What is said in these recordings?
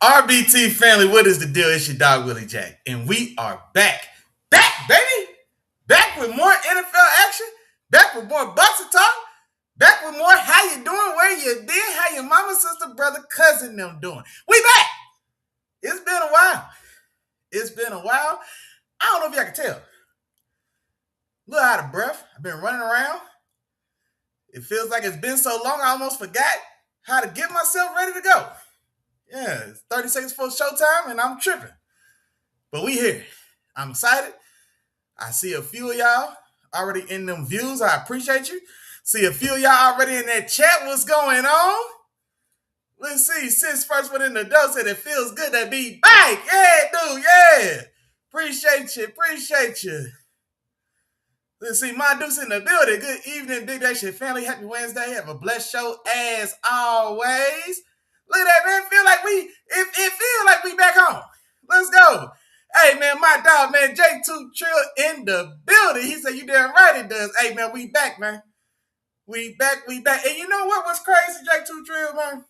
RBT family, what is the deal? It's your dog Willie Jack, and we are back, baby, back with more NFL action, back with more boxing talk, back with more how you doing, where you been, how your mama, sister, brother, cousin them doing. We back. It's been a while. It's been a while. I don't know if y'all can tell. A little out of breath. I've been running around. It feels like it's been so long I almost forgot how to get myself ready to go. Yeah, it's 30 seconds before showtime, and I'm tripping. But we here. I'm excited. I see a few of y'all already in them views. I appreciate you. See a few of y'all already in that chat. What's going on? Let's see. Sis first one in the door said it feels good to be back. Yeah, dude. Yeah. Appreciate you. Let's see. My Deuce in the building. Good evening, Big Day Shit family. Happy Wednesday. Have a blessed show as always. Look at that, man. It feel like we back home. Let's go. Hey, man, my dog, man, J2 Trill in the building. He said, you damn right it does. Hey, man, we back, man. We back. And you know what was crazy, J2 Trill, man?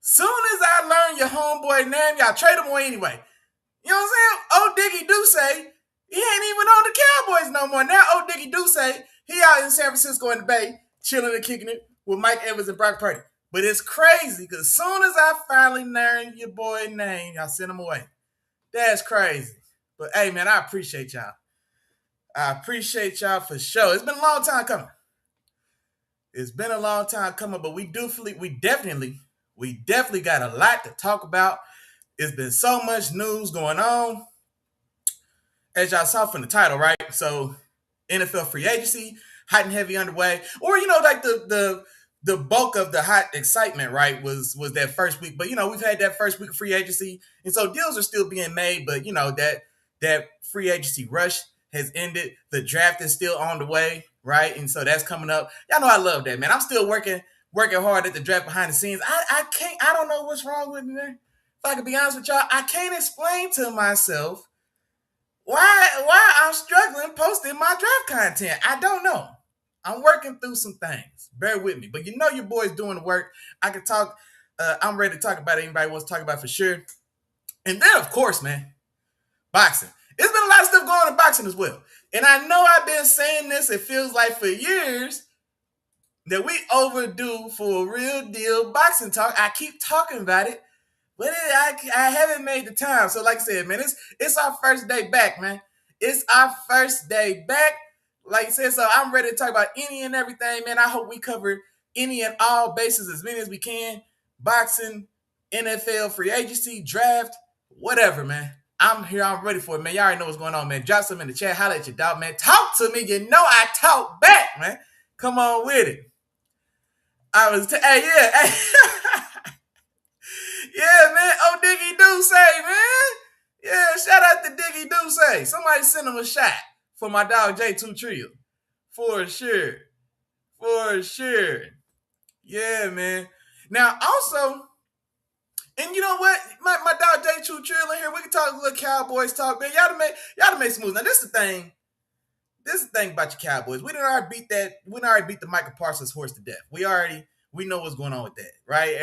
Soon as I learned your homeboy name, y'all trade him away anyway. You know what I'm saying? Old Diggy do say he ain't even on the Cowboys no more. Now Old Diggy do say he out in San Francisco in the Bay, chilling and kicking it with Mike Evans and Brock Purdy. But it's crazy because as soon as I finally learned your boy name, y'all sent him away. That's crazy. But hey, man, I appreciate y'all. I appreciate y'all for sure. It's been a long time coming. But we definitely got a lot to talk about. It's been so much news going on. As y'all saw from the title, right? So NFL free agency, hot and heavy underway. Or, like the bulk of the hot excitement, right, was that first week. But, we've had that first week of free agency. And so deals are still being made. But, that free agency rush has ended. The draft is still on the way, right? And so that's coming up. Y'all know I love that, man. I'm still working hard at the draft behind the scenes. I don't know what's wrong with me, man. If I can be honest with y'all, I can't explain to myself why I'm struggling posting my draft content. I don't know. I'm working through some things. Bear with me. But your boy's doing the work. I can talk. I'm ready to talk about it. Anybody wants to talk about it for sure. And then, of course, man, boxing. There's been a lot of stuff going on in boxing as well. And I know I've been saying this, it feels like for years, that we overdue for a real deal boxing talk. I keep talking about it, but I haven't made the time. So like I said, man, it's our first day back, man. It's our first day back. Like I said, so I'm ready to talk about any and everything, man. I hope we cover any and all bases, as many as we can. Boxing, NFL, free agency, draft, whatever, man. I'm here. I'm ready for it, man. Y'all already know what's going on, man. Drop some in the chat. Holla at your dog, man. Talk to me. I talk back, man. Come on with it. Yeah, man. Oh, Diggy do say, man. Yeah, shout out to Diggy do say. Somebody send him a shot for my dog J2 Trio. For sure. Yeah, man. Now, also, and you know what? My dog J2 Trio in here. We can talk a little Cowboys talk, man. Y'all to make some moves. Now, this is the thing. This is the thing about your Cowboys. We already beat the Michael Parsons horse to death. We know what's going on with that, right?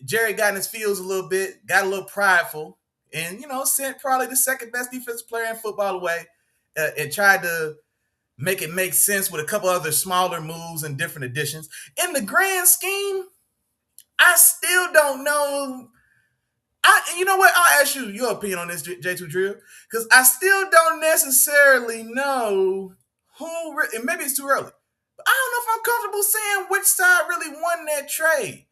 Jerry got in his feels a little bit, got a little prideful, and sent probably the second best defensive player in football away, and tried to make it make sense with a couple other smaller moves and different additions. In the grand scheme, I still don't know. You know what? I'll ask you your opinion on this, J2 Drill, because I still don't necessarily know who, and maybe it's too early, but I don't know if I'm comfortable saying which side really won that trade.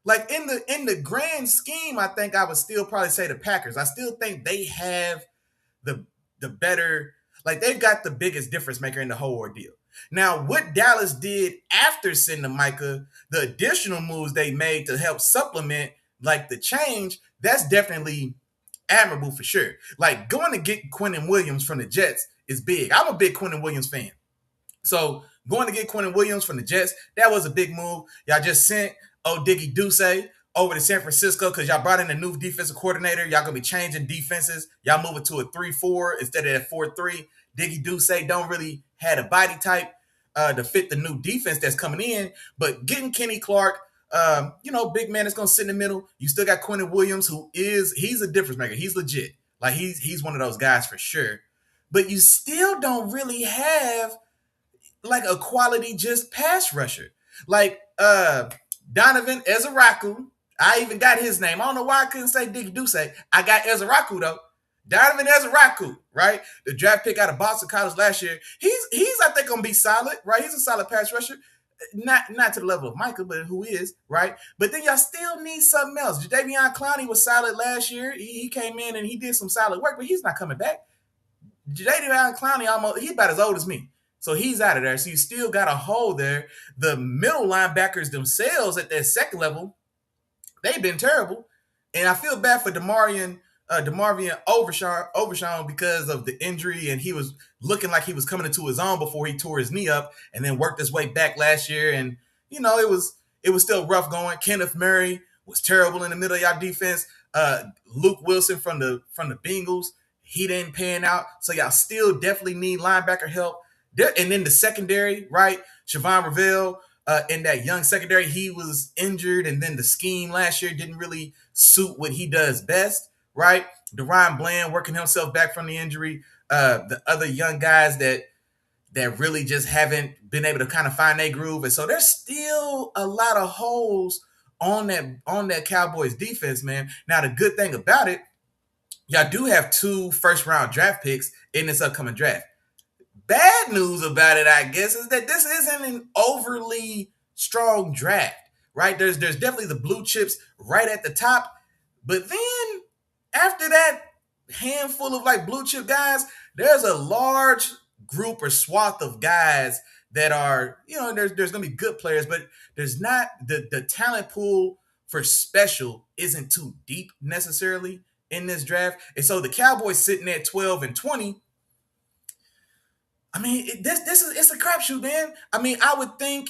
Like in the grand scheme, I think I would still probably say the Packers. I still think they have the better, like they've got the biggest difference maker in the whole ordeal. Now, what Dallas did after sending Micah, the additional moves they made to help supplement like the change, that's definitely admirable for sure. Like going to get Quentin Williams from the Jets is big. I'm a big Quentin Williams fan. So going to get Quentin Williams from the Jets, that was a big move. Y'all just sent Diggy Duce over to San Francisco because y'all brought in a new defensive coordinator. Y'all going to be changing defenses. Y'all moving to a 3-4 instead of a 4-3. Diggy Duce don't really have a body type to fit the new defense that's coming in. But getting Kenny Clark, big man that's gonna sit in the middle. You still got Quentin Williams, he's a difference maker. He's legit. Like he's one of those guys for sure. But you still don't really have like a quality just pass rusher. Like Donovan Ezaraku. I even got his name. I don't know why I couldn't say Dicky Duce. I got Ezaraku though. Donovan Ezaraku, right? The draft pick out of Boston College last year. He's I think gonna be solid, right? He's a solid pass rusher. Not to the level of Michael, but who is, right? But then y'all still need something else. Jadeveon Clowney was solid last year. He came in and he did some solid work, but he's not coming back. Jadeveon Clowney he's about as old as me. So he's out of there. So you still got a hole there. The middle linebackers themselves at that second level, they've been terrible. And I feel bad for DeMarvion Overshawn because of the injury, and he was looking like he was coming into his own before he tore his knee up and then worked his way back last year. And, it was still rough going. Kenneth Murray was terrible in the middle of y'all defense. Luke Wilson from the Bengals, he didn't pan out. So y'all still definitely need linebacker help. And then the secondary, right? Siobhan Ravel, in that young secondary, he was injured, and then the scheme last year didn't really suit what he does best, right? DeRon Bland working himself back from the injury. The other young guys that really just haven't been able to kind of find their groove. And so there's still a lot of holes on that Cowboys defense, man. Now, the good thing about it, y'all do have 2 first-round draft picks in this upcoming draft. Bad news about it, I guess, is that this isn't an overly strong draft, right? There's definitely the blue chips right at the top, but then after that handful of like blue chip guys, there's a large group or swath of guys that are, there's going to be good players, but there's not the talent pool for special isn't too deep necessarily in this draft. And so the Cowboys sitting at 12 and 20. I mean, it's a crapshoot, man. I mean, I would think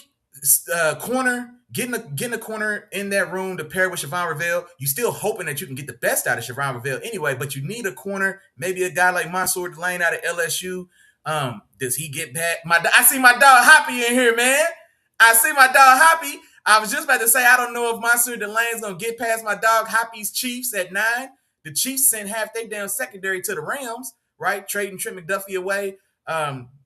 corner, getting a corner in that room to pair with Siobhan Ravel. You're still hoping that you can get the best out of Siobhan Ravel anyway, but you need a corner, maybe a guy like Mansour Delane out of LSU. Does he get back? I see my dog Hoppy in here, man. I see my dog Hoppy. I was just about to say, I don't know if Mansour Delane's going to get past my dog Hoppy's Chiefs at 9. The Chiefs sent half their damn secondary to the Rams, right? Trading Trent McDuffie away.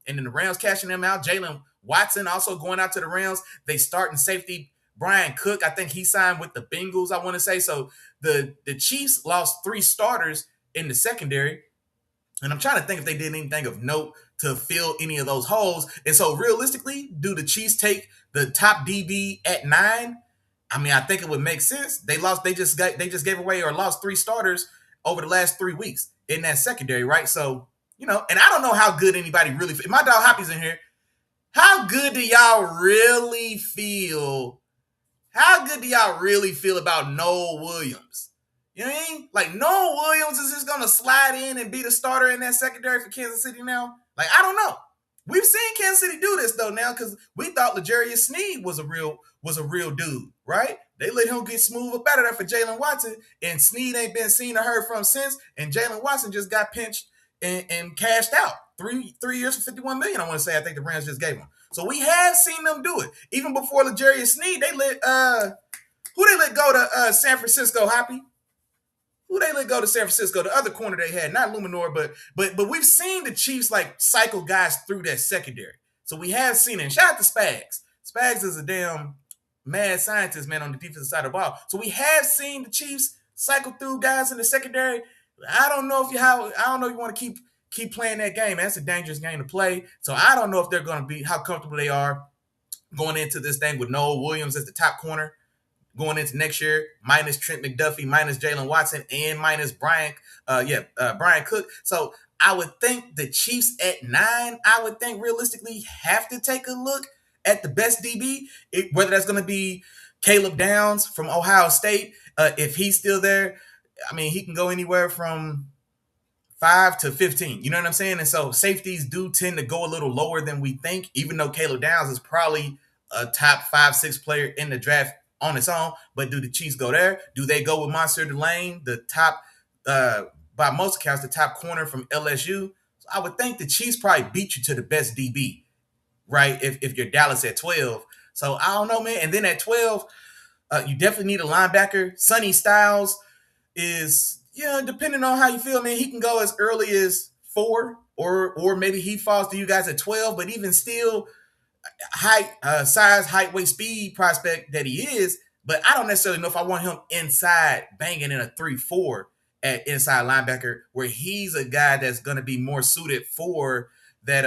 And then the Rams cashing them out. Jalen Watson also going out to the Rams. They starting safety Brian Cook. I think he signed with the Bengals, I want to say. So the Chiefs lost 3 starters in the secondary. And I'm trying to think if they did anything of note to fill any of those holes. And so realistically, do the Chiefs take the top DB at 9? I mean, I think it would make sense. They just gave away or lost 3 starters over the last 3 weeks in that secondary, right? So, and I don't know how good anybody really feels. My dog Hoppy's in here. How good do y'all really feel? How good do y'all really feel about Noel Williams? You know what I mean? Like, Noel Williams is just going to slide in and be the starter in that secondary for Kansas City now? Like, I don't know. We've seen Kansas City do this, though, now, because we thought L'Jarius Sneed was a real dude, right? They let him get smooth up out of there for Jalen Watson, and Sneed ain't been seen or heard from since, and Jalen Watson just got pinched and cashed out. 3 years for $51 million, I want to say. I think the Rams just gave him. So we have seen them do it. Even before L'Jarius Sneed, they let who they let go to San Francisco, Hoppy? Who they let go to San Francisco? The other corner they had, not Luminor, but we've seen the Chiefs like cycle guys through that secondary. So we have seen it. And shout out to Spags. Spags is a damn mad scientist, man, on the defensive side of the ball. So we have seen the Chiefs cycle through guys in the secondary. I don't know if you want to keep playing that game. That's a dangerous game to play. So I don't know if they're going to be how comfortable they are going into this thing with Noel Williams as the top corner going into next year, minus Trent McDuffie, minus Jalen Watson, and minus Brian Cook. So I would think the Chiefs at 9, I would think realistically have to take a look at the best DB, whether that's going to be Caleb Downs from Ohio State. If he's still there, I mean, he can go anywhere from 5 to 15. You know what I'm saying? And so safeties do tend to go a little lower than we think, even though Caleb Downs is probably a top 5-6 player in the draft on its own. But do the Chiefs go there? Do they go with Mansour Delane, the top, by most accounts, the top corner from LSU? So I would think the Chiefs probably beat you to the best DB, right? If you're Dallas at 12. So I don't know, man. And then at 12, You definitely need a linebacker. Sonny Styles is, yeah, depending on how you feel, man, he can go as early as 4, or maybe he falls to you guys at 12. But even still, height, size, height, weight, speed prospect that he is. But I don't necessarily know if I want him inside banging in a 3-4 at inside linebacker, where he's a guy that's going to be more suited for that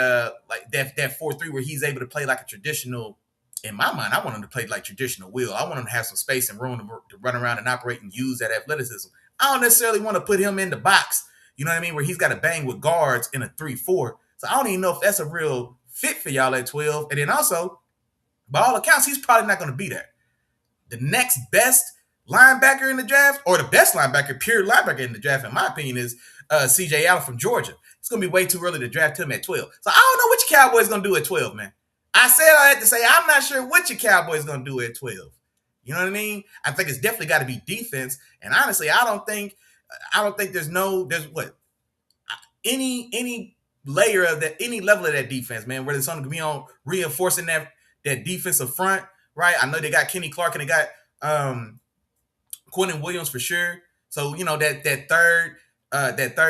like that 4-3, where he's able to play like a traditional. In my mind, I want him to play like traditional Will. I want him to have some space and room to run around and operate and use that athleticism. I don't necessarily want to put him in the box, you know what I mean, where he's got to bang with guards in a 3-4. So I don't even know if that's a real fit for y'all at 12. And then also, by all accounts, he's probably not going to be there. The next best linebacker in the draft, or the best linebacker, pure linebacker in the draft, in my opinion, is CJ Allen from Georgia. It's going to be way too early to draft him at 12. So I don't know what your Cowboys going to do at 12, man. I said I had to say I'm not sure what your Cowboys going to do at 12. You know what I mean? I think it's definitely got to be defense. And honestly, I don't think there's what any layer of that, any level of that defense, man, where it's going to be on reinforcing that defensive front, right? I know they got Kenny Clark and they got Quentin Williams for sure. So, you know, that third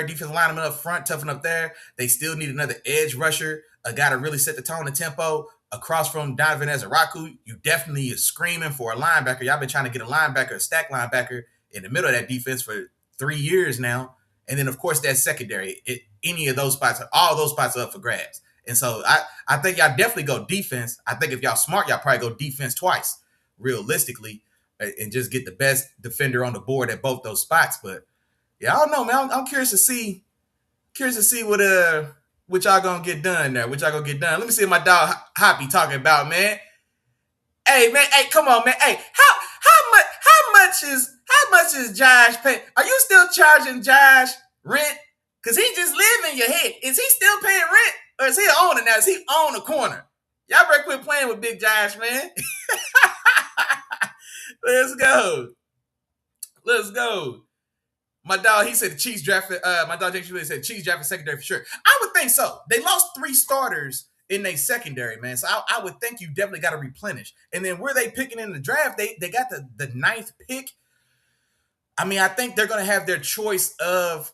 defensive lineman up front, toughen up there. They still need another edge rusher, a guy to really set the tone and tempo. Across from Donovan Ezaraku, you definitely is screaming for a linebacker. Y'all been trying to get a linebacker, a stack linebacker in the middle of that defense for 3 years now. And then, of course, that secondary. Any of those spots, all those spots are up for grabs. And so I think y'all definitely go defense. I think if y'all smart, y'all probably go defense twice, realistically, and just get the best defender on the board at both those spots. But yeah, I don't know, man. I'm curious to see what y'all gonna get done there. What y'all gonna get done? Let me see what my dog Hoppy talking about, man. Hey, man. Hey, come on, man. Hey, how much is Josh paying? Are you still charging Josh rent? Cause he just live in your head. Is he still paying rent, or is he an owner now? Is he on the corner? Y'all better quit playing with Big Josh, man. Let's go. My dog, he said the Chiefs drafted. My dog Jake said Chiefs drafted secondary for sure. I would think so. They lost 3 starters in their secondary, man. So I would think you definitely got to replenish. And then where they picking in the draft, they got the 9th pick. I mean, I think they're going to have their choice of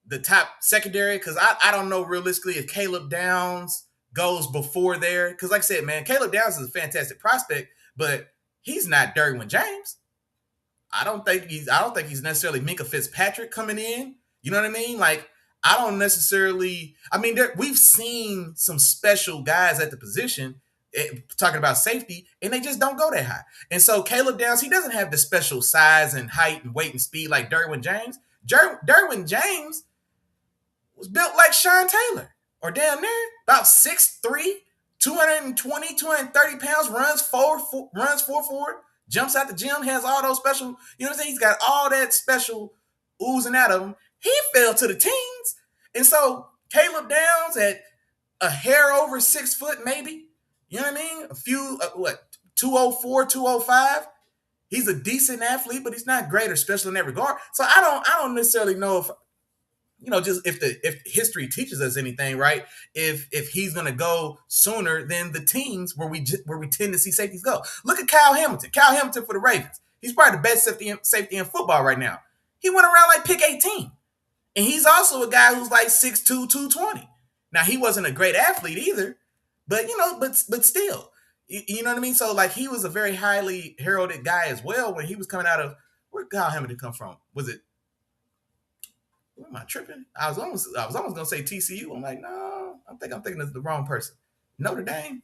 the top secondary, because I don't know realistically if Caleb Downs goes before there. Because like I said, man, Caleb Downs is a fantastic prospect, but he's not Derwin James. I don't think he's necessarily Minkah Fitzpatrick coming in. You know what I mean? Like, I don't necessarily. I mean, we've seen some special guys at the position, talking about safety, and they just don't go that high. And so Caleb Downs, he doesn't have the special size and height and weight and speed like Derwin James. Derwin James was built like Sean Taylor, or damn near, about 6'3", 220, 230 pounds, runs 4.4, jumps out the gym, has all those special, you know what I'm saying? He's got all that special oozing out of him. He fell to the teens. And so Caleb Downs at a hair over 6 foot, maybe, you know what I mean? A few, 204, 205. He's a decent athlete, but he's not great or special in that regard. So I don't necessarily know if, you know, just if history teaches us anything, right? If he's gonna go sooner than the teams where we tend to see safeties go. Look at Kyle Hamilton. Kyle Hamilton for the Ravens. He's probably the best safety in football right now. He went around like pick 18, and he's also a guy who's like 6'2", 220. Now he wasn't a great athlete either, but you know, but still, you know what I mean. So like he was a very highly heralded guy as well when he was coming out of, where Kyle Hamilton come from? Was it? Am I tripping? I was almost gonna say TCU. I'm like, no, I'm thinking of the wrong person. Notre Dame.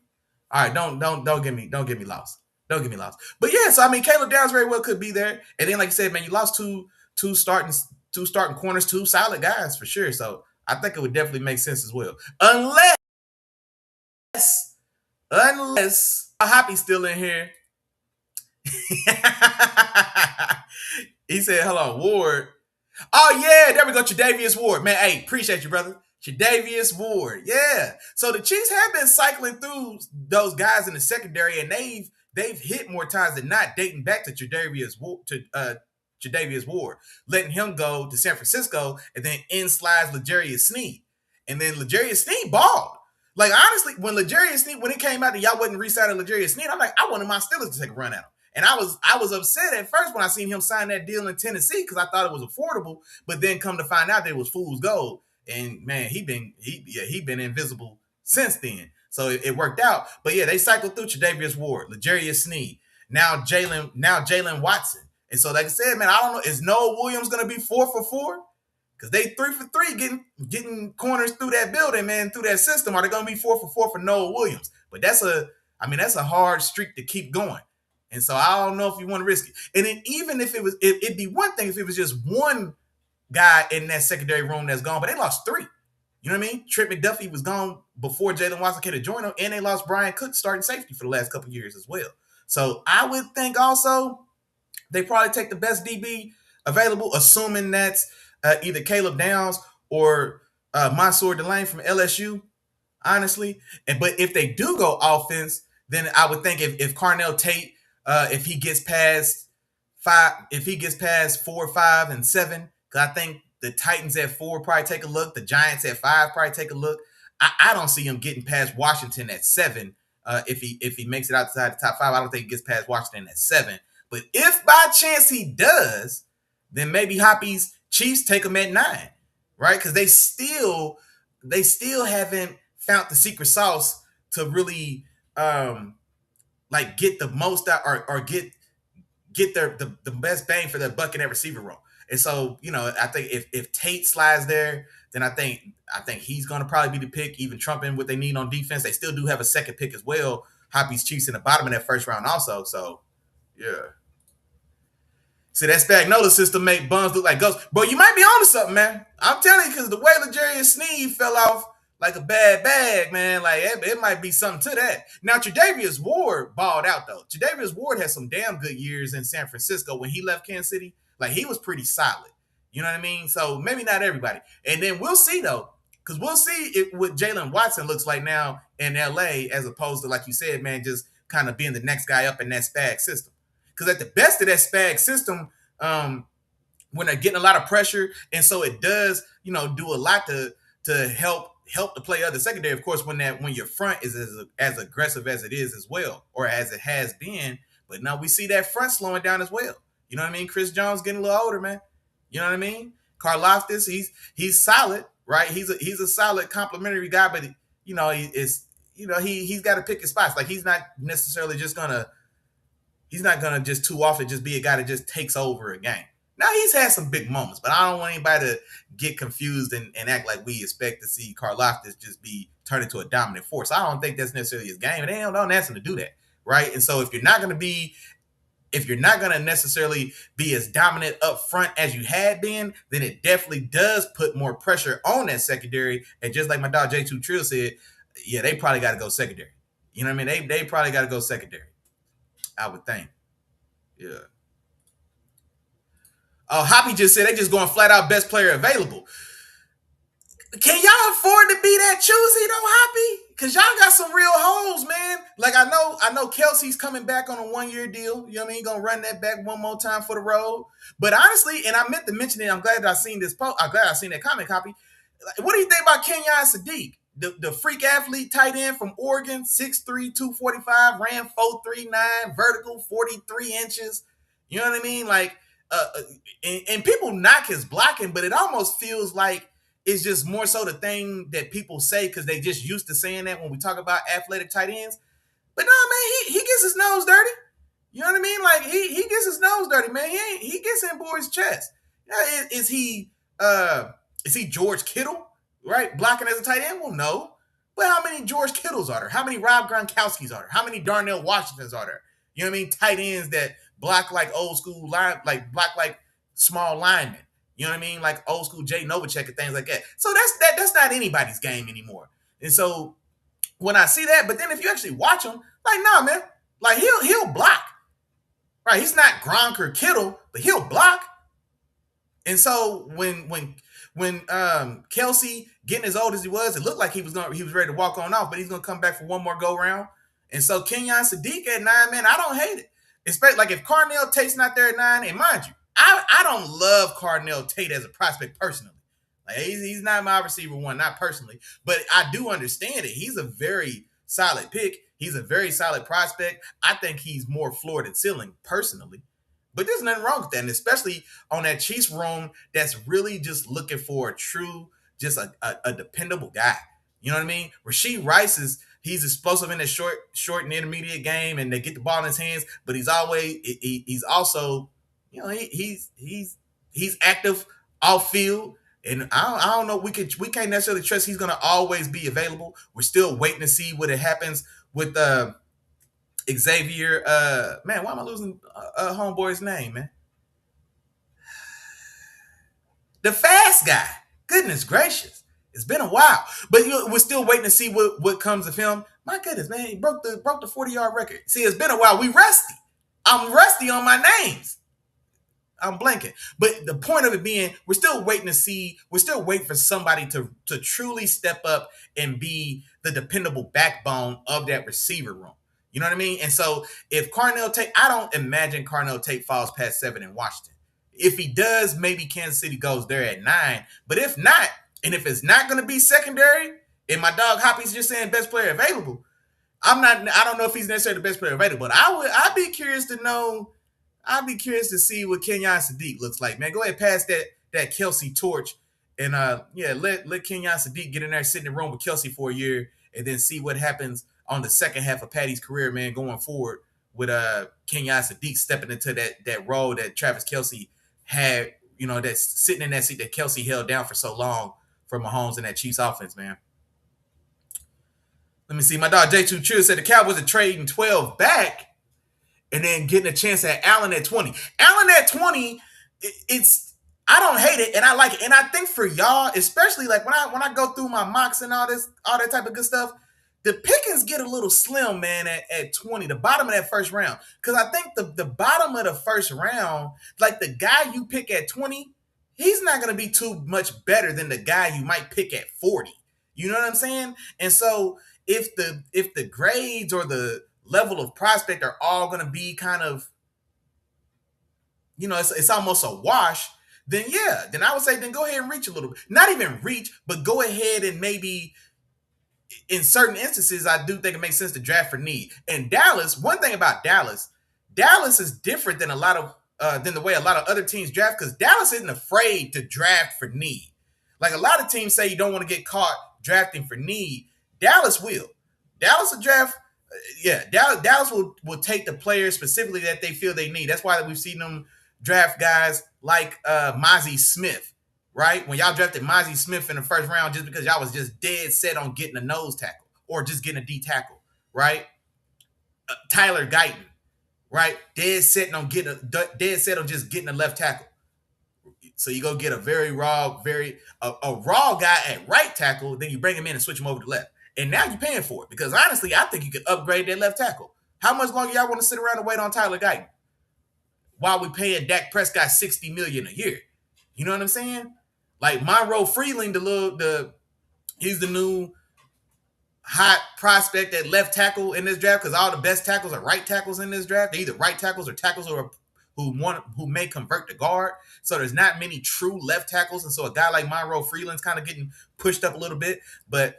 All right, don't get me lost. Don't get me lost. But yeah, so I mean, Caleb Downs very well could be there. And then, like you said, man, you lost two starting corners, 2 solid guys for sure. So I think it would definitely make sense as well. Unless Hoppy's still in here. He said, "Hold on, Ward." Oh, yeah, there we go, Tre'Davious Ward. Man, hey, appreciate you, brother. Tre'Davious Ward, yeah. So the Chiefs have been cycling through those guys in the secondary, and they've hit more times than not, dating back to Tre'Davious Ward, letting him go to San Francisco, and then in slides L'Jarius Sneed. And then L'Jarius Sneed balled. Like, honestly, when it came out that y'all wasn't re-signing L'Jarius Sneed, I'm like, I wanted my Steelers to take a run at him. And I was upset at first when I seen him sign that deal in Tennessee because I thought it was affordable, but then come to find out that it was fool's gold. And man, he been invisible since then. So it worked out. But yeah, they cycled through Tre'Davious Ward, L'Jarius Sneed, now Jalen Watson. And so, like I said, man, I don't know. Is Noah Williams going to be 4 for 4? Because they 3 for 3 getting corners through that building, man, through that system. Are they going to be 4 for 4 for Noah Williams? But that's a hard streak to keep going. And so I don't know if you want to risk it. And then even if it'd be one thing if it was just one guy in that secondary room that's gone, but they lost 3. You know what I mean? Trent McDuffie was gone before Jalen Watson came to join them, and they lost Brian Cook starting safety for the last couple of years as well. So I would think also they probably take the best DB available, assuming that's either Caleb Downs or Mansour Delane from LSU, honestly. But if they do go offense, then I would think if Carnell Tate, if he gets past 4, 5, and 7, because I think the Titans at 4 probably take a look. The Giants at 5 probably take a look. I don't see him getting past Washington at 7. If he makes it outside the top 5, I don't think he gets past Washington at 7. But if by chance he does, then maybe Hoppy's Chiefs take him at 9, right? Because they still haven't found the secret sauce to really like get the most out or get the best bang for their buck in that receiver room. And so, you know, I think if Tate slides there, then I think he's going to probably be the pick, even trumping what they need on defense. They still do have a second pick as well. Hoppy's Chiefs in the bottom of that first round also. So, yeah. See, that Spagnuolo system make bums look like ghosts. Bro, you might be on to something, man. I'm telling you, because the way L'Jarius Sneed fell off like a bad bag, man, like it might be something to that. Now, Tre'Davious Ward balled out, though. Tre'Davious Ward had some damn good years in San Francisco when he left Kansas City. Like, he was pretty solid. You know what I mean? So, maybe not everybody. And then we'll see, though, because we'll see what Jalen Watson looks like now in L.A. as opposed to, like you said, man, just kind of being the next guy up in that Spag system. Because at the best of that Spag system, when they're getting a lot of pressure, and so it does, you know, do a lot to help to play other secondary. Of course, when your front is as aggressive as it is as well, or as it has been. But now we see that front slowing down as well. You know what I mean? Chris Jones getting a little older, man. You know what I mean? Karlaftis, he's solid, right? He's a solid complimentary guy, but you know he's got to pick his spots. Like he's not necessarily just gonna. He's not going to just too often just be a guy that just takes over a game. Now, he's had some big moments, but I don't want anybody to get confused and act like we expect to see Karlaftis just be turned into a dominant force. I don't think that's necessarily his game, and they don't ask him to do that, right? And so if you're not going to necessarily be as dominant up front as you had been, then it definitely does put more pressure on that secondary. And just like my dog J2 Trill said, yeah, they probably got to go secondary. You know what I mean? They probably got to go secondary, I would think. Yeah. Hoppy just said they just going flat out best player available. Can y'all afford to be that choosy though, Hoppy? Because y'all got some real holes, man. Like I know Kelsey's coming back on a 1-year deal. You know what I mean? Gonna run that back one more time for the road. But honestly, and I meant to mention it, I'm glad that I seen this post. I'm glad I seen that comment, Hoppy. What do you think about Kenyon Sadiq? The freak athlete tight end from Oregon, 6'3", 245, ran 4.39, vertical 43 inches. You know what I mean? Like, and people knock his blocking, but it almost feels like it's just more so the thing that people say because they just used to saying that when we talk about athletic tight ends. But no, man, he gets his nose dirty. You know what I mean? Like he gets his nose dirty, man. He gets in boys' chest. Now, is he George Kittle? Right? Blocking as a tight end? Well, no. But how many George Kittles are there? How many Rob Gronkowskis are there? How many Darnell Washingtons are there? You know what I mean? Tight ends that block like old school line, like block like small linemen. You know what I mean? Like old school Jay Novacek and things like that. So that's not anybody's game anymore. And so when I see that, but then if you actually watch him, like, nah, man, like he'll block. Right? He's not Gronk or Kittle, but he'll block. And so when Kelsey getting as old as he was, it looked like he was ready to walk on off, but he's gonna come back for one more go round. And so Kenyon Sadiq at 9, man, I don't hate it. Especially like if Carnell Tate's not there at 9, and mind you, I don't love Carnell Tate as a prospect personally. Like he's not my receiver one, not personally, but I do understand it. He's a very solid pick. He's a very solid prospect. I think he's more floor than ceiling personally. But there's nothing wrong with that, and especially on that Chiefs room that's really just looking for a true, just a dependable guy. You know what I mean? Rasheed Rice he's explosive in the short and intermediate game, and they get the ball in his hands. But he's also, he's active off field, and I don't know. We can't necessarily trust he's going to always be available. We're still waiting to see what happens with Xavier. Man, why am I losing homeboy's name, man? The fast guy. Goodness gracious. It's been a while, but we're still waiting to see what comes of him. My goodness, man, he broke the 40-yard record. See, it's been a while. We rusty. I'm rusty on my names. I'm blanking. But the point of it being, we're still waiting for somebody to truly step up and be the dependable backbone of that receiver room. You know what I mean? And so if I don't imagine Carnell Tate falls past 7 in Washington. If he does, maybe Kansas City goes there at 9. But if not, and if it's not going to be secondary, and my dog Hoppy's just saying best player available, I don't know if he's necessarily the best player available, but I'd be curious to know. I'd be curious to see what Kenyon Sadiq looks like, man. Go ahead, pass that Kelsey torch, and let Kenyon Sadiq get in there, sit in the room with Kelsey for a year, and then see what happens on the second half of Patty's career, man, going forward with Kenyon Sadiq stepping into that role that Travis Kelsey had, that's sitting in that seat that Kelsey held down for so long for Mahomes and that Chiefs offense, man. Let me see. My dog J2 Chill said the Cowboys are trading 12 back and then getting a chance at Allen at 20. Allen at 20, I don't hate it and I like it. And I think for y'all, especially like when I go through my mocks and all that type of good stuff, the pickings get a little slim, man, at 20, the bottom of that first round. Because I think the bottom of the first round, like the guy you pick at 20, he's not going to be too much better than the guy you might pick at 40. You know what I'm saying? And so if the grades or the level of prospect are all going to be kind of, it's almost a wash, then I would say then go ahead and reach a little bit. Not even reach, but go ahead and maybe in certain instances, I do think it makes sense to draft for need. And Dallas, one thing about Dallas is different than than the way a lot of other teams draft, because Dallas isn't afraid to draft for need. Like a lot of teams say you don't want to get caught drafting for need. Dallas will. Dallas will draft. Dallas will take the players specifically that they feel they need. That's why we've seen them draft guys like Mozzie Smith, right? When y'all drafted Mozzie Smith in the first round just because y'all was just dead set on getting a nose tackle or just getting a D tackle, right? Tyler Guyton, right? Dead set on just getting a left tackle. So you go get a very raw, a raw guy at right tackle, then you bring him in and switch him over to left. And now you're paying for it because honestly, I think you could upgrade that left tackle. How much longer y'all want to sit around and wait on Tyler Guyton while we paying Dak Prescott $60 million a year? You know what I'm saying? Like Monroe Freeling, he's the new hot prospect at left tackle in this draft because all the best tackles are right tackles in this draft. They're either right tackles or tackles who may convert to guard. So there's not many true left tackles, and so a guy like Monroe Freeland's kind of getting pushed up a little bit. But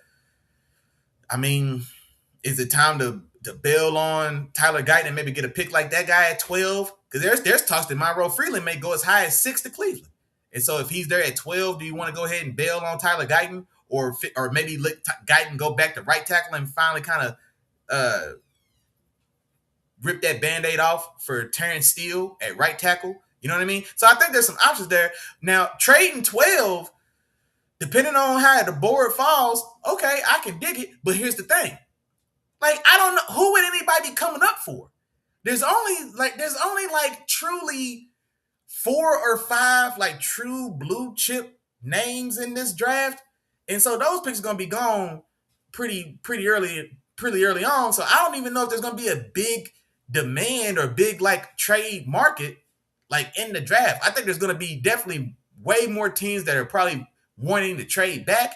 I mean, is it time to bail on Tyler Guyton and maybe get a pick like that guy at 12? Because there's talks that Monroe Freeland may go as high as 6 to Cleveland. And so if he's there at 12, do you want to go ahead and bail on Tyler Guyton or maybe let Guyton go back to right tackle and finally kind of rip that Band-Aid off for Terrence Steele at right tackle? You know what I mean? So I think there's some options there. Now, trading 12, depending on how the board falls, okay, I can dig it. But here's the thing. Like, I don't know. Who would anybody be coming up for? There's only truly 4 or 5 like true blue chip names in this draft. And so those picks are going to be gone pretty early on. So I don't even know if there's going to be a big demand or big like trade market like in the draft. I think there's going to be definitely way more teams that are probably wanting to trade back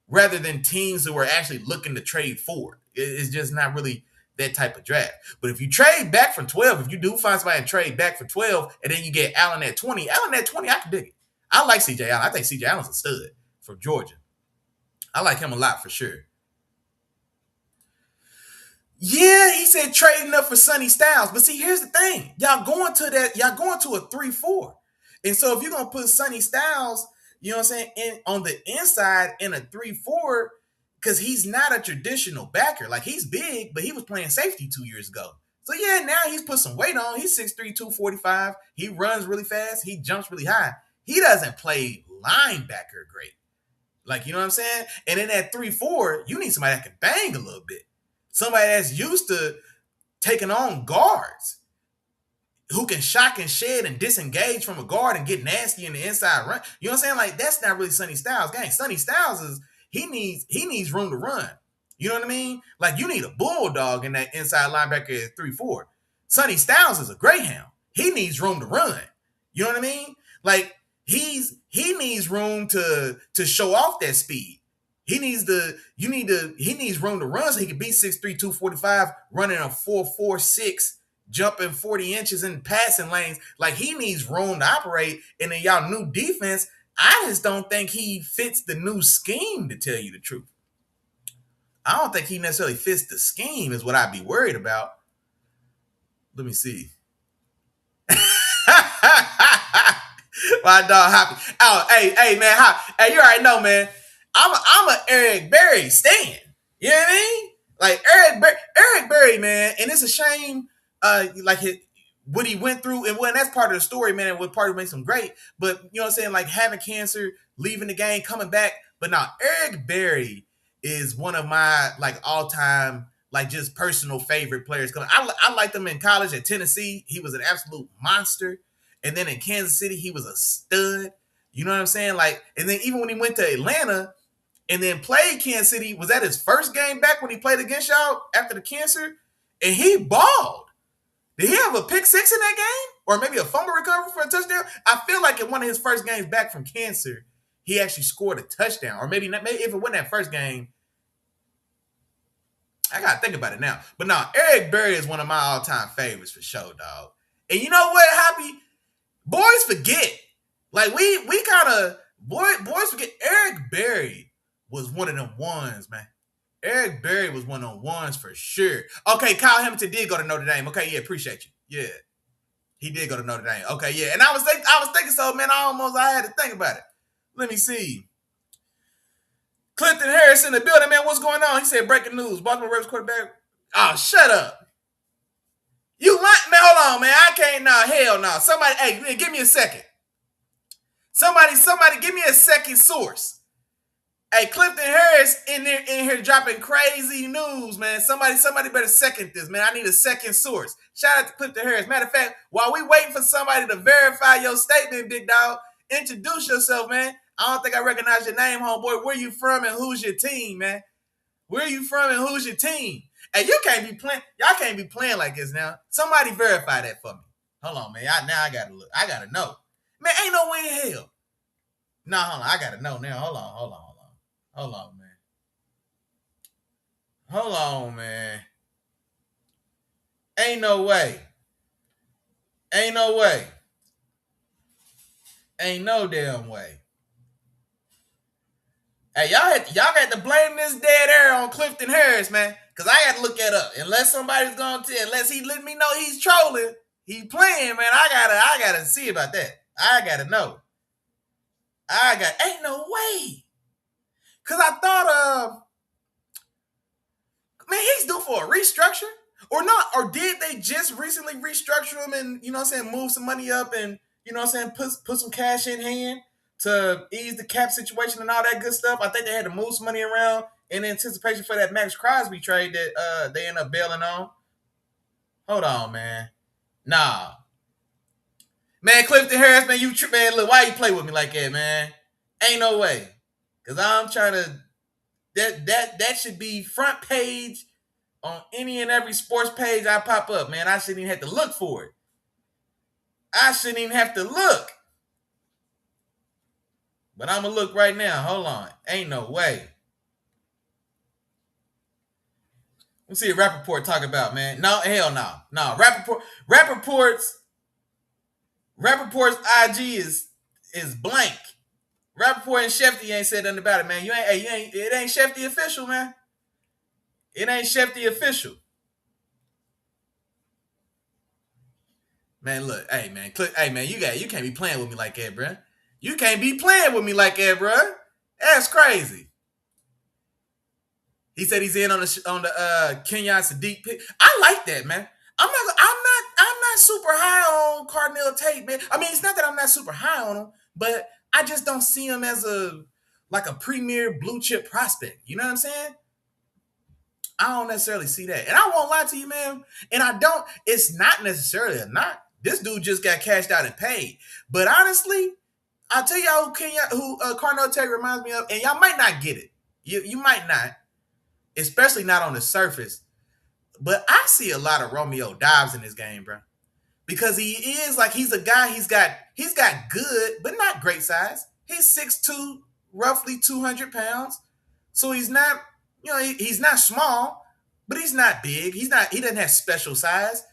rather than teams who are actually looking to trade forward. It's just not really that type of draft. But if you trade back from 12, if you do find somebody and trade back for 12, and then you get Allen at 20, I can dig it. I like C.J. Allen. I think C.J. Allen's a stud from Georgia. I like him a lot for sure. Yeah, he said trading up for Sonny Styles. But see, here's the thing. Y'all going to a 3-4. And so if you're gonna put Sonny Styles, you know what I'm saying, on the inside in a 3-4, because he's not a traditional backer. Like he's big, but he was playing safety 2 years ago. So yeah, now he's put some weight on. He's 6'3", 245. He runs really fast. He jumps really high. He doesn't play linebacker great. Like, you know what I'm saying? And in that 3-4, you need somebody that can bang a little bit. Somebody that's used to taking on guards, who can shock and shed and disengage from a guard and get nasty in the inside run. You know what I'm saying? Like, that's not really Sonny Styles' game. Sonny Styles is he needs room to run. You know what I mean? Like, you need a bulldog in that inside linebacker at 3-4. Sonny Styles is a greyhound. He needs room to run. You know what I mean? Like, he needs room to show off that speed. He needs room to run so he can be 6'3", 245, running a 4.46, jumping 40 inches in passing lanes. Like, he needs room to operate. And then y'all new defense, I just don't think he fits the new scheme, to tell you the truth. I don't think he necessarily fits the scheme is what I'd be worried about. Let me see. My dog Hoppy. Oh, hey, man, hey, you already know, man. I'm a Eric Berry stan. You know what I mean? Like Eric Berry, man, and it's a shame, like what he went through, and that's part of the story, man, and what part of makes him great. But you know what I'm saying, like having cancer, leaving the game, coming back. But now Eric Berry is one of my like all-time, like just personal favorite players. I liked him in college at Tennessee. He was an absolute monster. And then in Kansas City, he was a stud. You know what I'm saying? Like, and then even when he went to Atlanta and then played Kansas City, was that his first game back when he played against y'all after the cancer? And he balled. Did he have a pick six in that game? Or maybe a fumble recovery for a touchdown? I feel like in one of his first games back from cancer, he actually scored a touchdown. Or maybe not, maybe if it wasn't that first game, I got to think about it now. But no, Eric Berry is one of my all-time favorites for sure, dog. And you know what, Happy? Boys forget. Like, we kind of, boys forget. Eric Berry was one of them ones, man. Eric Berry was one of them ones for sure. Okay, Kyle Hamilton did go to Notre Dame. Okay, yeah, appreciate you. Yeah, he did go to Notre Dame. Okay, yeah. And I was thinking so, man, I had to think about it. Let me see. Clinton Harris in the building, man. What's going on? He said, breaking news. Baltimore Ravens quarterback. Oh, shut up. You like, man, hold on, man. I can't, nah, hell no. Somebody, hey, man, give me a second. Somebody, give me a second source. Hey, Clifton Harris in here dropping crazy news, man. Somebody better second this, man. I need a second source. Shout out to Clifton Harris. Matter of fact, while we waiting for somebody to verify your statement, big dog, introduce yourself, man. I don't think I recognize your name, homeboy. Where you from and who's your team, man? Where you from and who's your team? Hey, you can't be playing. Y'all can't be playing like this now. Somebody verify that for me. Hold on, man. I gotta look. I gotta know. Man, ain't no way in hell. No, hold on. I gotta know now. Hold on, man. Hold on, man. Ain't no way. Ain't no way. Ain't no damn way. Hey, y'all got to blame this dead air on Clifton Harris, man. Because I got to look that up. Unless somebody's going to, unless he let me know he's trolling, he playing, man. I gotta see about that. I gotta know. Ain't no way. Because I thought, man, he's due for a restructure. Or not, or did they just recently restructure him and, you know what I'm saying, move some money up and, you know what I'm saying, put some cash in hand to ease the cap situation and all that good stuff? I think they had to move some money around in anticipation for that Maxx Crosby trade that they ended up bailing on. Hold on, man. Nah. Man, Clifton Harris, man, man, look, why you play with me like that, man? Ain't no way. Because I'm trying to, that should be front page on any and every sports page I pop up, man. I shouldn't even have to look for it. I shouldn't even have to look. But I'm going to look right now. Hold on. Ain't no way. Let's see what Rappaport talk about, man. No, hell no. No, Rappaport's IG is blank. Rappaport and Shefty ain't said nothing about it, man. It ain't Shefty official, man. It ain't Shefty official. Man, look, hey man, you can't be playing with me like that, bro. You can't be playing with me like that, bro. That's crazy. He said he's in on the Kenyon Sadiq pick. I like that, man. I'm not super high on Cardinal Tate, man. I mean, it's not that I'm not super high on him, but I just don't see him as a premier blue chip prospect. You know what I'm saying? I don't necessarily see that. And I won't lie to you, man. And I don't, it's not necessarily a knock. This dude just got cashed out and paid. But honestly, I'll tell y'all who Cardinal Tate reminds me of, and y'all might not get it. You might not, especially not on the surface. But I see a lot of Romeo Dobbs in this game, bro. Because he's a guy, he's got good, but not great size. He's 6'2", roughly 200 pounds. So he's not, he's not small, but he's not big. He doesn't have special size.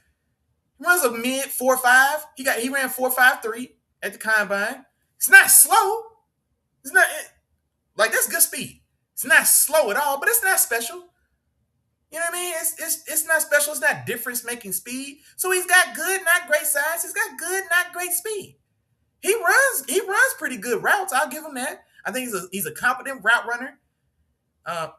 He runs a mid 4.5. He ran 4.53 at the combine. It's not slow. It's not like that's good speed. It's not slow at all, but it's not special. You know what I mean? It's not special. It's not difference making speed. So he's got good, not great size. He's got good, not great speed. He runs pretty good routes. I'll give him that. I think he's a competent route runner. I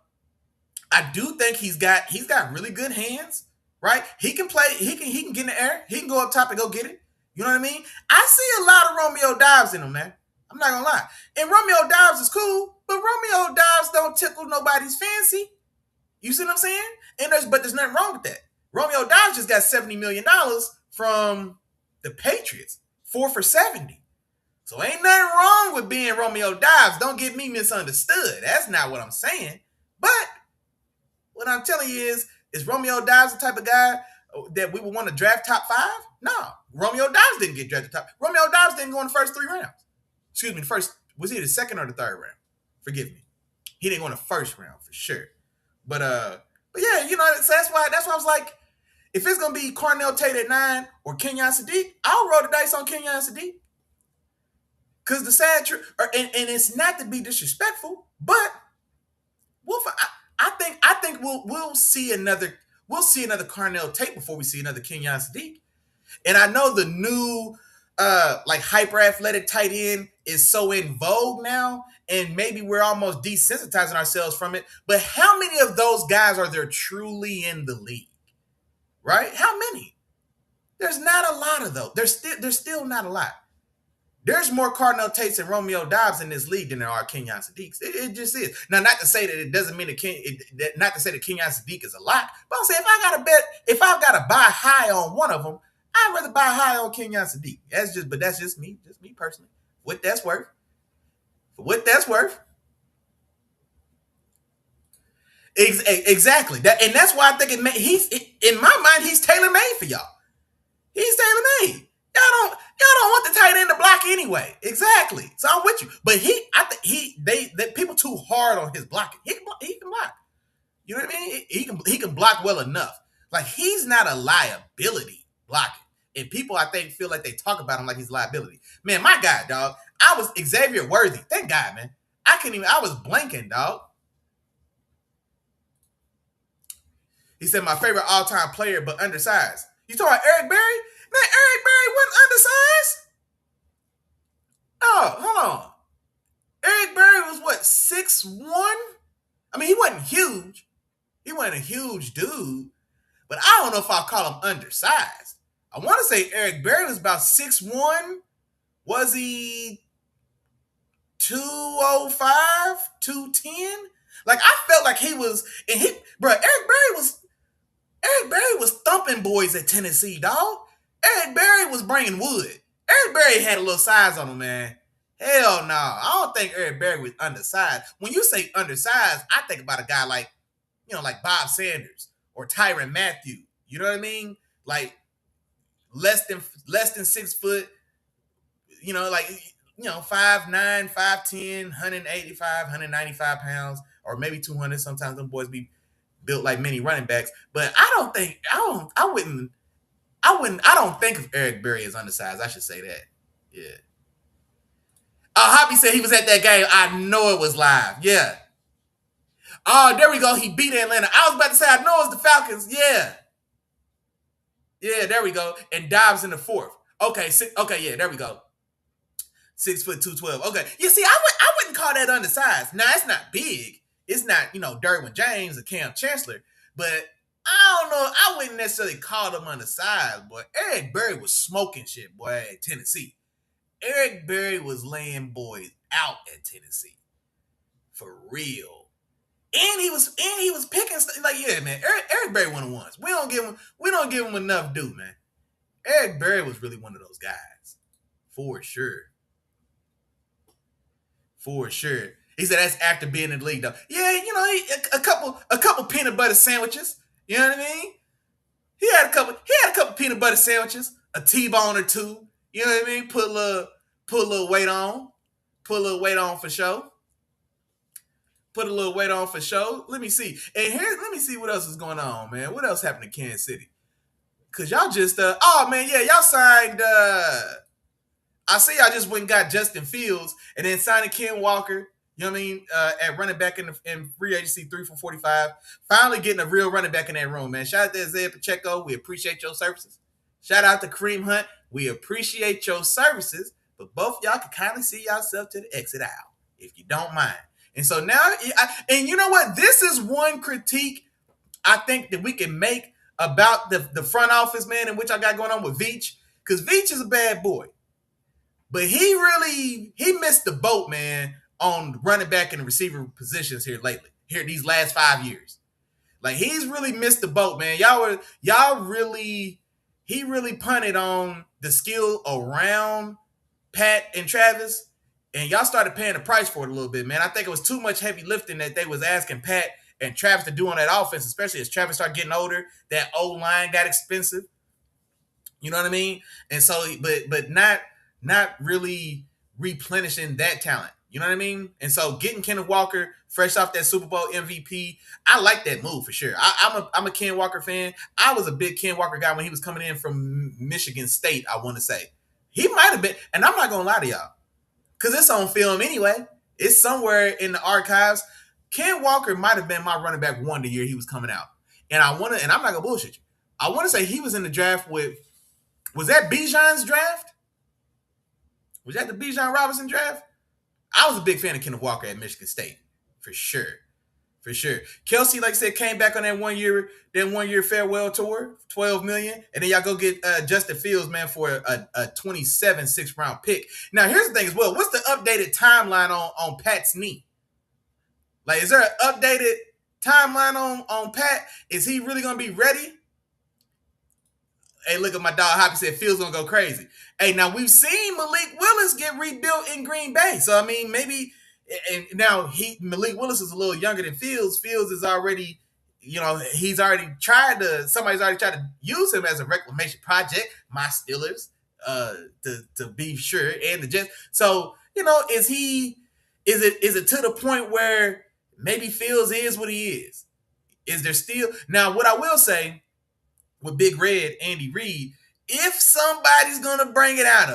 do think he's got really good hands. Right? He can play. He can get in the air. He can go up top and go get it. You know what I mean? I see a lot of Romeo Dobbs in him, man. I'm not gonna lie. And Romeo Dobbs is cool, but Romeo Dobbs don't tickle nobody's fancy. You see what I'm saying? But there's nothing wrong with that. Romeo Dobbs just got $70 million from the Patriots, 4 for 70. So ain't nothing wrong with being Romeo Dobbs. Don't get me misunderstood. That's not what I'm saying. But what I'm telling you is Romeo Dobbs the type of guy that we would want to draft top 5? No. Romeo Dobbs didn't get drafted top. Romeo Dobbs didn't go in the first 3 rounds. Excuse me, was he the second or the third round? Forgive me. He didn't go in the first round for sure. But yeah, so that's why I was like, if it's gonna be Cardinal Tate at 9 or Kenyon Sadiq, I'll roll the dice on Kenyon Sadiq. Cause the sad truth, and it's not to be disrespectful, but I think we'll see another Cardinal Tate before we see another Kenyon Sadiq. And I know the new like hyper athletic tight end is so in vogue now, and maybe we're almost desensitizing ourselves from it. But how many of those guys are there truly in the league? Right? How many? There's not a lot of those. There's still not a lot. There's more Cardinal Tates and Romeo Dobbs in this league than there are Kenyon Sadiqs. It just is. Now, not to say that it doesn't mean not to say that Kenyon Sadiq is a lot, but I'll say if I've got to buy high on one of them, I'd rather buy high on Kenyon Sadiq. That's just me personally. What that's worth. Exactly. And that's why I think he's in my mind, he's tailor-made for y'all. He's tailor-made. Y'all don't want the tight end to block anyway. Exactly. So I'm with you. But they people too hard on his blocking. He can block. You know what I mean? He can block well enough. Like, he's not a liability blocking. And people, I think, feel like they talk about him like he's a liability. Man, my guy, dog. I was Xavier Worthy. Thank God, man. I was blanking, dog. He said, my favorite all-time player, but undersized. You talking about Eric Berry? Man, Eric Berry wasn't undersized. Oh, hold on. Eric Berry was what, 6'1"? I mean, he wasn't huge. He wasn't a huge dude. But I don't know if I'll call him undersized. I want to say Eric Berry was about 6'1". Was he 205, 210? Like, I felt like he was, and Eric Berry was thumping boys at Tennessee, dog. Eric Berry was bringing wood. Eric Berry had a little size on him, man. Hell no. I don't think Eric Berry was undersized. When you say undersized, I think about a guy like, like Bob Sanders or Tyrann Mathieu. You know what I mean? Like less than 6 foot, 5'9", 5'10", 185, 195 pounds, or maybe 200. Sometimes them boys be built like mini running backs. But I don't think of Eric Berry as undersized. I should say that. Yeah. Hoppy said he was at that game. I know it was live. Yeah. Oh, there we go. He beat Atlanta. I was about to say, I know it's the Falcons. Yeah. Yeah, there we go. And Dobbs in the 4th. Okay, okay, yeah, there we go. 6 foot 212. Okay, you see, I wouldn't call that undersized. Now it's not big. It's not Derwin James or Cam Chancellor, but I don't know. I wouldn't necessarily call them undersized, boy. Eric Berry was smoking shit, boy, at Tennessee. Eric Berry was laying boys out at Tennessee for real. And he was picking like, yeah, man. Eric Berry one of the ones. We don't give him enough due, man. Eric Berry was really one of those guys, for sure, for sure. He said that's after being in the league, though. Yeah, a couple peanut butter sandwiches. You know what I mean? He had a couple peanut butter sandwiches, a T-bone or two. You know what I mean? Put a little weight on, put a little weight on for sure. Put a little weight on for sure. Let me see. And here, let me see what else is going on, man. What else happened in Kansas City? Cause y'all just oh man, yeah, y'all signed I see y'all just went and got Justin Fields and then signed Ken Walker, you know what I mean, at running back in free agency 3 for 45. Finally getting a real running back in that room, man. Shout out to Isaiah Pacheco. We appreciate your services. Shout out to Kareem Hunt. We appreciate your services. But both y'all can kindly see yourself to the exit aisle, if you don't mind. And so now, and you know what? This is one critique I think that we can make about the front office, man, and which I got going on with Veach. Because Veach is a bad boy. But he missed the boat, man, on running back and receiver positions here lately. Here these last 5 years. Like he's really missed the boat, man. He really punted on the skill around Pat and Travis, and y'all started paying the price for it a little bit, man. I think it was too much heavy lifting that they was asking Pat and Travis to do on that offense, especially as Travis started getting older. That old line got expensive. You know what I mean? And so, but not really replenishing that talent. You know what I mean? And so getting Kenneth Walker fresh off that Super Bowl MVP, I like that move for sure. I'm a Ken Walker fan. I was a big Ken Walker guy when he was coming in from Michigan State, I want to say. He might have been, and I'm not going to lie to y'all, because it's on film anyway. It's somewhere in the archives. Ken Walker might have been my running back one the year he was coming out. And I'm not going to bullshit you. I want to say he was in the draft was that Bijan's draft? Was that the Bijan Robinson draft? I was a big fan of Kenneth Walker at Michigan State, for sure. For sure. Kelsey, like I said, came back on that one year farewell tour, $12 million. And then y'all go get Justin Fields, man, for a 27 6th-round pick. Now, here's the thing as well. What's the updated timeline on Pat's knee? Like, is there an updated timeline on Pat? Is he really going to be ready? Hey, look at my dog Hoppy said Fields going to go crazy. Hey, now we've seen Malik Willis get rebuilt in Green Bay. So, I mean, maybe – and now Malik Willis is a little younger than Fields. Fields is already, somebody's already tried to use him as a reclamation project. My Steelers, to be sure, and the Jets. So, is it to the point where maybe Fields is what he is? Is there still now? What I will say with Big Red, Andy Reid, if somebody's gonna bring it out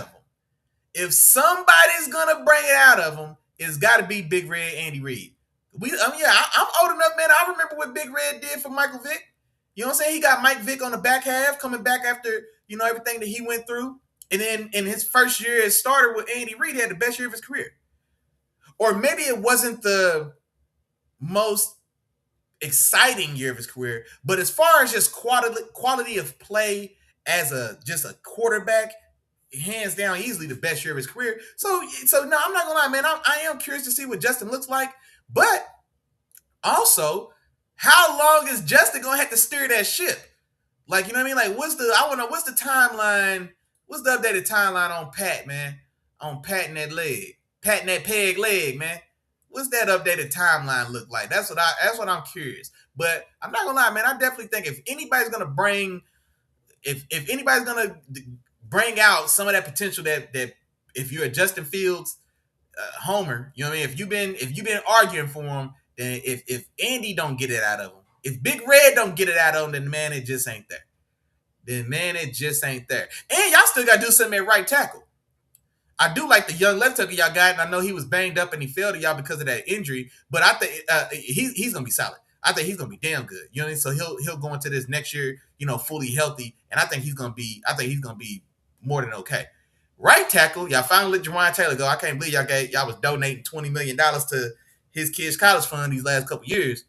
of him, it's got to be Big Red Andy Reid. I'm old enough, man. I remember what Big Red did for Michael Vick. You know what I'm saying? He got Mike Vick on the back half, coming back after, everything that he went through. And then in his first year as starter with Andy Reid, he had the best year of his career. Or maybe it wasn't the most exciting year of his career, but as far as just quality of play as just a quarterback, hands down, easily the best year of his career. So no, I'm not gonna lie, man. I am curious to see what Justin looks like, but also, how long is Justin gonna have to steer that ship? Like, you know what I mean? Like, what's the timeline? What's the updated timeline on Pat, man? On patting that peg leg, man. What's that updated timeline look like? That's what I'm curious. But I'm not gonna lie, man. I definitely think if anybody's gonna bring out some of that potential that if you're a Justin Fields homer, you know what I mean? If you've been arguing for him, then if Andy don't get it out of him, if Big Red don't get it out of him, then man, it just ain't there. And y'all still got to do something at right tackle. I do like the young left tackle y'all got, and I know he was banged up and he failed to y'all because of that injury, but I think he's going to be solid. I think he's going to be damn good. You know what I mean? So he'll go into this next year, fully healthy, and I think he's going to be more than okay. Right tackle, y'all finally let Jawan Taylor go. I can't believe y'all was donating $20 million to his kids' college fund these last couple years.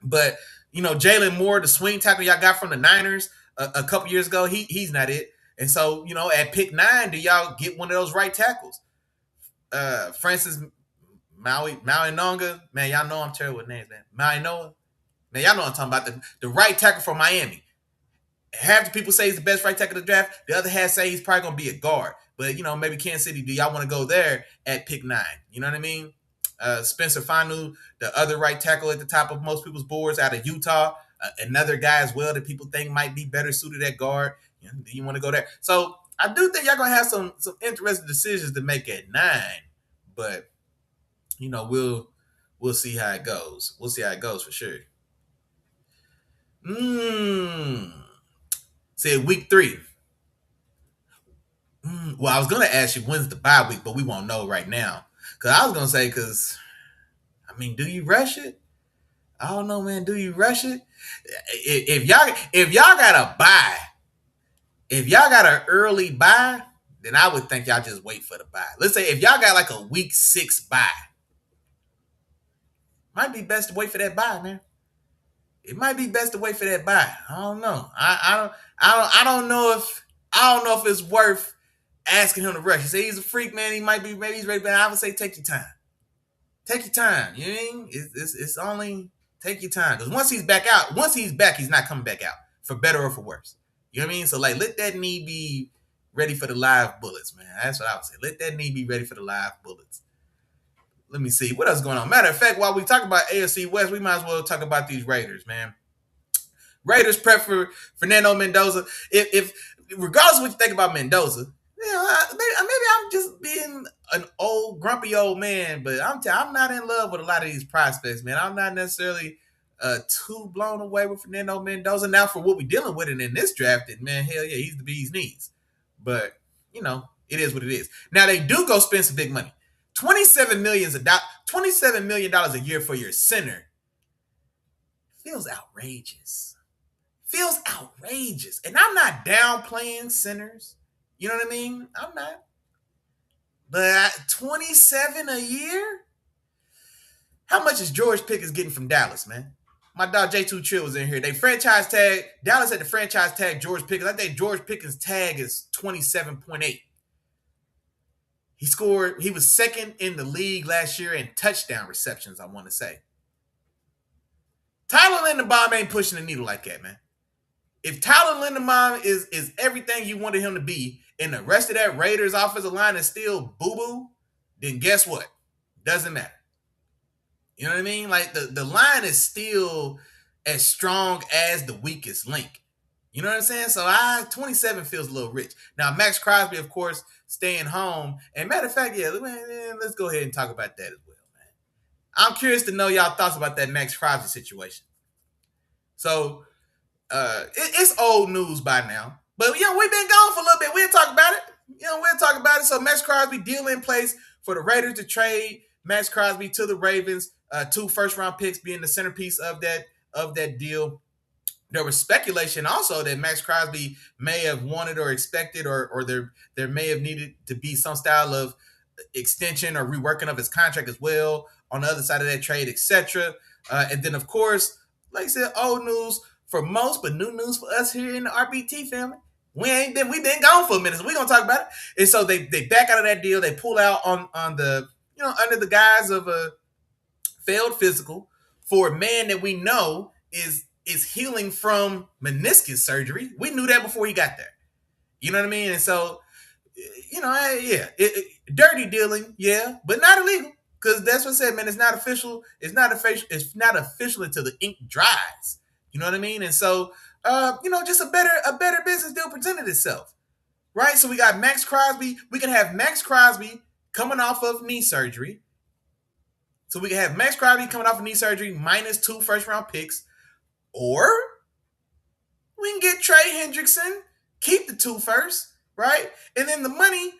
But Jalen Moore, the swing tackle y'all got from the Niners a couple years ago, he's not it. And so, at pick 9, do y'all get one of those right tackles? Francis Maui Nonga, man, y'all know I'm terrible with names, man. Maui Noah, man, y'all know I'm talking about the right tackle from Miami. Half the people say he's the best right tackle of the draft. The other half say he's probably gonna be a guard. But maybe Kansas City, do y'all want to go there at pick 9? You know what I mean? Spencer Fanu, the other right tackle at the top of most people's boards out of Utah, another guy as well that people think might be better suited at guard. Do you want to go there? So I do think y'all gonna have some interesting decisions to make at 9, but we'll see how it goes. We'll see how it goes for sure. Said week 3. Well, I was gonna ask you when's the bye week, but we won't know right now. Cause I was gonna say, do you rush it? I don't know, man. Do you rush it? If y'all got a bye, if y'all got an early bye, then I would think y'all just wait for the bye. Let's say if y'all got like a week 6 bye, might be best to wait for that bye, man. It might be best to wait for that bye. I don't know. I don't know if it's worth asking him to rush. He say he's a freak, man. Maybe he's ready, but I would say take your time. Take your time. You know what I mean? It's only take your time. Because once he's back, he's not coming back out, for better or for worse. You know what I mean? So let that knee be ready for the live bullets, man. That's what I would say. Let that knee be ready for the live bullets. Let me see what else is going on. Matter of fact, while we talk about AFC West, we might as well talk about these Raiders, man. Raiders prep for Fernando Mendoza. If regardless of what you think about Mendoza, maybe I'm just being an old grumpy old man, but I'm not in love with a lot of these prospects, man. I'm not necessarily too blown away with Fernando Mendoza. Now, for what we're dealing with in this draft, man, hell yeah, he's the bee's knees. But it is what it is. Now they do go spend some big money. $27 million a year for your center feels outrageous. And I'm not downplaying centers. You know what I mean? I'm not. But 27 a year? How much is George Pickens getting from Dallas, man? My dog J2 Trill was in here. They franchise tag. Dallas had to franchise tag George Pickens. I think George Pickens' tag is 27.8. He was second in the league last year in touchdown receptions, I want to say. Tyler Linderbaum ain't pushing the needle like that, man. If Tyler Linderbaum is everything you wanted him to be, and the rest of that Raiders offensive line is still boo-boo, then guess what? Doesn't matter. You know what I mean? Like, the line is still as strong as the weakest link. You know what I'm saying? So 27 feels a little rich. Now, Maxx Crosby, of course, staying home. And matter of fact, let's go ahead and talk about that as well, man. I'm curious to know y'all thoughts about that Maxx Crosby situation. So, it's old news by now. But, we've been gone for a little bit. We'll talk about it. We'll talk about it. So, Maxx Crosby, deal in place for the Raiders to trade Maxx Crosby to the Ravens. 2 first-round picks being the centerpiece of that deal. There was speculation also that Maxx Crosby may have wanted or expected, or there may have needed to be some style of extension or reworking of his contract as well on the other side of that trade, etc. And then, of course, like I said, old news for most, but new news for us here in the RBT family. We've been gone for a minute, so we're gonna talk about it. And so they back out of that deal. They pull out on the under the guise of a failed physical for a man that we know is healing from meniscus surgery. We knew that before he got there. You know what I mean? And so, dirty dealing, yeah, but not illegal, because that's what I said, man. It's not official. It's not official until the ink dries. You know what I mean? And so, just a better business deal presented itself, right? So we got Maxx Crosby. We can have Maxx Crosby coming off of knee surgery. So we can have Maxx Crosby coming off of knee surgery minus 2 first-round picks. Or we can get Trey Hendrickson, keep the 2 first, right? And then the money,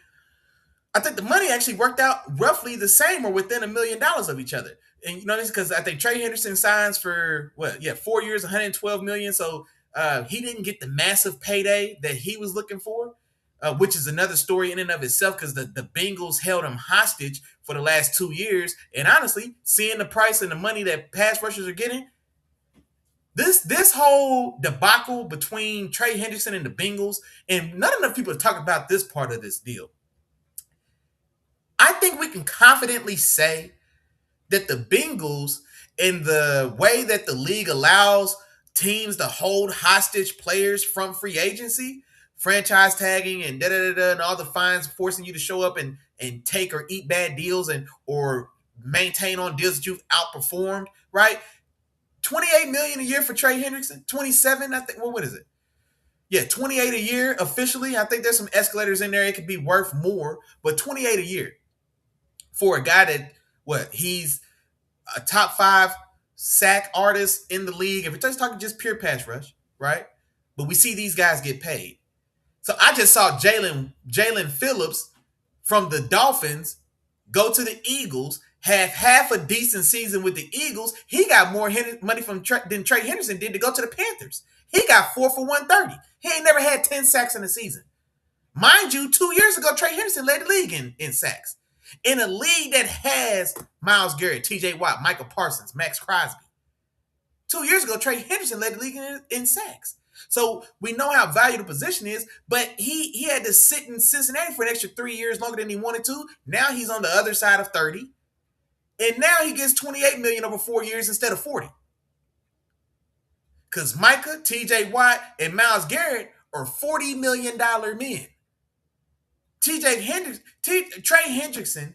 I think the money actually worked out roughly the same or within $1 million of each other. And this is because I think Trey Hendrickson signs for 4 years, $112 million. So he didn't get the massive payday that he was looking for. which is another story in and of itself because the Bengals held him hostage for the last 2 years. And honestly, seeing the price and the money that pass rushers are getting, this whole debacle between Trey Hendrickson and the Bengals, and not enough people talk about this part of this deal. I think we can confidently say that the Bengals, in the way that the league allows teams to hold hostage players from free agency, franchise tagging and and all the fines forcing you to show up and take or eat bad deals and or maintain on deals that you've outperformed, right? $28 million a year for Trey Hendrickson, 27, I think. Well, what is it? Yeah, 28 a year officially. I think there's some escalators in there. It could be worth more, but 28 a year for a guy that he's a top 5 sack artist in the league. If we're just talking just pure pass rush, right? But we see these guys get paid. So I just saw Jalen Phillips from the Dolphins go to the Eagles, have half a decent season with the Eagles. He got more money than Trey Hendrickson did to go to the Panthers. He got 4 for 130. He ain't never had 10 sacks in a season. Mind you, 2 years ago, Trey Hendrickson led the league in sacks. In a league that has Myles Garrett, TJ Watt, Michael Parsons, Maxx Crosby. 2 years ago, Trey Hendrickson led the league in sacks. So we know how valuable the position is, but he had to sit in Cincinnati for an extra 3 years longer than he wanted to. Now he's on the other side of 30. And now he gets $28 million over 4 years instead of 40. Because Micah, TJ Watt, and Myles Garrett are $40 million men. Trey Hendrickson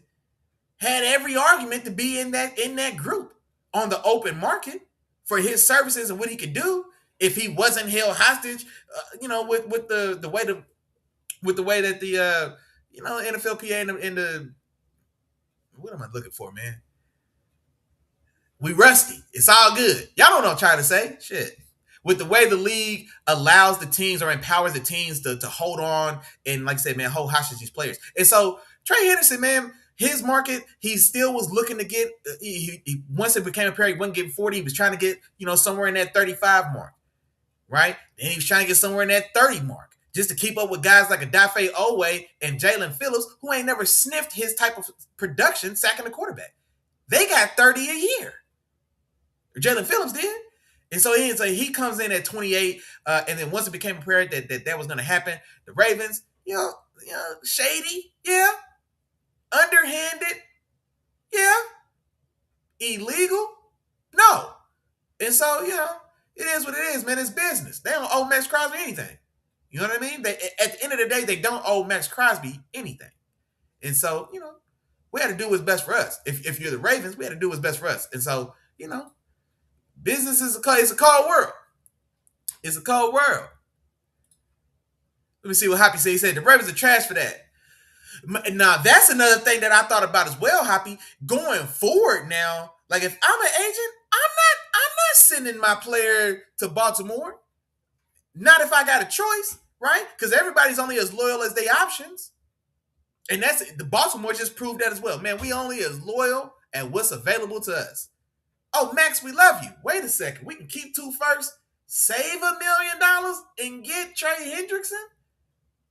had every argument to be in that group on the open market for his services and what he could do if he wasn't held hostage, with the way that the NFLPA and the what am I looking for, man? We rusty. It's all good. Y'all don't know what I'm trying to say. Shit. With the way the league allows the teams or empowers the teams to hold on and, like I said, man, hold hostage these players. And so Trey Hendrickson, man, his market, he still was looking to get, he once it became apparent he wasn't getting 40, he was trying to get, somewhere in that 35 mark, right? And he was trying to get somewhere in that 30 mark just to keep up with guys like Odafe Oweh and Jalen Phillips, who ain't never sniffed his type of production sacking the quarterback. They got 30 a year. Jalen Phillips did. And so he comes in at 28, and then once it became apparent that was going to happen, the Ravens, shady, yeah, underhanded, yeah, illegal, no. And so, it is what it is, man. It's business. They don't owe Maxx Crosby anything. You know what I mean? At the end of the day, they don't owe Maxx Crosby anything. And so, we had to do what's best for us. If you're the Ravens, we had to do what's best for us. And so, business is it's a cold world. It's a cold world. Let me see what Hoppy said. He said the Ravens are trash for that. Now, that's another thing that I thought about as well, Hoppy. Going forward now, like if I'm an agent, I'm not sending my player to Baltimore. Not if I got a choice, right? Because everybody's only as loyal as their options. And that's the Baltimore just proved that as well. Man, we only as loyal at what's available to us. Oh, Max, we love you. Wait a second. We can keep 2 first, save $1 million, and get Trey Hendrickson?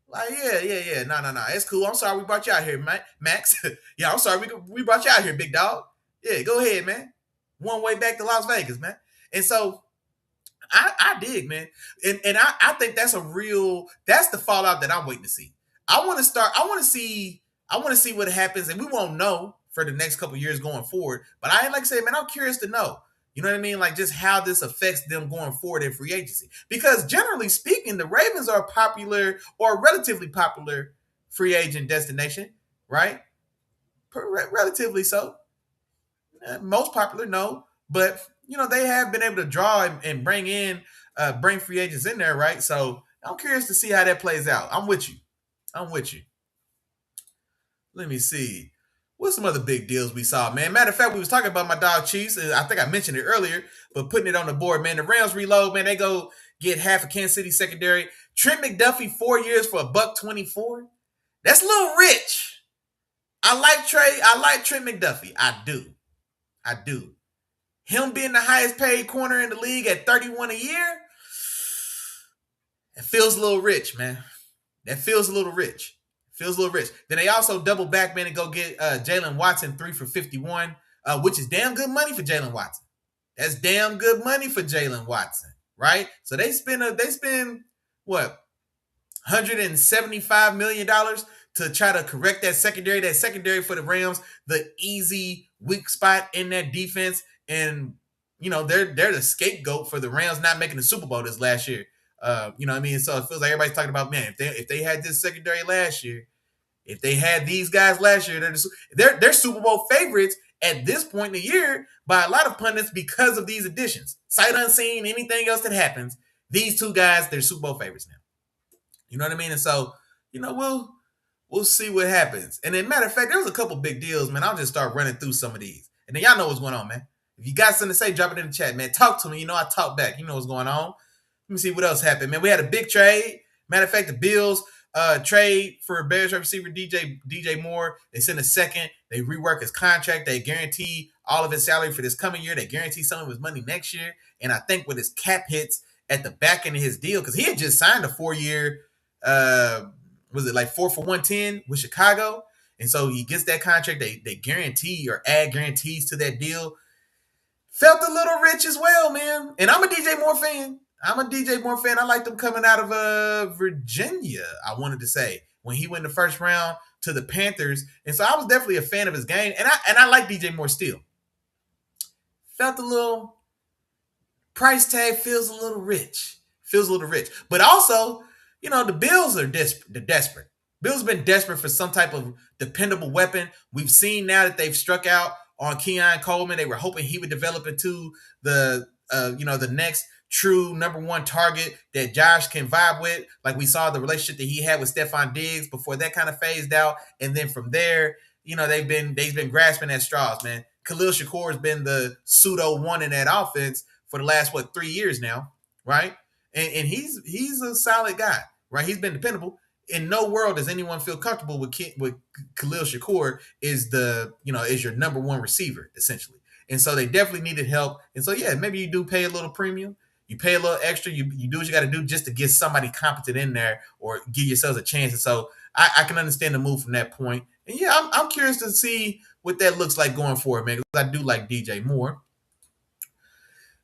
Like, yeah. No. It's cool. I'm sorry we brought you out here, Max. Yeah, I'm sorry we brought you out here, big dog. Yeah, go ahead, man. One way back to Las Vegas, man. And so I dig, man. And I think that's the fallout that I'm waiting to see. I want to see what happens, and we won't know for the next couple of years going forward. But I like to say, man, I'm curious to know. You know what I mean? Like just how this affects them going forward in free agency. Because generally speaking, the Ravens are a popular or relatively popular free agent destination, right? Relatively so. Most popular, no. But, they have been able to draw and bring free agents in there, right? So I'm curious to see how that plays out. I'm with you. Let me see. What's some other big deals we saw, man? Matter of fact, we was talking about my dog Chiefs. I think I mentioned it earlier, but putting it on the board, man. The Rams reload, man. They go get half of Kansas City secondary. Trent McDuffie, 4 years for $124. That's a little rich. I like Trent McDuffie. I do. Him being the highest paid corner in the league at $31 a year, it feels a little rich, man. That feels a little rich. Feels a little rich. Then they also double back, man, and go get Jalen Watson 3 for 51, which is damn good money for Jalen Watson. That's damn good money for Jalen Watson, right? So they spend what, $175 million to try to correct that secondary. That secondary for the Rams, the easy weak spot in that defense, and they're the scapegoat for the Rams not making the Super Bowl this last year. You know what I mean? So it feels like everybody's talking about, man, if they had this secondary last year, if they had these guys last year, they're Super Bowl favorites at this point in the year by a lot of pundits because of these additions. Sight unseen, anything else that happens, these two guys, they're Super Bowl favorites now. You know what I mean? And so, we'll see what happens. And as a matter of fact, there was a couple big deals, man. I'll just start running through some of these. And then y'all know what's going on, man. If you got something to say, drop it in the chat, man. Talk to me. I talk back. You know what's going on. Let me see what else happened, man. We had a big trade. Matter of fact, the Bills trade for Bears receiver DJ Moore. They send a second. They rework his contract. They guarantee all of his salary for this coming year. They guarantee some of his money next year. And I think with his cap hits at the back end of his deal, because he had just signed a 4-year, was it like 4 for 110 with Chicago? And so he gets that contract. They guarantee or add guarantees to that deal. Felt a little rich as well, man. And I'm a DJ Moore fan. I liked him coming out of Virginia, I wanted to say, when he went in the first round to the Panthers. And so I was definitely a fan of his game. And I like DJ Moore still. Felt a little price tag, feels a little rich. But also, the Bills are desperate. Bills have been desperate for some type of dependable weapon. We've seen now that they've struck out on Keon Coleman. They were hoping he would develop into the next true number one target that Josh can vibe with. Like we saw the relationship that he had with Stephon Diggs before that kind of phased out. And then from there, they've been grasping at straws, man. Khalil Shakur has been the pseudo one in that offense for the last 3 years now, right? And he's a solid guy, right? He's been dependable. In no world does anyone feel comfortable with Khalil Shakur is your number one receiver, essentially. And so they definitely needed help. And so, yeah, maybe you do pay a little premium. You pay a little extra. You do what you got to do just to get somebody competent in there or give yourselves a chance. And so I can understand the move from that point. And, yeah, I'm curious to see what that looks like going forward, man, because I do like DJ Moore.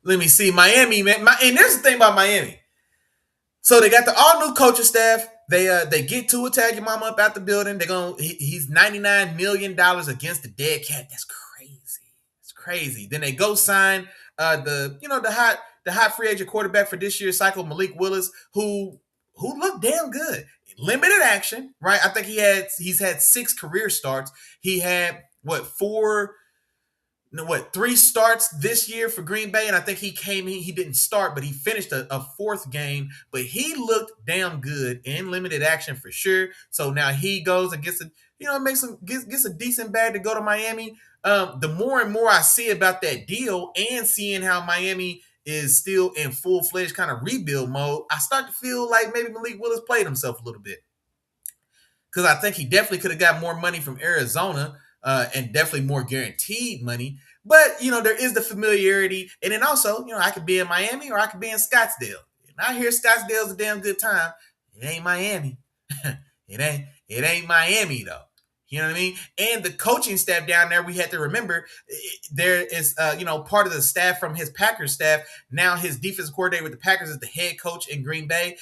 Let me see. Miami, man. And there's the thing about Miami. So they got the all-new coaching staff. They get Tua Tagovailoa up out the building. He's $99 million against the dead cat. That's crazy. It's crazy. Then they go sign the hot free agent quarterback for this year's cycle, Malik Willis, who looked damn good. Limited action, right? I think he's had 6 career starts. He had 3 starts this year for Green Bay, and I think he didn't start, but he finished a 4th game, but he looked damn good in limited action for sure. So now he goes and gets a decent bag to go to Miami. The more and more I see about that deal and seeing how Miami is still in full-fledged kind of rebuild mode, I start to feel like maybe Malik Willis played himself a little bit. Because I think he definitely could have got more money from Arizona, and definitely more guaranteed money. But, there is the familiarity. And then also, I could be in Miami or I could be in Scottsdale. And I hear Scottsdale's a damn good time. It ain't Miami. It ain't Miami, though. You know what I mean? And the coaching staff down there, we had to remember, there is, part of the staff from his Packers staff. Now his defensive coordinator with the Packers is the head coach in Green Bay.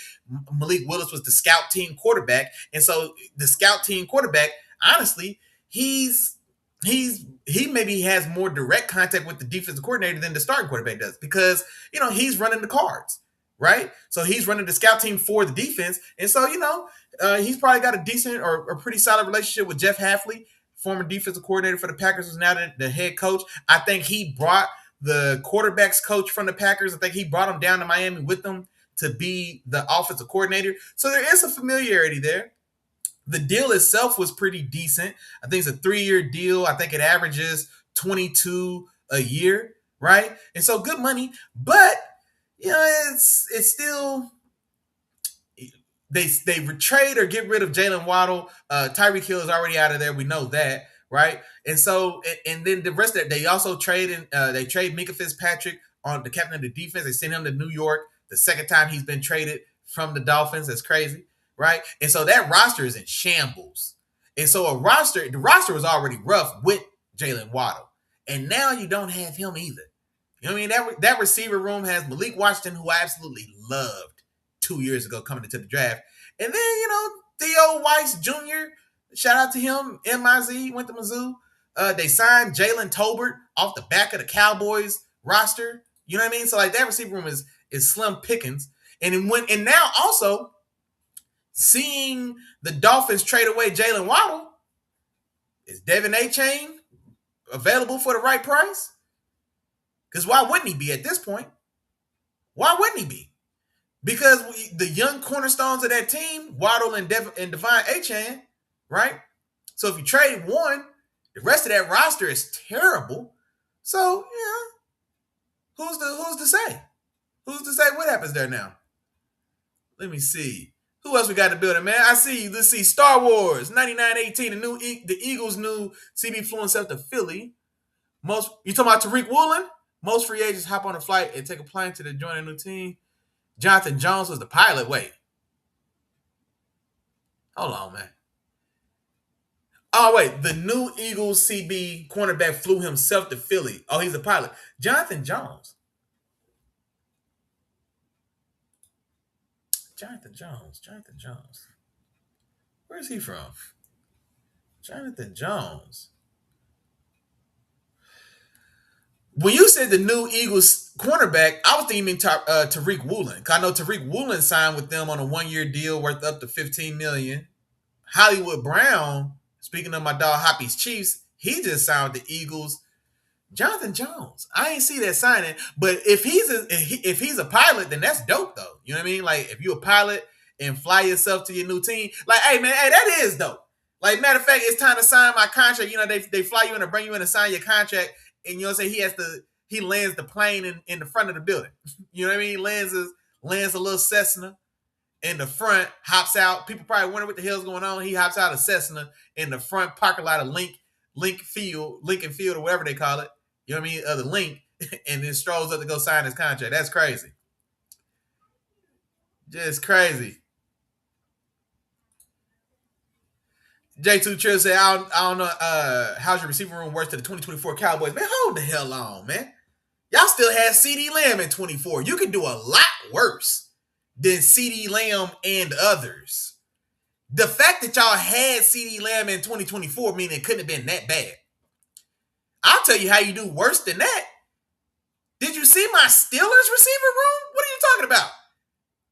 Malik Willis was the scout team quarterback. And so the scout team quarterback, honestly, he maybe has more direct contact with the defensive coordinator than the starting quarterback does because, he's running the cards, right? So he's running the scout team for the defense. And so, he's probably got a decent or a pretty solid relationship with Jeff Hafley, former defensive coordinator for the Packers, who's now the head coach. I think he brought the quarterbacks coach from the Packers. I think he brought him down to Miami with them to be the offensive coordinator. So there is a familiarity there. The deal itself was pretty decent. I think it's a 3-year deal. I think it averages 22 a year, right? And so good money, but it's still they trade or get rid of Jalen Waddle. Tyreek Hill is already out of there. We know that, right? And so and then the rest of it, they also trade Minkah Fitzpatrick on the captain of the defense. They sent him to New York. The second time he's been traded from the Dolphins. That's crazy. right? And so that roster is in shambles. And so the roster was already rough with Jalen Waddle. And now you don't have him either. You know what I mean? That receiver room has Malik Washington, who I absolutely loved 2 years ago coming into the draft. And then, Theo Weiss Jr., shout out to him, MIZ, went to Mizzou. They signed Jalen Tolbert off the back of the Cowboys roster. You know what I mean? So like that receiver room is slim pickings. And now also seeing the Dolphins trade away Jalen Waddle, is Devin Achane available for the right price? Because why wouldn't he be at this point? Why wouldn't he be? Because the young cornerstones of that team, Waddle and Devin Achane, right? So if you trade one, the rest of that roster is terrible. So, who's to say? Who's to say what happens there now? Let me see. Who else we got in the building, man? Let's see. Star Wars 9918, the Eagles' new CB flew himself to Philly. You talking about Tariq Woolen? Most free agents hop on a flight and take a plane to join a new team. Jonathan Jones was the pilot. Wait. Hold on, man. Oh, wait. The new Eagles CB cornerback flew himself to Philly. Oh, he's a pilot. Jonathan Jones. Where's he from? Jonathan Jones. When you said the new Eagles cornerback, I was thinking Tariq Woolen. Because I know Tariq Woolen signed with them on a 1-year deal worth up to $15 million. Hollywood Brown, speaking of my dog Hoppy's Chiefs, he just signed with the Eagles. Jonathan Jones. I ain't see that signing. But if he's a pilot, then that's dope, though. You know what I mean? Like, if you're a pilot and fly yourself to your new team, like, hey, man, that is dope. Like, matter of fact, it's time to sign my contract. They fly you in to bring you in to sign your contract. And you know what I'm saying? He lands the plane in the front of the building. You know what I mean? Lands a little Cessna in the front, hops out. People probably wonder what the hell's going on. He hops out of Cessna in the front parking lot of Lincoln Field, or whatever they call it. You know what I mean? The Link, and then strolls up to go sign his contract. That's crazy. Just crazy. J2 Trill said, I don't know how's your receiver room worse than the 2024 Cowboys. Man, hold the hell on, man. Y'all still had CeeDee Lamb in 24. You could do a lot worse than CeeDee Lamb and others. The fact that y'all had CeeDee Lamb in 2024 means it couldn't have been that bad. I'll tell you how you do worse than that. Did you see my Steelers receiver room? What are you talking about?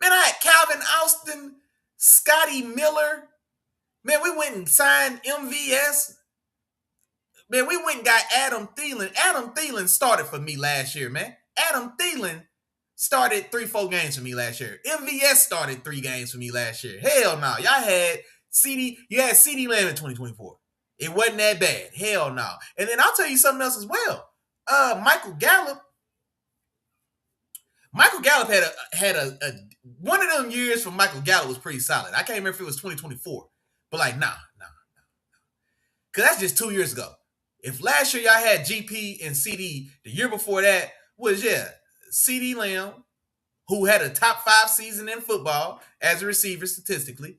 Man, I had Calvin Austin, Scotty Miller. Man, we went and signed MVS. Man, we went and got Adam Thielen. Adam Thielen started for me last year, man. Adam Thielen started 3-4 games for me last year. MVS started 3 games for me last year. Hell no. Y'all had CeeDee Lamb in 2024. It wasn't that bad. Hell no. And then I'll tell you something else as well. Michael Gallup had a one of them years for Michael Gallup was pretty solid. I can't remember if it was 2024. But like, nah. Because that's just 2 years ago. If last year y'all had GP and CD, the year before that was, CeeDee Lamb, who had a top 5 season in football as a receiver statistically.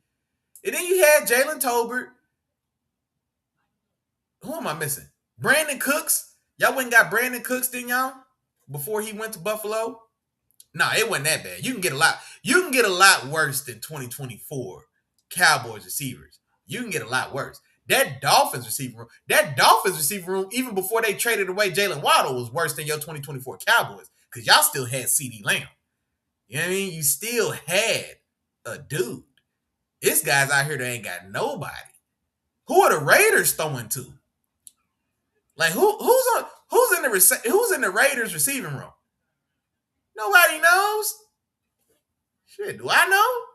And then you had Jalen Tolbert. Who am I missing? Brandon Cooks. Y'all went and got Brandon Cooks, didn't y'all? Before he went to Buffalo? Nah, it wasn't that bad. You can get a lot worse than 2024 Cowboys receivers. You can get a lot worse. That Dolphins receiver room, even before they traded away Jalen Waddle, was worse than your 2024 Cowboys. Because y'all still had CeeDee Lamb. You know what I mean? You still had a dude. This guy's out here that ain't got nobody. Who are the Raiders throwing to? Like who's in the Raiders receiving room? Nobody knows. Shit, do I know?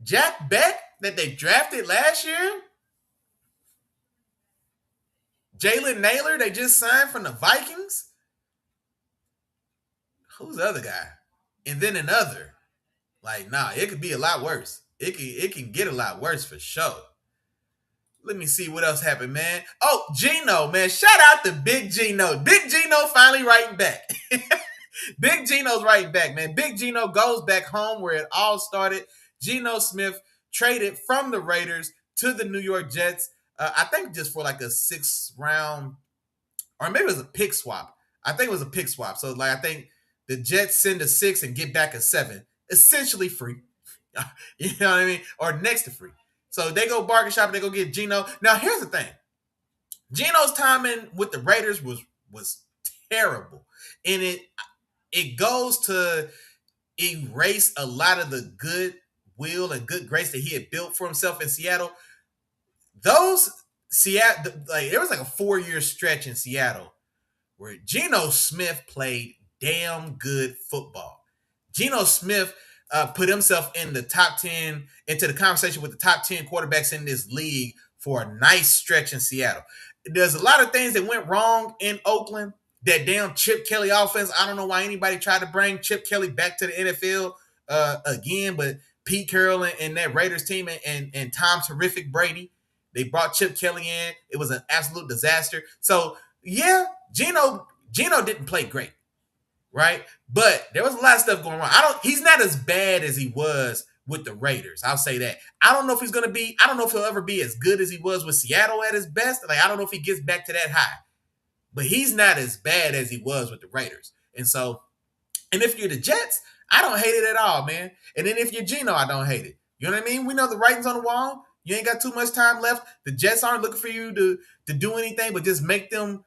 Jack Beck that they drafted last year. Jalen Naylor they just signed from the Vikings. Who's the other guy? And then another. Like, nah, it could be a lot worse. It can get a lot worse for sure. Let me see what else happened, man. Oh, Gino, man. Shout out to Big Gino. Big Gino finally writing back. Big Gino's writing back, man. Big Gino goes back home where it all started. Geno Smith traded from the Raiders to the New York Jets. I think just for like a 6th round, or maybe it was a pick swap. I think it was a pick swap. So like I think the Jets send a 6 and get back a 7, essentially free. You know what I mean? Or next to free. So they go bargain shop and they go get Geno. Now here's the thing: Geno's timing with the Raiders was terrible, and it goes to erase a lot of the good will and good grace that he had built for himself in Seattle. Those Seattle, like there was like a 4-year stretch in Seattle where Geno Smith played damn good football. Geno Smith put himself in the top 10, into the conversation with the top 10 quarterbacks in this league for a nice stretch in Seattle. There's a lot of things that went wrong in Oakland. That damn Chip Kelly offense. I don't know why anybody tried to bring Chip Kelly back to the NFL again, but Pete Carroll and that Raiders team and Tom Terrific Brady, they brought Chip Kelly in. It was an absolute disaster. So yeah, Geno didn't play great, right? But there was a lot of stuff going wrong. He's not as bad as he was with the Raiders. I'll say that. I don't know if he'll ever be as good as he was with Seattle at his best. Like, I don't know if he gets back to that high. But he's not as bad as he was with the Raiders. And if you're the Jets, I don't hate it at all, man. And then if you're Geno, I don't hate it. You know what I mean? We know the writing's on the wall. You ain't got too much time left. The Jets aren't looking for you to do anything but just make them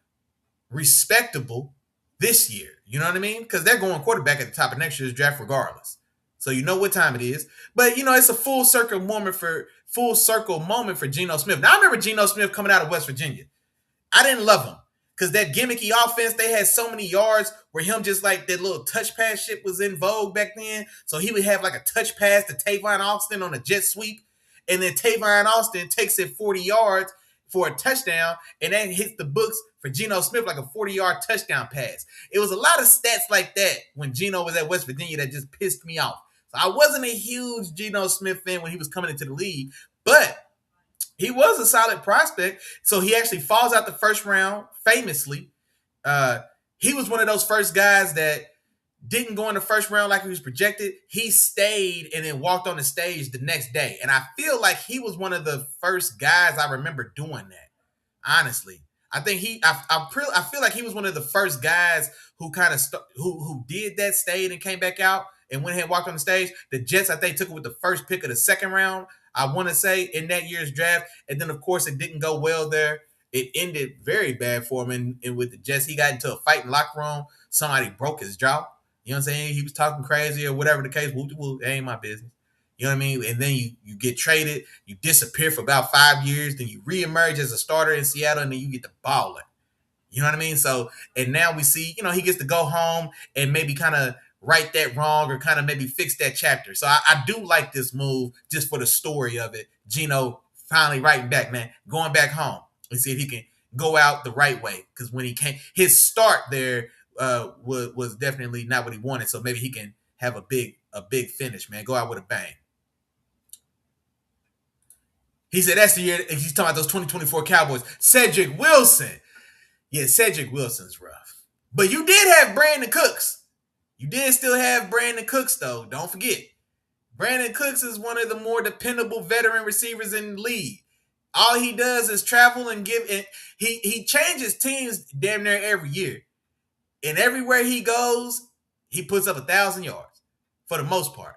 respectable this year. You know what I mean? Because they're going quarterback at the top of next year's draft regardless. So you know what time it is. But, it's a full circle moment for Geno Smith. Now, I remember Geno Smith coming out of West Virginia. I didn't love him. Because that gimmicky offense, they had so many yards where him just like that little touch pass shit was in vogue back then. So he would have like a touch pass to Tavon Austin on a jet sweep. And then Tavon Austin takes it 40 yards for a touchdown. And that hits the books for Geno Smith like a 40-yard touchdown pass. It was a lot of stats like that when Geno was at West Virginia that just pissed me off. So I wasn't a huge Geno Smith fan when he was coming into the league. But he was a solid prospect. So he actually falls out the first round, famously. He was one of those first guys that didn't go in the first round like he was projected. He stayed and then walked on the stage the next day. And I feel like he was one of the first guys I remember doing that, honestly. I think I feel like he was one of the first guys who kind of who did that, stayed and came back out and went ahead and walked on the stage. The Jets, I think, took it with the first pick of the second round, I want to say, in that year's draft. And then, of course, it didn't go well there. It ended very bad for him. And with the Jets, he got into a fight in the locker room. Somebody broke his jaw. You know what I'm saying? He was talking crazy or whatever the case. Whoop, it ain't my business. You know what I mean? And then you get traded. You disappear for about 5 years. Then you reemerge as a starter in Seattle. And then you get the balling. You know what I mean? So, and now we see, he gets to go home and maybe kind of right that wrong or kind of maybe fix that chapter. So I do like this move just for the story of it. Geno finally writing back, man, going back home and see if he can go out the right way. Because when he came, his start there was definitely not what he wanted. So maybe he can have a big finish, man. Go out with a bang. He said that's the year. He's talking about those 2024 Cowboys. Cedric Wilson. Yeah, Cedric Wilson's rough. But you did have Brandon Cooks. You did still have Brandon Cooks, though. Don't forget. Brandon Cooks is one of the more dependable veteran receivers in the league. All he does is travel and give it. He changes teams damn near every year. And everywhere he goes, he puts up 1,000 yards for the most part.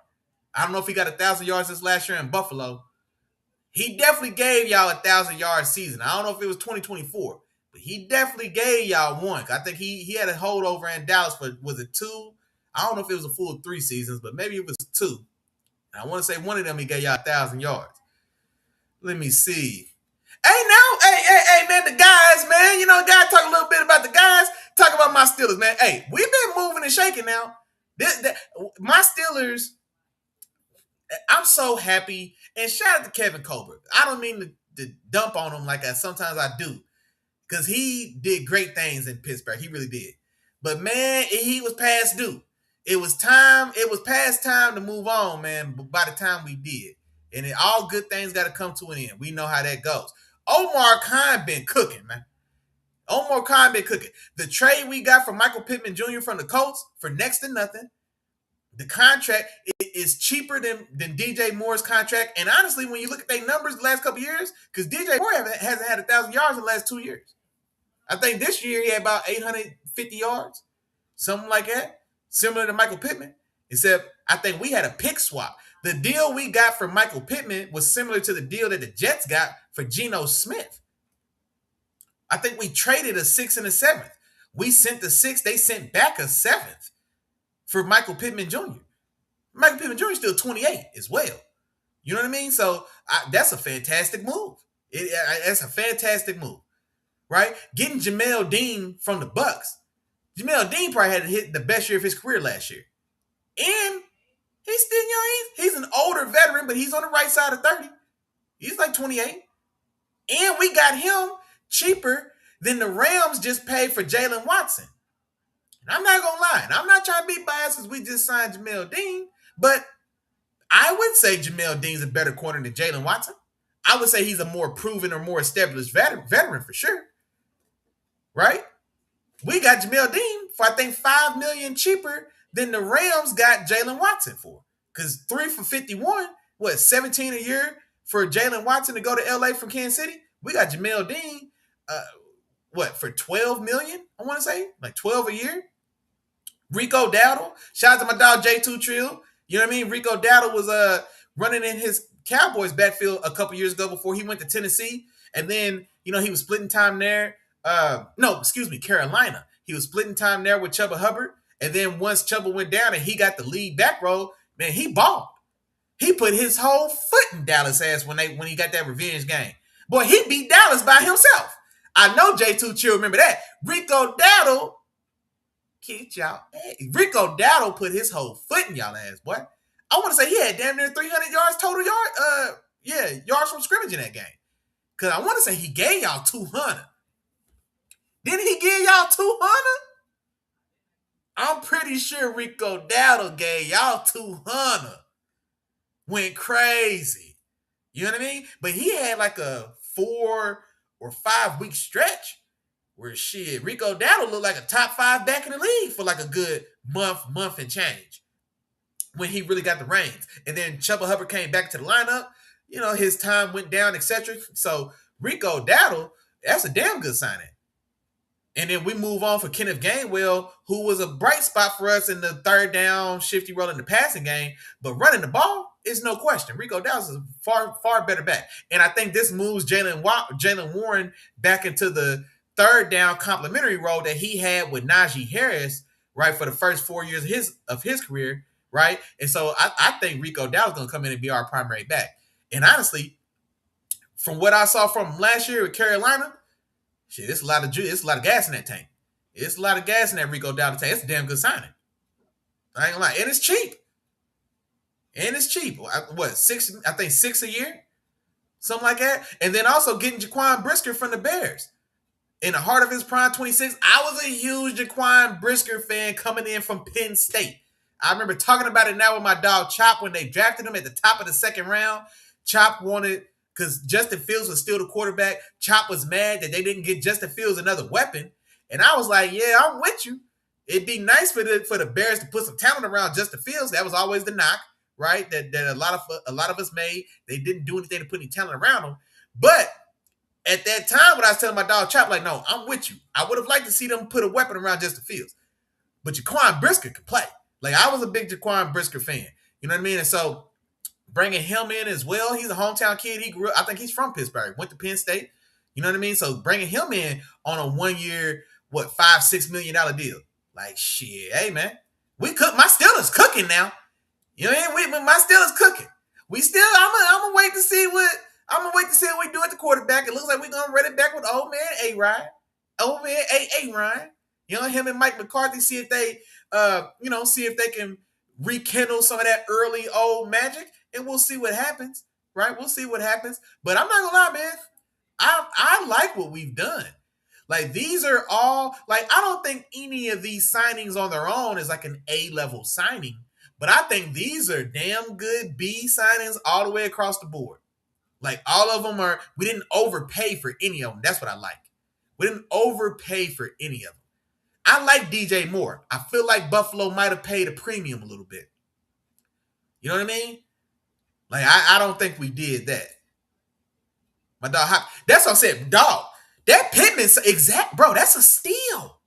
I don't know if he got 1,000 yards this last year in Buffalo. He definitely gave y'all 1,000-yard season. I don't know if it was 2024, but he definitely gave y'all one. I think he had a holdover in Dallas for, was it 2? I don't know if it was a full 3 seasons, but maybe it was 2. And I want to say one of them he gave y'all 1,000 yards. Let me see. Hey, man, the guys, man. Gotta talk a little bit about the guys. Talk about my Steelers, man. Hey, we've been moving and shaking now. My Steelers, I'm so happy. And shout out to Kevin Colbert. I don't mean to dump on him like sometimes I do. Because he did great things in Pittsburgh. He really did. But, man, he was past due. It was past time to move on, man, by the time we did. And all good things got to come to an end. We know how that goes. Omar Khan been cooking, man. Omar Khan been cooking. The trade we got from Michael Pittman Jr. from the Colts for next to nothing. The contract is cheaper than DJ Moore's contract. And honestly, when you look at their numbers the last couple of years, because DJ Moore hasn't had 1,000 yards in the last 2 years. I think this year he had about 850 yards, something like that, similar to Michael Pittman. Except I think we had a pick swap. The deal we got for Michael Pittman was similar to the deal that the Jets got for Geno Smith. I think we traded a 6th and a 7th. We sent the 6th, they sent back a 7th for Michael Pittman Jr. Michael Pittman Jr. is still 28 as well. You know what I mean? So that's a fantastic move. That's a fantastic move, right? Getting Jamel Dean from the Bucks. Jamel Dean probably had hit the best year of his career last year. And he's still young. He's an older veteran, but he's on the right side of 30. He's like 28. And we got him cheaper than the Rams just paid for Jalen Watson. And I'm not going to lie. And I'm not trying to be biased because we just signed Jamel Dean. But I would say Jamel Dean's a better corner than Jalen Watson. I would say he's a more proven or more established veteran for sure. Right? We got Jamel Dean for, I think, $5 million cheaper than the Rams got Jalen Watson for. Because 3 for 51, what, 17 a year for Jalen Watson to go to LA from Kansas City? We got Jamel Dean, for $12 million, I want to say? Like 12 a year? Rico Dowdle. Shout out to my dog J2 Trill. You know what I mean? Rico Dowdle was running in his Cowboys backfield a couple years ago before he went to Tennessee. And then, he was splitting time there. Carolina. He was splitting time there with Chuba Hubbard. And then once Chuba went down and he got the lead back role, man, he balled. He put his whole foot in Dallas' ass when he got that revenge game. Boy, he beat Dallas by himself. I know J2 Chill remember that. Rico Dowdle, Rico Dowdle put his whole foot in y'all ass, boy. I want to say he had damn near 300 yards total yards from scrimmage in that game. Because I want to say he gave y'all 200. Didn't he give y'all 200? I'm pretty sure Rico Dowdle gave y'all 200. Went crazy. You know what I mean? But he had like a 4 or 5 week stretch where Rico Dowdle looked like a top 5 back in the league for like a good month and change when he really got the reins. And then Chuba Hubbard came back to the lineup. His time went down, etc. So Rico Dowdle, that's a damn good signing. And then we move on for Kenneth Gainwell, who was a bright spot for us in the third down, shifty role in the passing game. But running the ball is no question. Rico Dowdle is a far, far better back. And I think this moves Jaylen Warren back into the third down complementary role that he had with Najee Harris, right, for the first 4 years of his career, right? And so I think Rico Dowdle is going to come in and be our primary back. And honestly, from what I saw from him last year with Carolina, it's a lot of gas in that tank. It's a lot of gas in that Rico Dowdle tank. It's a damn good signing. I ain't gonna lie. And it's cheap. What, 6? I think 6 a year? Something like that. And then also getting Jaquan Brisker from the Bears. In the heart of his prime, 26. I was a huge Jaquan Brisker fan coming in from Penn State. I remember talking about it now with my dog Chop when they drafted him at the top of the second round. Chop wanted... because Justin Fields was still the quarterback. Chop was mad that they didn't get Justin Fields another weapon. And I was like, yeah, I'm with you. It'd be nice for the Bears to put some talent around Justin Fields. That was always the knock, right? That a lot of us made. They didn't do anything to put any talent around him. But at that time, when I was telling my dog Chop, like, no, I'm with you. I would have liked to see them put a weapon around Justin Fields. But Jaquan Brisker could play. Like, I was a big Jaquan Brisker fan. You know what I mean? And so bringing him in as well. He's a hometown kid. He grew up, I think he's from Pittsburgh, went to Penn State. You know what I mean? So bringing him in on a 1 year, $5-6 million deal. Like, shit, hey, man. My Steelers cooking now. You know what I mean? My Steelers cooking. I'm going to wait to see what we do at the quarterback. It looks like we're going to run it back with old man A-Ryan. Old man A-Ryan. Him and Mike McCarthy, see if they can rekindle some of that early old magic. And we'll see what happens, right? We'll see what happens. But I'm not going to lie, man. I like what we've done. Like, these are all, like, I don't think any of these signings on their own is like an A-level signing. But I think these are damn good B signings all the way across the board. Like, all of them we didn't overpay for any of them. That's what I like. We didn't overpay for any of them. I like DJ Moore. I feel like Buffalo might have paid a premium a little bit. You know what I mean? Like, I don't think we did that. My dog, that's what I said, dog. That Pittman's exact, bro. That's a steal.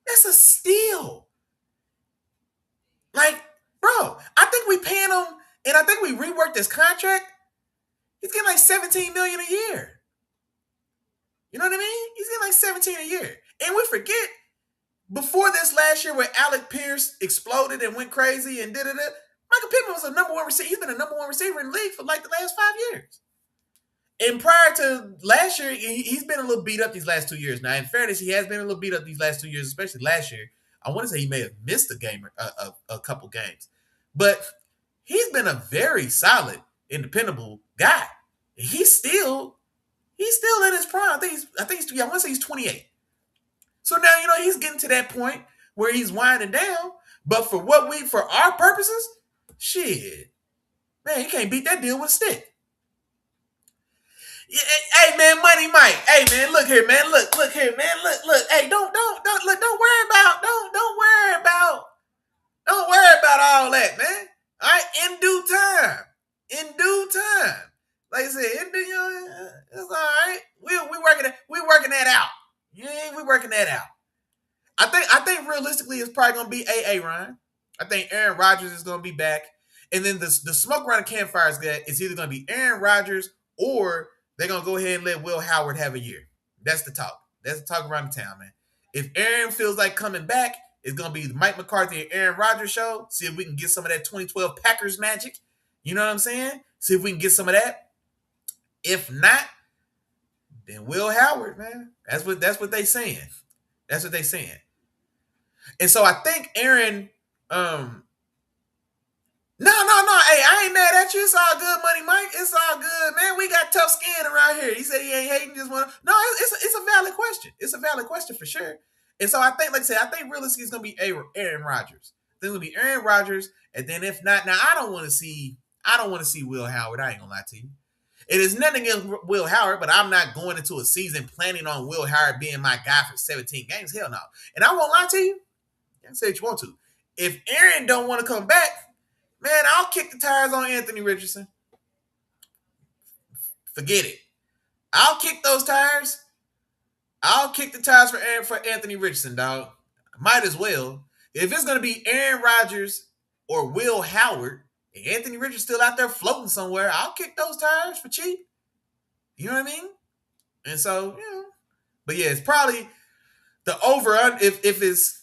That's a steal. Like, bro, I think we paying him, and I think we reworked his contract. He's getting like $17 million a year. You know what I mean? He's getting like 17 a year. And we forget, before this last year where Alec Pierce exploded and went crazy and da-da-da, Michael Pittman was a number one receiver. He's been a number one receiver in the league for like the last 5 years. And prior to last year, he's been a little beat up these last 2 years. Now, in fairness, he has been a little beat up these last 2 years, especially last year. I want to say he may have missed a game or a couple games. But he's been a very solid, dependable guy. He's still in his prime. I want to say he's 28. So now, he's getting to that point where he's winding down. But for our purposes, shit, man, you can't beat that deal with a stick. Yeah, hey man, Money Mike. Hey man, look here, man. Look here, man. Look. Hey, don't worry about all that, man. All right, in due time. Like I said, it's all right. We working that out. Yeah, we working that out. I think realistically it's probably gonna be AA Ryan. I think Aaron Rodgers is gonna be back, and then the smoke around the campfire is either gonna be Aaron Rodgers or they're gonna go ahead and let Will Howard have a year. That's the talk. That's the talk around the town, man. If Aaron feels like coming back, it's gonna be the Mike McCarthy and Aaron Rodgers show. See if we can get some of that 2012 Packers magic. You know what I'm saying? See if we can get some of that. If not, then Will Howard, man. That's what they saying. That's what they saying. And so I think Aaron, No. Hey, I ain't mad at you. It's all good, Money Mike. It's all good, man. We got tough skin around here. He said he ain't hating. Just want to. No, it's a valid question. It's a valid question for sure. And so I think, like I said, I think realistically it's gonna be Aaron Rodgers. Then it'll be Aaron Rodgers, and then if not, now I don't want to see Will Howard. I ain't gonna lie to you. It is nothing against Will Howard, but I'm not going into a season planning on Will Howard being my guy for 17 games. Hell no. And I won't lie to you. You can say what you want to. If Aaron don't want to come back, man, I'll kick the tires on Anthony Richardson. Forget it. I'll kick those tires. I'll kick the tires for Anthony Richardson, dog. Might as well. If it's going to be Aaron Rodgers or Will Howard, and Anthony Richardson's still out there floating somewhere, I'll kick those tires for cheap. You know what I mean? And so, but yeah, it's probably the over if it's,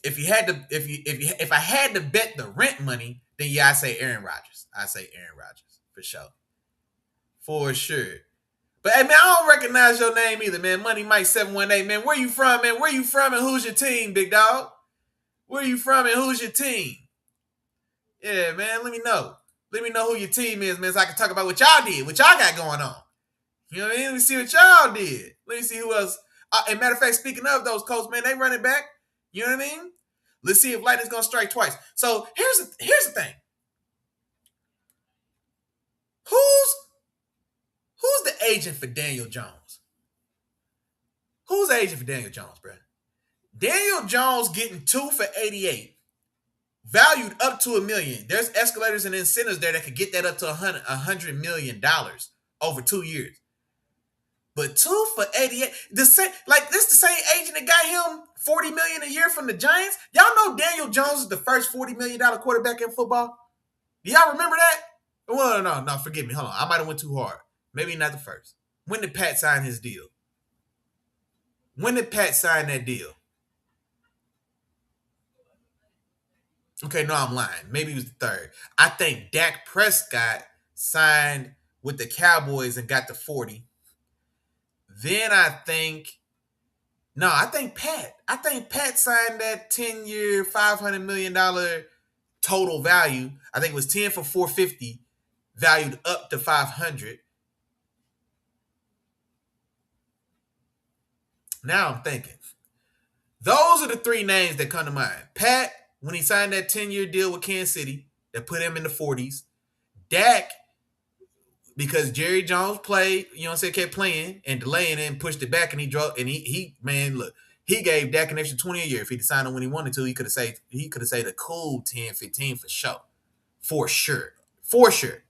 if I had to bet the rent money, then yeah, I say Aaron Rodgers. For sure. For sure. But hey man, I don't recognize your name either, man. Money Mike 718, man. Where you from, man? Where you from and who's your team, big dog? Where you from and who's your team? Yeah, man, let me know. Let me know who your team is, man, so I can talk about what y'all did, what y'all got going on. You know what I mean? Let me see what y'all did. Let me see who else. And matter of fact, speaking of those Colts, man, they running back. You know what I mean? Let's see if lightning's gonna strike twice. So here's the thing. Who's the agent for Daniel Jones? Who's the agent for Daniel Jones, bro? Daniel Jones getting 2 for $88, valued up to $1 million. There's escalators and incentives there that could get that up to $100 million over 2 years. But 2 for $88, this the same agent that got him $40 million a year from the Giants. Y'all know Daniel Jones is the first $40 million quarterback in football. Do y'all remember that? Well, no, forgive me. Hold on, I might have went too hard. Maybe not the first. When did Pat sign his deal? When did Pat sign that deal? Okay, no, I'm lying. Maybe it was the third. I think Dak Prescott signed with the Cowboys and got the 40. Then I think Pat signed that 10-year, $500 million total value. I think it was 10 for $450, valued up to $500. Now I'm thinking. Those are the 3 names that come to mind. Pat, when he signed that 10-year deal with Kansas City, that put him in the 40s. Dak, because Jerry Jones played, kept playing and delaying it and pushed it back, and he drove, and he He gave Dak an extra 20 a year. If he decided when he wanted to, he could have saved a cool 10, 15 for sure. For sure. For sure.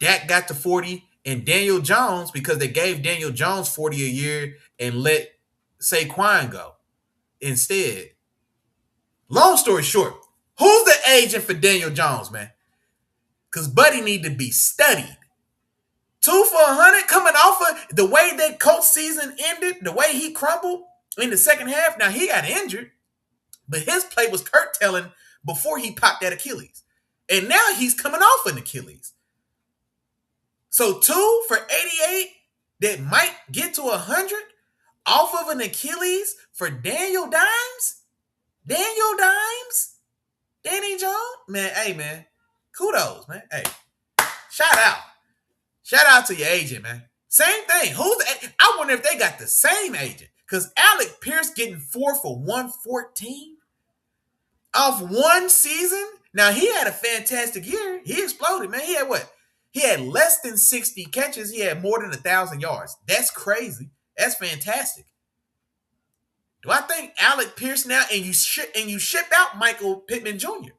Dak got to 40, and Daniel Jones, because they gave Daniel Jones 40 a year and let Saquon go instead. Long story short, who's the agent for Daniel Jones, man? Because Buddy need to be studied. 2 for 100 coming off of the way that Colts season ended, the way he crumbled in the second half. Now, he got injured, but his play was curtailing before he popped that Achilles. And now he's coming off an Achilles. So 2 for 88 that might get to 100 off of an Achilles for Daniel Dimes? Danny Jones? Man, hey, man. Kudos, man. Hey, shout out to your agent, man. Same thing. I wonder if they got the same agent. Because Alec Pierce getting 4 for 114 off one season. Now, he had a fantastic year. He exploded, man. He had what? He had less than 60 catches. He had more than 1,000 yards. That's crazy. That's fantastic. Do I think Alec Pierce now, and you ship out Michael Pittman Jr.?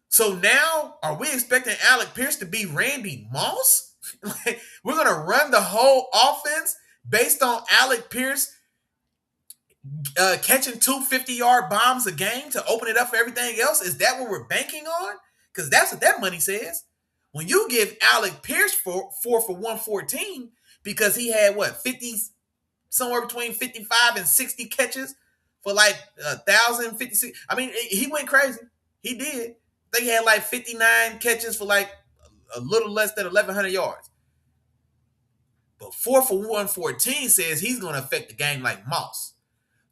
So now, are we expecting Alec Pierce to be Randy Moss? Like, we're going to run the whole offense based on Alec Pierce catching 2 50-yard bombs a game to open it up for everything else? Is that what we're banking on? Because that's what that money says. When you give Alec Pierce 4 for 114 because he had, 50, somewhere between 55 and 60 catches for like 1,056. I mean, he went crazy. He did. I think he had like 59 catches for like a little less than 1,100 yards. But 4 for 114 says he's going to affect the game like Moss.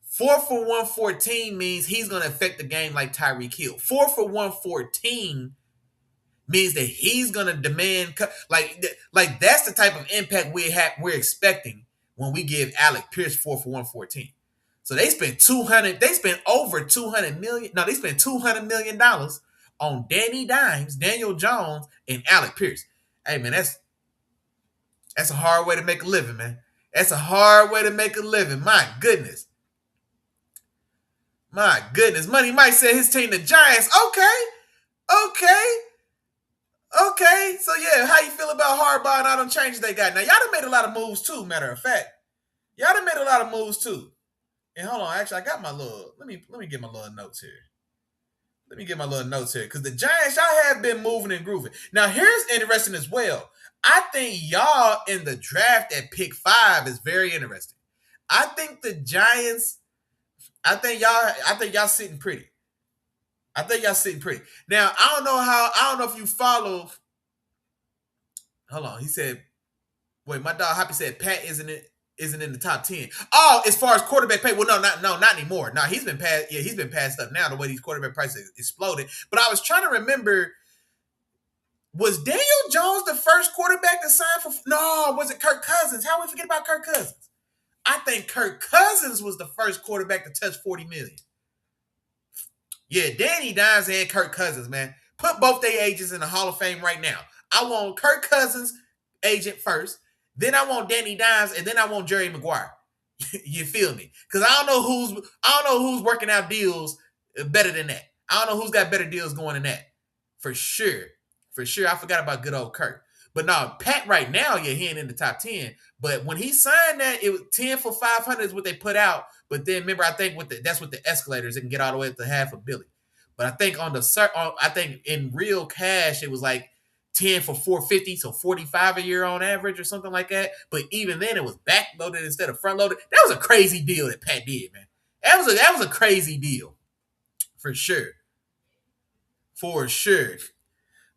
4 for 114 means he's going to affect the game like Tyreek Hill. 4 for 114 means that he's going to demand, like that's the type of impact we're expecting when we give Alec Pierce 4 for 114. So they spent over $200 million. No, they spent $200 million on Danny Dimes, Daniel Jones, and Alec Pierce. Hey, man, that's a hard way to make a living, man. That's a hard way to make a living. My goodness. Money Mike said his team, the Giants. Okay. So, yeah, how you feel about Harbaugh and all them changes they got? Now, y'all done made a lot of moves, too, matter of fact. Y'all done made a lot of moves, too. And hold on, actually, I got my little, let me get my little notes here. Because the Giants, y'all have been moving and grooving. Now, here's interesting as well. I think y'all in the draft at pick 5 is very interesting. I think the Giants, I think y'all sitting pretty. Now, I don't know if you follow. Hold on, he said, wait, my dog Hoppy said Pat isn't in the top 10. Oh, as far as quarterback pay, well, not anymore. No, he's been passed up now, the way these quarterback prices exploded. But I was trying to remember, was Daniel Jones the first quarterback to sign for? No, was it Kirk Cousins? How we forget about Kirk Cousins? I think Kirk Cousins was the first quarterback to touch 40 million. Yeah, Danny Dimes and Kirk Cousins, man. Put both their agents in the Hall of Fame right now. I want Kirk Cousins' agent first, then I want Danny Dimes, and then I want Jerry Maguire. You feel me? Because I don't know who's working out deals better than that. I don't know who's got better deals going than that. For sure. I forgot about good old Kirk. But no, Pat right now, yeah, he ain't in the top 10. But when he signed that, it was 10 for 500 is what they put out. But then remember, I think that's with the escalators, it can get all the way up to half a billion. But I think I think in real cash, it was like 10 for 450, so 45 a year on average or something like that. But even then, it was backloaded instead of front loaded. That was a crazy deal that Pat did, man. That was a crazy deal, for sure.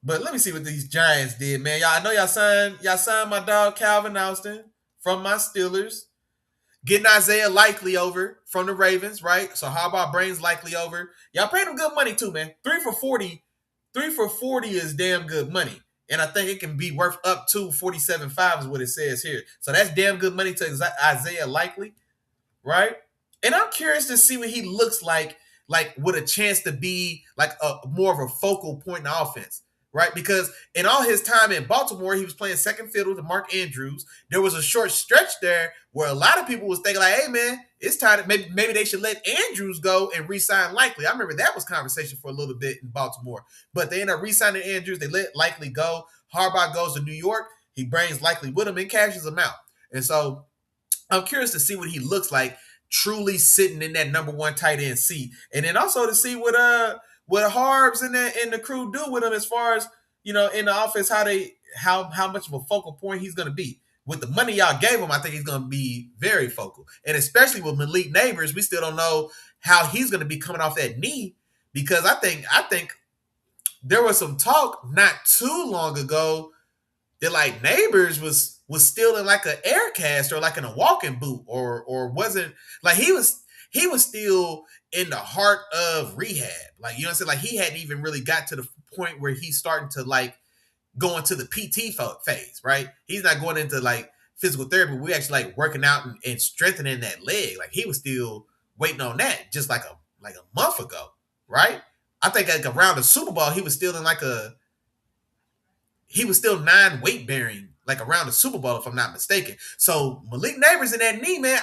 But let me see what these Giants did, man. I know y'all signed my dog Calvin Austin from my Steelers. Getting Isaiah Likely over from the Ravens, right? So how about Brains Likely over? Y'all paid him good money too, man. 3 for 40 is damn good money. And I think it can be worth up to 47.5 is what it says here. So that's damn good money to Isaiah Likely, right? And I'm curious to see what he looks like with a chance to be like a more of a focal point in the offense. Right, because in all his time in Baltimore, he was playing second fiddle to Mark Andrews. There was a short stretch there where a lot of people was thinking like, hey, man, it's time to maybe they should let Andrews go and re-sign Likely. I remember that was conversation for a little bit in Baltimore, but they end up re-signing Andrews. They let Likely go. Harbaugh goes to New York. He brings Likely with him and cashes him out. And so I'm curious to see what he looks like truly sitting in that number one tight end seat, and then also to see what Harbs and the crew do with him as far as in the offense how much of a focal point he's going to be. With the money y'all gave him, I think he's going to be very focal, and especially with Malik Neighbors, we still don't know how he's going to be coming off that knee, because I think there was some talk not too long ago that like Neighbors was still in like an air cast or like in a walking boot or wasn't like he was still in the heart of rehab. Like, you know what I'm saying? Like he hadn't even really got to the point where he's starting to like go into the PT phase, right? He's not going into like physical therapy. We actually like working out and strengthening that leg. Like he was still waiting on that just like a month ago, right? I think like around the Super Bowl, he was still 9 weight bearing, like around the Super Bowl, if I'm not mistaken. So Malik Neighbors in that knee, man,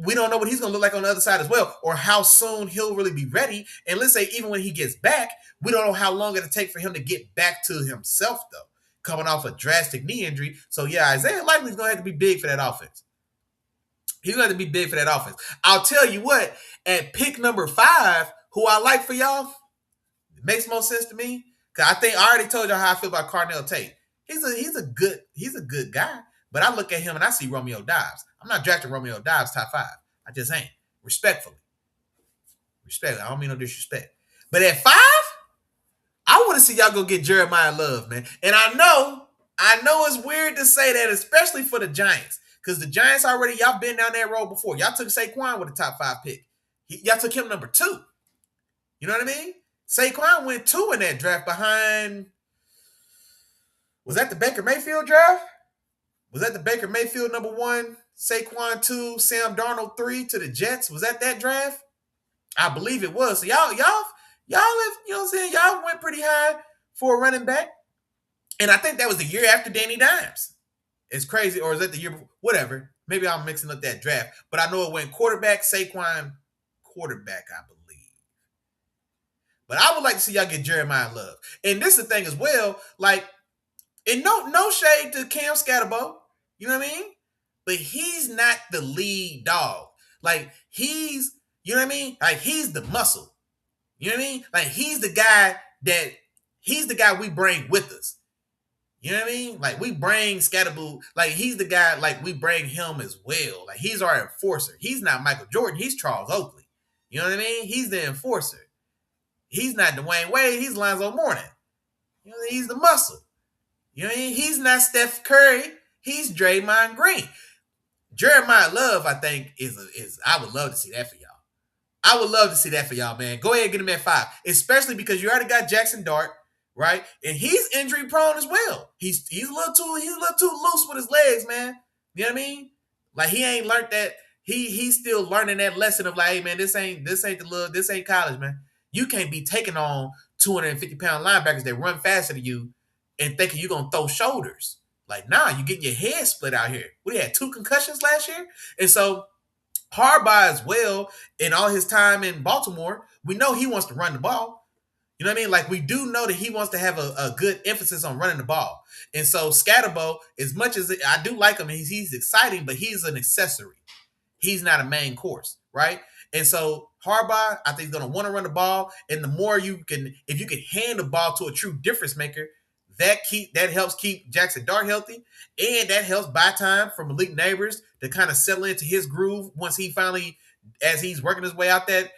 we don't know what he's going to look like on the other side as well, or how soon he'll really be ready. And let's say even when he gets back, we don't know how long it'll take for him to get back to himself, though, coming off a drastic knee injury. So yeah, Isaiah Likely's going to have to be big for that offense. He's going to have to be big for that offense. I'll tell you what, at pick number 5, who I like for y'all, it makes more sense to me. Cause I already told y'all how I feel about Carnell Tate. He's a good guy, but I look at him and I see Romeo Doubs. I'm not drafting Romeo Doubs top 5. I just ain't. Respectfully. I don't mean no disrespect. But at 5, I want to see y'all go get Jeremiah Love, man. And I know it's weird to say that, especially for the Giants, because the Giants y'all been down that road before. Y'all took Saquon with a top 5 pick. Y'all took him number 2. You know what I mean? Saquon went 2 in that draft behind. Was that the Baker Mayfield draft? Was that the Baker Mayfield number 1, Saquon 2, Sam Darnold 3 to the Jets? Was that draft? I believe it was. So y'all, you know what I'm saying? Y'all went pretty high for a running back. And I think that was the year after Danny Dimes. It's crazy. Or is that the year before? Whatever. Maybe I'm mixing up that draft. But I know it went quarterback, Saquon, quarterback, I believe. But I would like to see y'all get Jeremiah Love. And this is the thing as well, like, and no shade to Cam Scatterbo, you know what I mean? But he's not the lead dog. Like, you know what I mean? Like, he's the muscle. You know what I mean? Like, he's the guy we bring with us. You know what I mean? Like, we bring Scatterbo, like, he's the guy, like, we bring him as well. Like, he's our enforcer. He's not Michael Jordan. He's Charles Oakley. You know what I mean? He's the enforcer. He's not Dwayne Wade. He's Lonzo Mourning. You know, he's the muscle. You know what I mean? He's not Steph Curry. He's Draymond Green. Jeremiah Love, I think, is I would love to see that for y'all. I would love to see that for y'all, man. Go ahead and get him at 5, especially because you already got Jackson Dart, right? And he's injury prone as well. He's a little too loose with his legs, man. You know what I mean? Like, he ain't learned that. He's still learning that lesson of like, hey, man, this ain't college, man. You can't be taking on 250-pound linebackers that run faster than you and thinking you're going to throw shoulders. Like, nah, you're getting your head split out here. We had 2 concussions last year. And so Harbaugh as well, in all his time in Baltimore, we know he wants to run the ball. You know what I mean? Like, we do know that he wants to have a good emphasis on running the ball. And so Scatterbo, as much as I do like him, he's exciting, but he's an accessory. He's not a main course, right? And so Harbaugh, I think, is going to want to run the ball. And the more if you can hand the ball to a true difference maker, that helps keep Jackson Dart healthy, and that helps buy time for Malik Neighbors to kind of settle into his groove once he finally, as he's working his way out that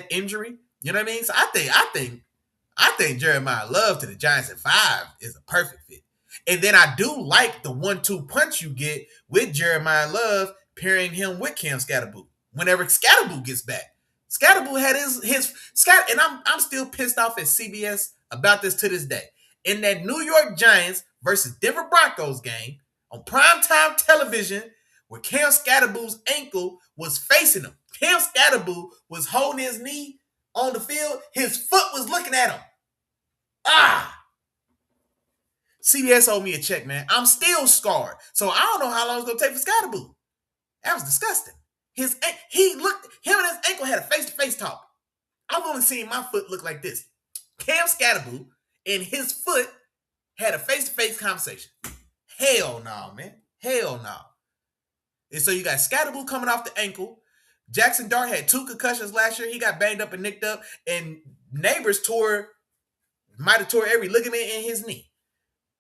injury. You know what I mean? So I think Jeremiah Love to the Giants at 5 is a perfect fit. And then I do like the 1-2 punch you get with Jeremiah Love, pairing him with Cam Scatterbo. Whenever Scatterbo gets back, Scatterbo had his Scat, and I'm still pissed off at CBS about this to this day. In that New York Giants versus Denver Broncos game on primetime television, where Cam Scatterbo's ankle was facing him, Cam Scatterbo was holding his knee on the field. His foot was looking at him. CBS owed me a check, man. I'm still scarred. So I don't know how long it's going to take for Scatterbo. That was disgusting. Him and his ankle had a face-to-face talk. I've only seen my foot look like this. Cam Scatterboo and his foot had a face-to-face conversation. Hell no, man. Hell no. And so you got Scatterboo coming off the ankle. Jackson Dart had 2 concussions last year. He got banged up and nicked up. And Neighbors might have tore every ligament in his knee.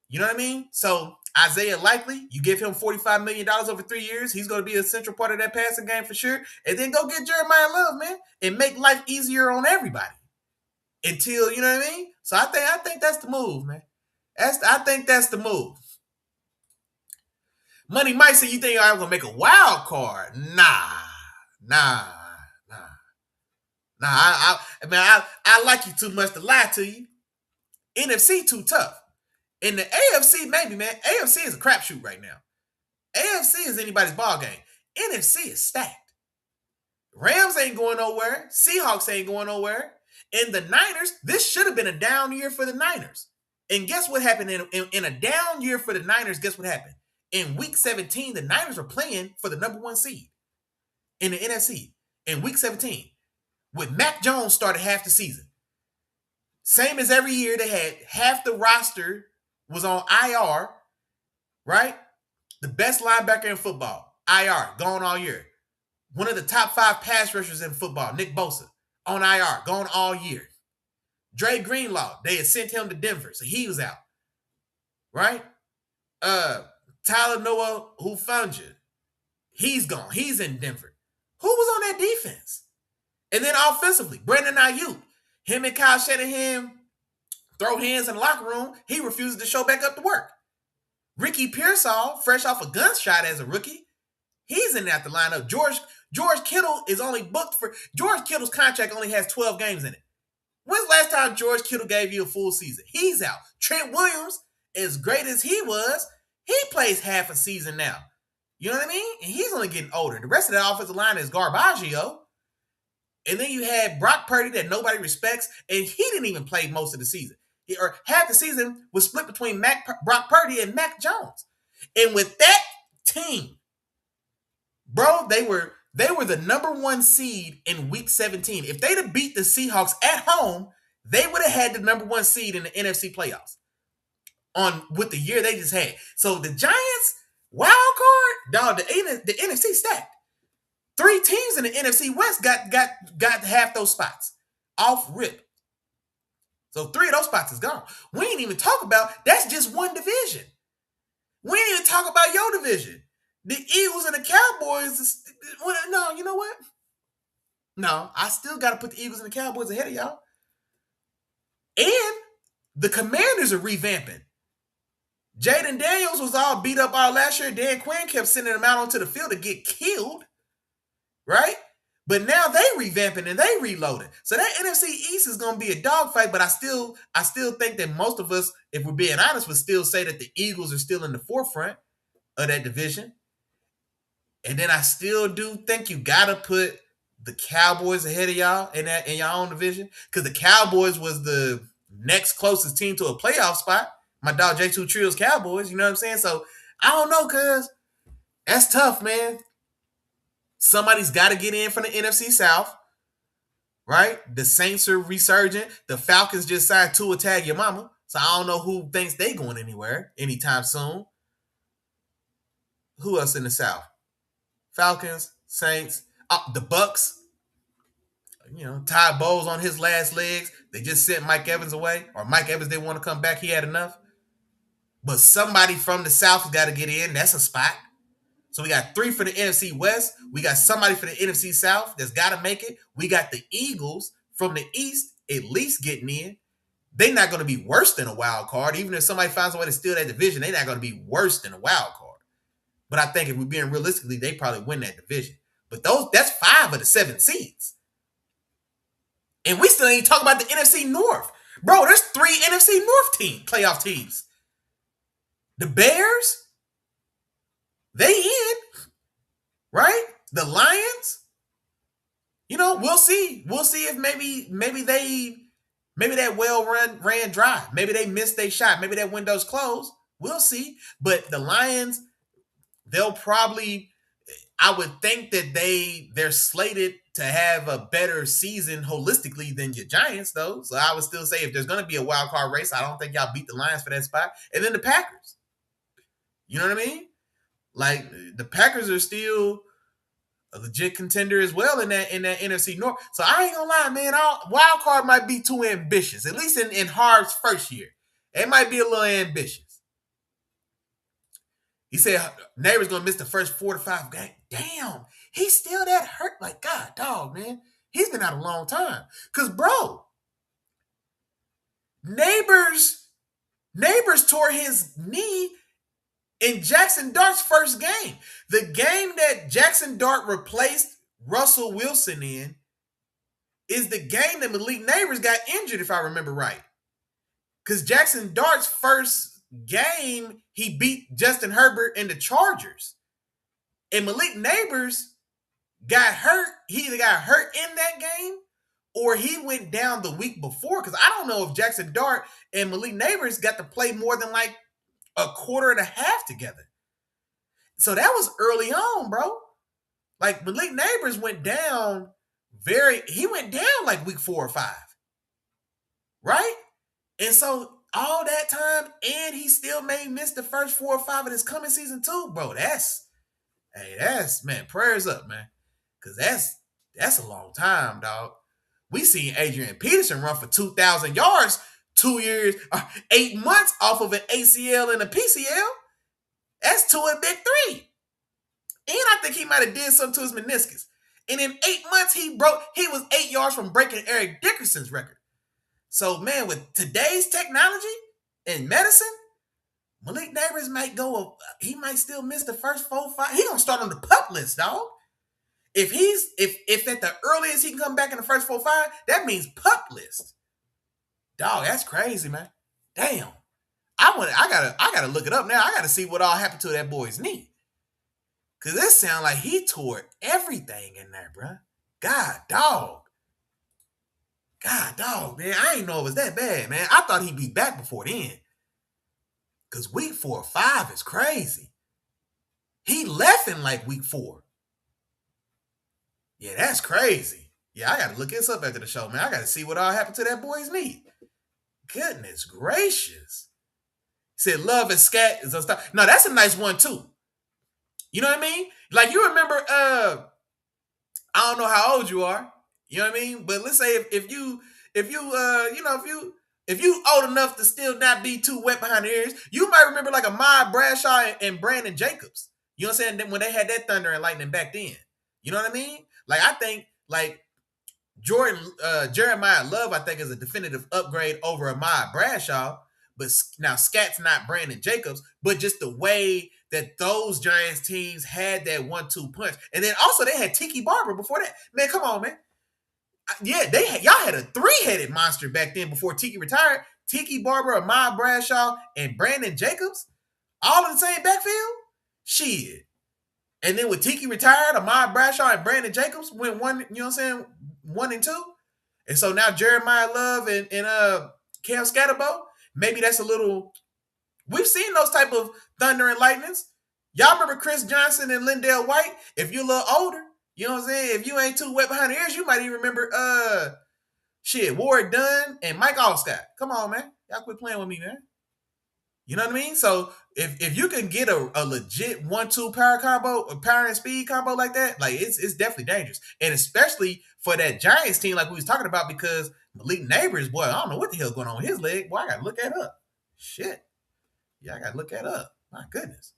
You know what I mean? So Isaiah Likely, you give him $45 million over 3 years. He's going to be a central part of that passing game for sure. And then go get Jeremiah Love, man, and make life easier on everybody. Until, you know what I mean? So I think that's the move, man. I think that's the move. Money Mike said, you think I'm going to make a wild card? Nah. I like you too much to lie to you. NFC too tough. In the AFC, maybe, man. AFC is a crapshoot right now. AFC is anybody's ball game. NFC is stacked. Rams ain't going nowhere. Seahawks ain't going nowhere. And the Niners, this should have been a down year for the Niners. And guess what happened in a down year for the Niners? Guess what happened? In week 17, the Niners were playing for the number 1 seed in the NFC in week 17. With Mac Jones started half the season. Same as every year, they had half the roster was on IR, right? The best linebacker in football, IR, gone all year. One of the top 5 pass rushers in football, Nick Bosa, on IR, gone all year. Dre Greenlaw, they had sent him to Denver, so he was out, right? Tyler Noah Hufanga, he's gone. He's in Denver. Who was on that defense? And then offensively, Brandon Ayuk, him and Kyle Shanahan throw hands in the locker room. He refuses to show back up to work. Ricky Pearsall, fresh off a gunshot as a rookie, he's in that the lineup. George Kittle is only booked for George Kittle's contract only has 12 games in it. When's the last time George Kittle gave you a full season? He's out. Trent Williams, as great as he was, he plays half a season now. You know what I mean? And he's only getting older. The rest of the offensive line is Garbaggio. And then you had Brock Purdy that nobody respects, and he didn't even play most of the season. Or half the season was split between Brock Purdy and Mac Jones. And with that team, bro, they were the number 1 seed in week 17. If they'd have beat the Seahawks at home, they would have had the number 1 seed in the NFC playoffs with the year they just had. So the Giants, wild card, dog, the NFC stacked. 3 teams in the NFC West got half those spots off rip. So 3 of those spots is gone. We ain't even talk about, that's just one division. We ain't even talk about your division. The Eagles and the Cowboys, no, you know what? No, I still got to put the Eagles and the Cowboys ahead of y'all. And the Commanders are revamping. Jaden Daniels was all beat up all last year. Dan Quinn kept sending him out onto the field to get killed. Right? But now they revamping and they reloading. So that NFC East is going to be a dogfight, but I still think that most of us, if we're being honest, would still say that the Eagles are still in the forefront of that division. And then I still do think you got to put the Cowboys ahead of y'all in your own division, because the Cowboys was the next closest team to a playoff spot. My dog J2 Trill's Cowboys, you know what I'm saying? So I don't know, cuz that's tough, man. Somebody's got to get in from the NFC South, right? The Saints are resurgent. The Falcons just signed Tua Tagovailoa, so I don't know who thinks they going anywhere anytime soon. Who else in the South? Falcons, Saints, the Bucks. You know, Ty Bowles on his last legs. They just sent Mike Evans away, or Mike Evans didn't want to come back. He had enough. But somebody from the South has got to get in. That's a spot. So we got 3 for the NFC West. We got somebody for the NFC South that's got to make it. We got the Eagles from the East at least getting in. They're not going to be worse than a wild card. Even if somebody finds a way to steal that division, they're not going to be worse than a wild card. But I think if we're being realistically, they probably win that division. But that's 5 of the 7 seeds. And we still ain't talking about the NFC North. Bro, there's 3 NFC North playoff teams. The Bears, they in, right? The Lions, you know, we'll see. We'll see if maybe that ran dry. Maybe they missed their shot. Maybe that window's closed. We'll see. But the Lions, they'll probably, I would think that they're slated to have a better season holistically than your Giants, though. So I would still say if there's going to be a wild card race, I don't think y'all beat the Lions for that spot. And then the Packers. You know what I mean? Like the Packers are still a legit contender as well in that NFC North. So I ain't gonna lie, man. Wild card might be too ambitious, at least in Harb's first year. It might be a little ambitious. He said Neighbors gonna miss the first 4 to 5 games. Damn, he's still that hurt. Like, God, dog, man. He's been out a long time. Cause, bro, Neighbors tore his knee in Jackson Dart's first game. The game that Jackson Dart replaced Russell Wilson in is the game that Malik Neighbors got injured, if I remember right. Because Jackson Dart's first game, he beat Justin Herbert and the Chargers. And Malik Neighbors got hurt. He either got hurt in that game or he went down the week before. Because I don't know if Jackson Dart and Malik Neighbors got to play more than like a quarter and a half together. So that was early on, bro. Like Malik Neighbors went down like week 4 or 5. Right? And so all that time, and he still may miss the first 4 or 5 of this coming season too, bro. That's man, prayers up, man. Cause that's a long time, dog. We seen Adrian Peterson run for 2,000 yards 2 years, 8 months off of an ACL and a PCL. That's 2 a big 3. And I think he might have did something to his meniscus. And in 8 months, he was 8 yards from breaking Eric Dickerson's record. So, man, with today's technology and medicine, Malik Neighbors he might still miss the first 4 or 5. He gonna start on the PUP list, dog. If at the earliest he can come back in the first 4 or 5, that means PUP list. Dog, that's crazy, man. Damn. I gotta look it up now. I gotta see what all happened to that boy's knee. Cause it sounds like he tore everything in there, bro. God, dog, man. I didn't know it was that bad, man. I thought he'd be back before then. Cause week 4 or 5 is crazy. He left in like week 4. Yeah, that's crazy. Yeah, I gotta look this up after the show, man. I gotta see what all happened to that boy's knee. Goodness gracious. He said love and scat is unstoppable. No, that's a nice one too. You know what I mean? Like you remember, I don't know how old you are. You know what I mean? But let's say if you old enough to still not be too wet behind the ears, you might remember like Ahmad Bradshaw and Brandon Jacobs. You know what I'm saying? When they had that thunder and lightning back then. You know what I mean? Like I think like Jeremiah Love, I think, is a definitive upgrade over Ahmad Bradshaw. But now Scat's not Brandon Jacobs, but just the way that those Giants teams had that 1-2 punch. And then also they had Tiki Barber before that. Man, come on, man. Yeah, y'all had a 3-headed monster back then before Tiki retired. Tiki Barber, Ahmad Bradshaw, and Brandon Jacobs, all in the same backfield? Shit. And then with Tiki retired, Ahmad Bradshaw and Brandon Jacobs went 1, you know what I'm saying, 1 and 2. And so now Jeremiah Love and Cam Scatterbo, maybe that's a little. We've seen those type of thunder and lightnings. Y'all remember Chris Johnson and Lindell White? If you're a little older, you know what I'm saying? If you ain't too wet behind the ears, you might even remember Ward Dunn and Mike Allstott. Come on, man. Y'all quit playing with me, man. You know what I mean? So if you can get a legit 1-2 power combo, a power and speed combo like that, like it's definitely dangerous. And especially for that Giants team, like we was talking about, because Malik Neighbors, boy, I don't know what the hell's going on with his leg. Boy, I gotta look that up. Shit. Yeah, I gotta look that up. My goodness.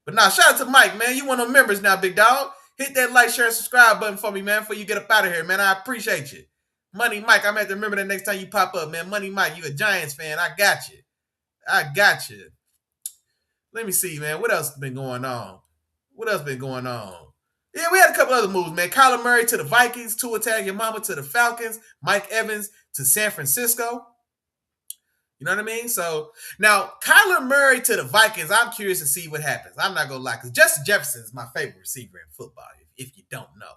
But now, shout out to Mike, man. You one of them members now, big dog. Hit that like, share, and subscribe button for me, man, before you get up out of here, man. I appreciate you. Money Mike, I'm going to have to remember that next time you pop up, man. Money Mike, you a Giants fan. I got you. Let me see, man. What else been going on? Yeah, we had a couple other moves, man. Kyler Murray to the Vikings, Tua Tagovailoa to the Falcons, Mike Evans to San Francisco. You know what I mean? So now Kyler Murray to the Vikings, I'm curious to see what happens. I'm not gonna lie, because Justin Jefferson is my favorite receiver in football. If you don't know,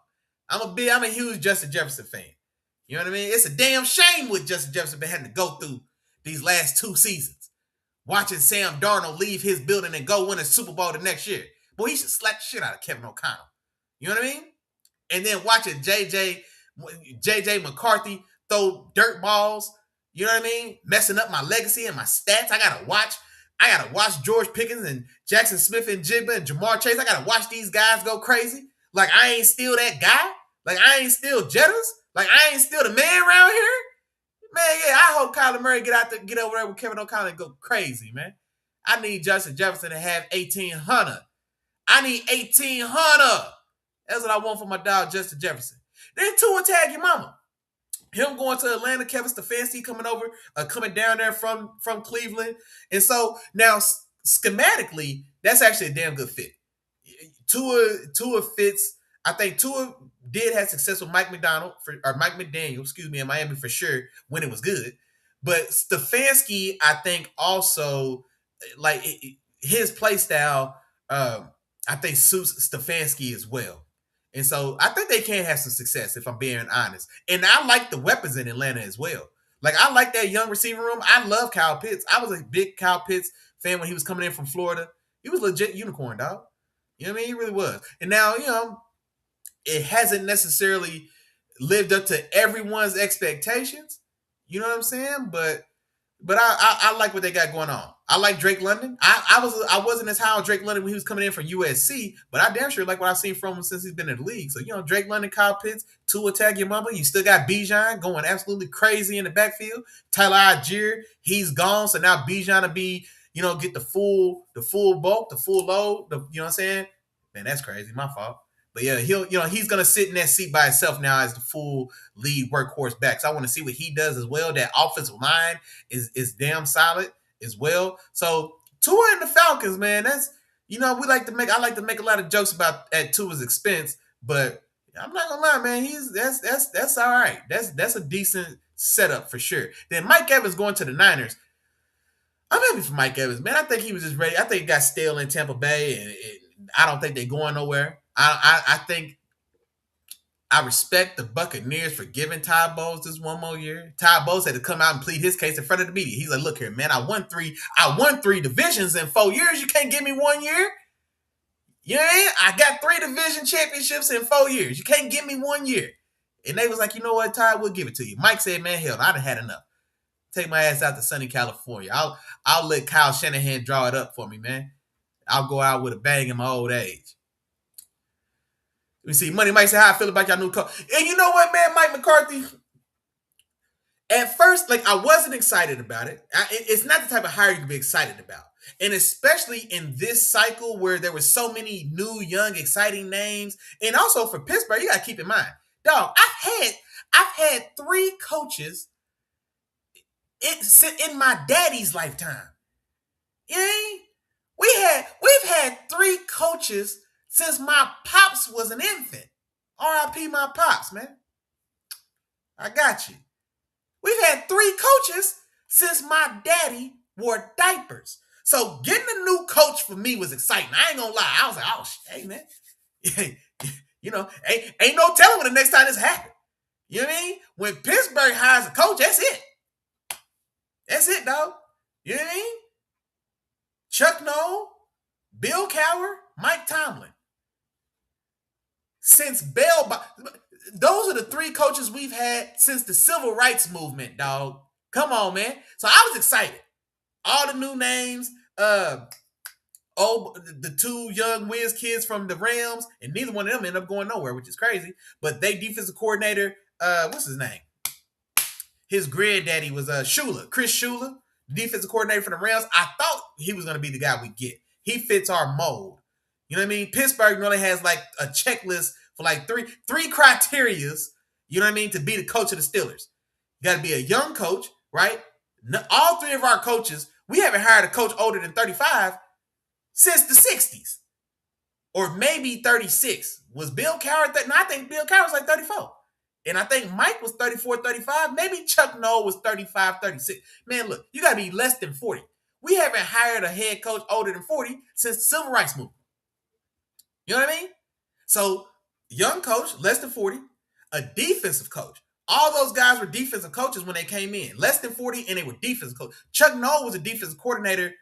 I'm a huge Justin Jefferson fan. You know what I mean? It's a damn shame what Justin Jefferson been having to go through these last 2 seasons. Watching Sam Darnold leave his building and go win a Super Bowl the next year. Boy, he should slap the shit out of Kevin O'Connell. You know what I mean? And then watching JJ McCarthy throw dirt balls, you know what I mean? Messing up my legacy and my stats. I gotta watch George Pickens and Jackson Smith and Jigba and Jamar Chase. I gotta watch these guys go crazy. Like I ain't still that guy. Like I ain't still Jettas. Like I ain't still the man around here. Man, yeah, I hope Kyler Murray get over there with Kevin O'Connell and go crazy, man. I need Justin Jefferson to have 1,800. I need 1,800. That's what I want for my dog, Justin Jefferson. Then Tua tag your mama. Him going to Atlanta, Kevin Stefanski coming down there from Cleveland. And so now schematically, that's actually a damn good fit. Tua fits. I think Tua did have success with Mike McDaniel, in Miami for sure when it was good. But Stefanski, I think also like his play style, I think suits Stefanski as well. And so I think they can have some success if I'm being honest. And I like the weapons in Atlanta as well. Like I like that young receiver room. I love Kyle Pitts. I was a big Kyle Pitts fan when he was coming in from Florida. He was a legit unicorn, dog. You know what I mean? He really was. And now, it hasn't necessarily lived up to everyone's expectations. You know what I'm saying? But I like what they got going on. I like Drake London. I wasn't as high on Drake London when he was coming in from USC, but I damn sure like what I've seen from him since he's been in the league. So, Drake London, Kyle Pitts, Tua Tagovailoa. You still got Bijan going absolutely crazy in the backfield. Tyler Algier, he's gone. So now Bijan will be, get the full bulk, the full load. You know what I'm saying? Man, that's crazy. My fault. But yeah, he's gonna sit in that seat by himself now as the full lead workhorse back. So I want to see what he does as well. That offensive line is damn solid as well. So Tua and the Falcons, man, that's I like to make a lot of jokes at Tua's expense, but I'm not gonna lie, man, that's all right. That's a decent setup for sure. Then Mike Evans going to the Niners. I'm happy for Mike Evans, man. I think he was just ready. I think he got stale in Tampa Bay, and I don't think they're going nowhere. I think I respect the Buccaneers for giving Todd Bowles this one more year. Todd Bowles had to come out and plead his case in front of the media. He's like, look here, man, I won three divisions in 4 years. You can't give me 1 year. Yeah, I got 3 division championships in 4 years. You can't give me 1 year. And they was like, you know what, Todd, we'll give it to you. Mike said, man, hell, I done had enough. Take my ass out to sunny California. I'll let Kyle Shanahan draw it up for me, man. I'll go out with a bang in my old age. Let me see. Money Mike said, how I feel about y'all new coach. And you know what, man? Mike McCarthy, at first, I wasn't excited about it. It's not the type of hire you can be excited about. And especially in this cycle where there were so many new, young, exciting names. And also for Pittsburgh, you got to keep in mind, dog, I've had 3 coaches in my daddy's lifetime. We've had 3 coaches since my pops was an infant. R.I.P. my pops, man. I got you. We've had 3 coaches since my daddy wore diapers. So getting a new coach for me was exciting. I ain't gonna lie. I was like, oh, hey, man. Ain't no telling when the next time this happened. You know what I mean? When Pittsburgh hires a coach, that's it. That's it, dog. You know what I mean? Chuck Noll, Bill Cowher, Mike Tomlin. Since those are the 3 coaches we've had since the civil rights movement, dog. Come on, man. So I was excited. All the new names, the 2 young whiz kids from the Rams, and neither one of them ended up going nowhere, which is crazy. But they defensive coordinator, what's his name? His granddaddy was Chris Shula, defensive coordinator for the Rams. I thought he was going to be the guy we get. He fits our mold. You know what I mean? Pittsburgh really has a checklist for 3 criterias, you know what I mean, to be the coach of the Steelers. You got to be a young coach, right? All 3 of our coaches, we haven't hired a coach older than 35 since the 60s. Or maybe 36. Was Bill Cowher? No, I think Bill Cowher was 34. And I think Mike was 34, 35. Maybe Chuck Noll was 35, 36. Man, look, you got to be less than 40. We haven't hired a head coach older than 40 since the Civil Rights Movement. You know what I mean? So, young coach, less than 40, a defensive coach. All those guys were defensive coaches when they came in. Less than 40, and they were defensive coaches. Chuck Noll was a defensive coordinator.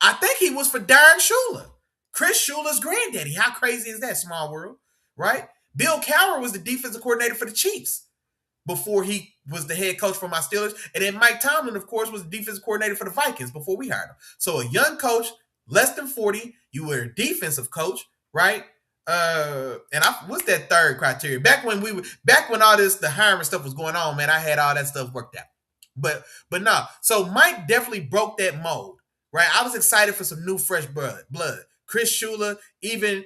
I think he was for Darren Shula, Chris Shula's granddaddy. How crazy is that, small world? right? Bill Cowher was the defensive coordinator for the Chiefs before he was the head coach for my Steelers. And then Mike Tomlin, of course, was the defensive coordinator for the Vikings before we hired him. So a young coach, less than 40, you were a defensive coach, right? What's that third criteria? Back when all this, the hiring stuff was going on, man, I had all that stuff worked out. But no. So Mike definitely broke that mold, right? I was excited for some new fresh blood. Chris Shula, even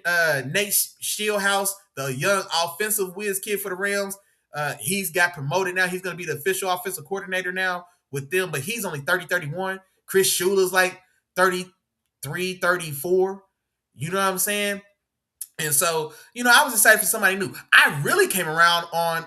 Nate Shieldhouse, the young offensive whiz kid for the Rams. He's got promoted now. He's going to be the official offensive coordinator now with them, but he's only 30, 31. Chris Shula's like 33, 34. You know what I'm saying? And so, I was excited for somebody new. I really came around on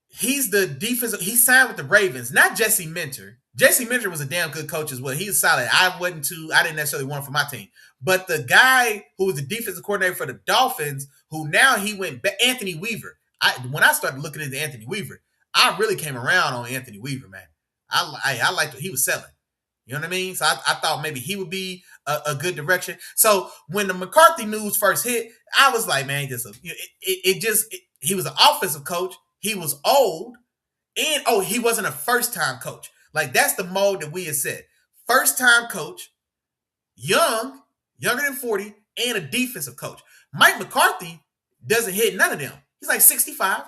he's the defensive. He signed with the Ravens, not Jesse Minter. Jesse Minter was a damn good coach as well. He was solid. I didn't necessarily want him for my team. But the guy who was the defensive coordinator for the Dolphins, who now he went back, Anthony Weaver. When I started looking into Anthony Weaver, I really came around on Anthony Weaver, man. I liked what he was selling. You know what I mean? So I thought maybe he would be a good direction. So when the McCarthy news first hit, I was like, man, he was an offensive coach. He was old. And, he wasn't a first-time coach. Like, that's the mold that we had set. First-time coach, younger than 40, and a defensive coach. Mike McCarthy doesn't hit none of them. He's like 65.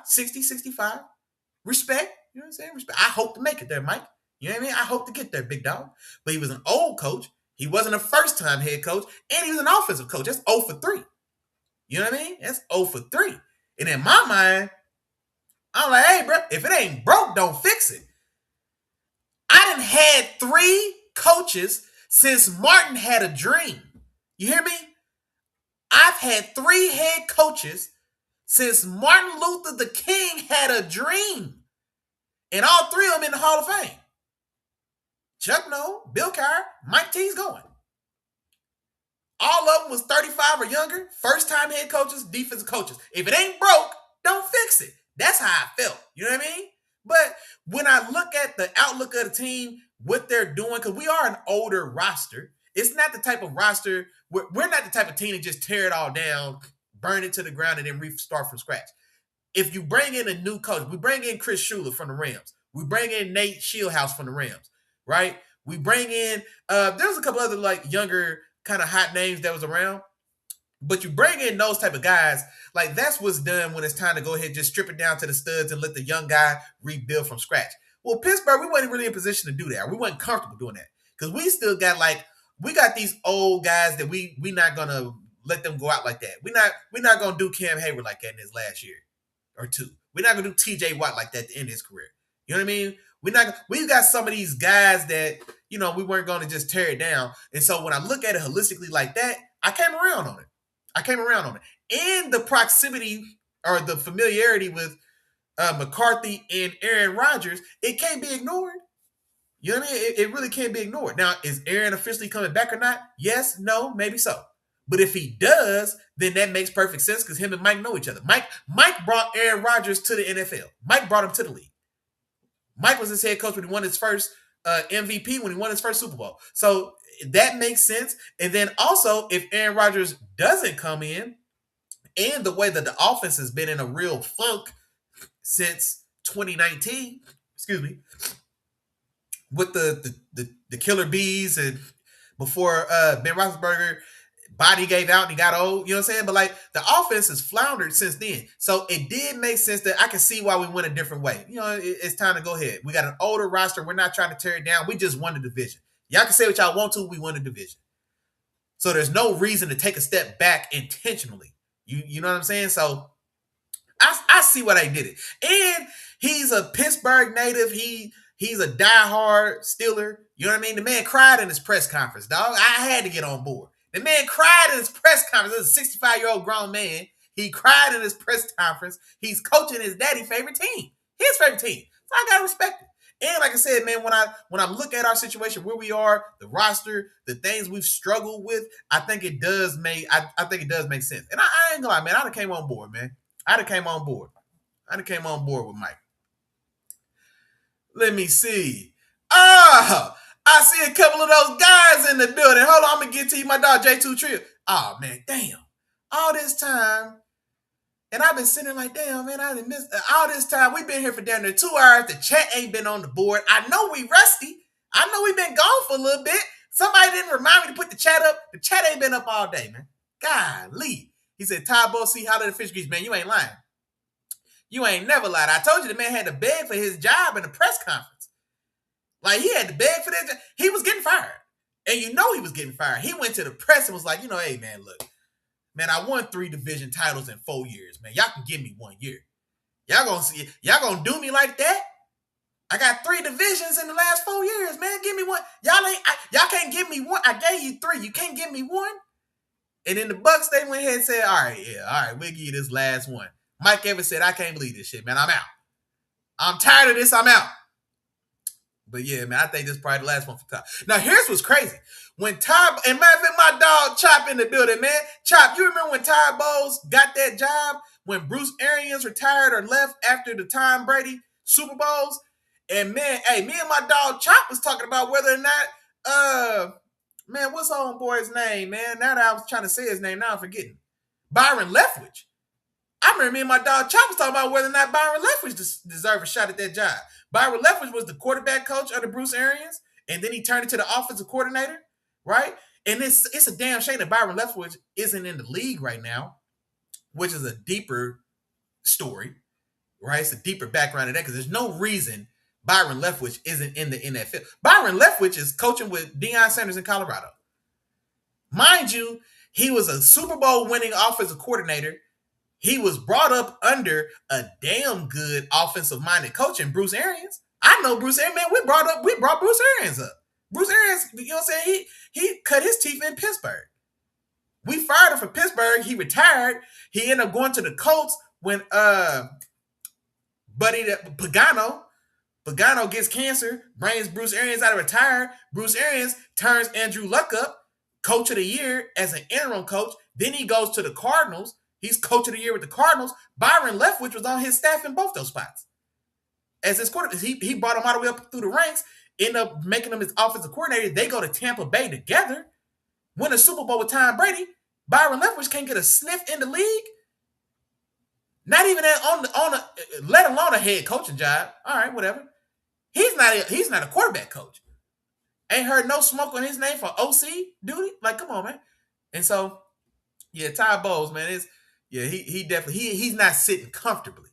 Respect. You know what I'm saying? Respect. I hope to make it there, Mike. You know what I mean? I hope to get there, big dog. But he was an old coach. He wasn't a first-time head coach. And he was an offensive coach. That's 0 for 3. You know what I mean? That's 0 for 3. And in my mind, I'm like, hey, bro, if it ain't broke, don't fix it. I done had 3 coaches since Martin had a dream. You hear me? I've had 3 head coaches since Martin Luther the King had a dream. And all 3 of them in the Hall of Fame. Chuck Noll, Bill Cowher, Mike T's going. All of them was 35 or younger, first-time head coaches, defensive coaches. If it ain't broke, don't fix it. That's how I felt. You know what I mean? But when I look at the outlook of the team, what they're doing, because we are an older roster, it's not the type of roster, we're not the type of team to just tear it all down, burn it to the ground, and then restart from scratch. If you bring in a new coach, we bring in Chris Shula from the Rams. We bring in Nate Shieldhouse from the Rams, right? We bring in, there's a couple other like younger kind of hot names that was around. But you bring in those type of guys, like that's what's done when it's time to go ahead, just strip it down to the studs and let the young guy rebuild from scratch. Well, Pittsburgh, we wasn't really in position to do that. We wasn't comfortable doing that because we still got we got these old guys that we not gonna let them go out like that. We're not gonna do Cam Hayward like that in his last year or 2. We're not gonna do TJ Watt like that to end his career. You know what I mean? We got some of these guys that, we weren't gonna just tear it down. And so when I look at it holistically like that, I came around on it. And the proximity or the familiarity with McCarthy and Aaron Rodgers, it can't be ignored. You know what I mean? It really can't be ignored. Now, is Aaron officially coming back or not? Yes, no, maybe so. But if he does, then that makes perfect sense because him and Mike know each other. Mike brought Aaron Rodgers to the NFL. Mike brought him to the league. Mike was his head coach when he won his first MVP, when he won his first Super Bowl. So that makes sense. And then also, if Aaron Rodgers doesn't come in, and the way that the offense has been in a real funk since 2019, with the killer bees and before Ben Roethlisberger body gave out and he got old, you know what I'm saying? But like the offense has floundered since then. So it did make sense that I can see why we went a different way. It's time to go ahead. We got an older roster. We're not trying to tear it down. We just won the division. Y'all can say what y'all want to. We won the division. So there's no reason to take a step back intentionally. You know what I'm saying? So I see why they did it. And he's a Pittsburgh native. He's a diehard Steeler. You know what I mean? The man cried in his press conference, dog. I had to get on board. The man cried in his press conference. This is a 65-year-old grown man. He cried in his press conference. He's coaching his daddy's favorite team. His favorite team. So I gotta respect it. And like I said, man, when I look at our situation, where we are, the roster, the things we've struggled with, I think it does make sense. And I ain't gonna lie, man, I'd have came on board, man. I'd have came on board with Mike. Let me see. I see a couple of those guys in the building. Hold on, I'm gonna get to you, my dog J2 Trill. Oh man, damn. all this time, and I've been sitting like, damn, man, I didn't miss all this time. We've been here for damn near 2 hours. The chat ain't been on the board. I know we rusty. I know we've been gone for a little bit. Somebody didn't remind me to put the chat up. The chat ain't been up all day, man. Golly. He said, Ty Bo, see, holler the fish grease, man. You ain't lying. You ain't never lied. I told you the man had to beg for his job in the press conference. Like, he had to beg for that job. He was getting fired. And you know he was getting fired. He went to the press and was like, hey, man, look. Man, I won 3 division titles in 4 years, man. Y'all can give me 1 year. Y'all gonna do me like that? I got 3 divisions in the last 4 years, man. Give me one. Y'all can't give me one. I gave you 3. You can't give me one. And then the Bucks, they went ahead and said, all right, we'll give you this last one. Mike Evans said, I can't believe this shit, man. I'm out. I'm tired of this. I'm out. But yeah, man, I think this is probably the last one for Ty. Now, here's what's crazy. When Ty, and matter of fact, my dog Chop in the building, man. Chop, you remember when Ty Bowles got that job? When Bruce Arians retired or left after the Tom Brady Super Bowls? And man, hey, me and my dog Chop was talking about whether or not, man, what's homeboy's name, man? Now that I was trying to say his name, now I'm forgetting. Byron Leftwich. I remember me and my dog Chop was talking about whether or not Byron Leftwich deserved a shot at that job. Byron Leftwich was the quarterback coach under Bruce Arians, and then he turned into the offensive coordinator, right? And it's a damn shame that Byron Leftwich isn't in the league right now, which is a deeper story, right? It's a deeper background of that because there's no reason Byron Leftwich isn't in the NFL. Byron Leftwich is coaching with Deion Sanders in Colorado. Mind you, he was a Super Bowl winning offensive coordinator. He was brought up under a damn good offensive-minded coach in Bruce Arians. I know Bruce Arians, man. We brought Bruce Arians up. Bruce Arians, you know what I'm saying? He cut his teeth in Pittsburgh. We fired him from Pittsburgh. He retired. He ended up going to the Colts when Pagano gets cancer, brings Bruce Arians out of retire. Bruce Arians turns Andrew Luck up, coach of the year as an interim coach. Then he goes to the Cardinals. He's coach of the year with the Cardinals. Byron Leftwich was on his staff in both those spots. As his quarterback, he brought him all the way up through the ranks, ended up making him his offensive coordinator. They go to Tampa Bay together, win a Super Bowl with Tom Brady. Byron Leftwich can't get a sniff in the league. Not even let alone a head coaching job. All right, whatever. He's not a quarterback coach. Ain't heard no smoke on his name for OC duty. Like, come on, man. And so, yeah, Ty Bowles, man, he definitely he's not sitting comfortably.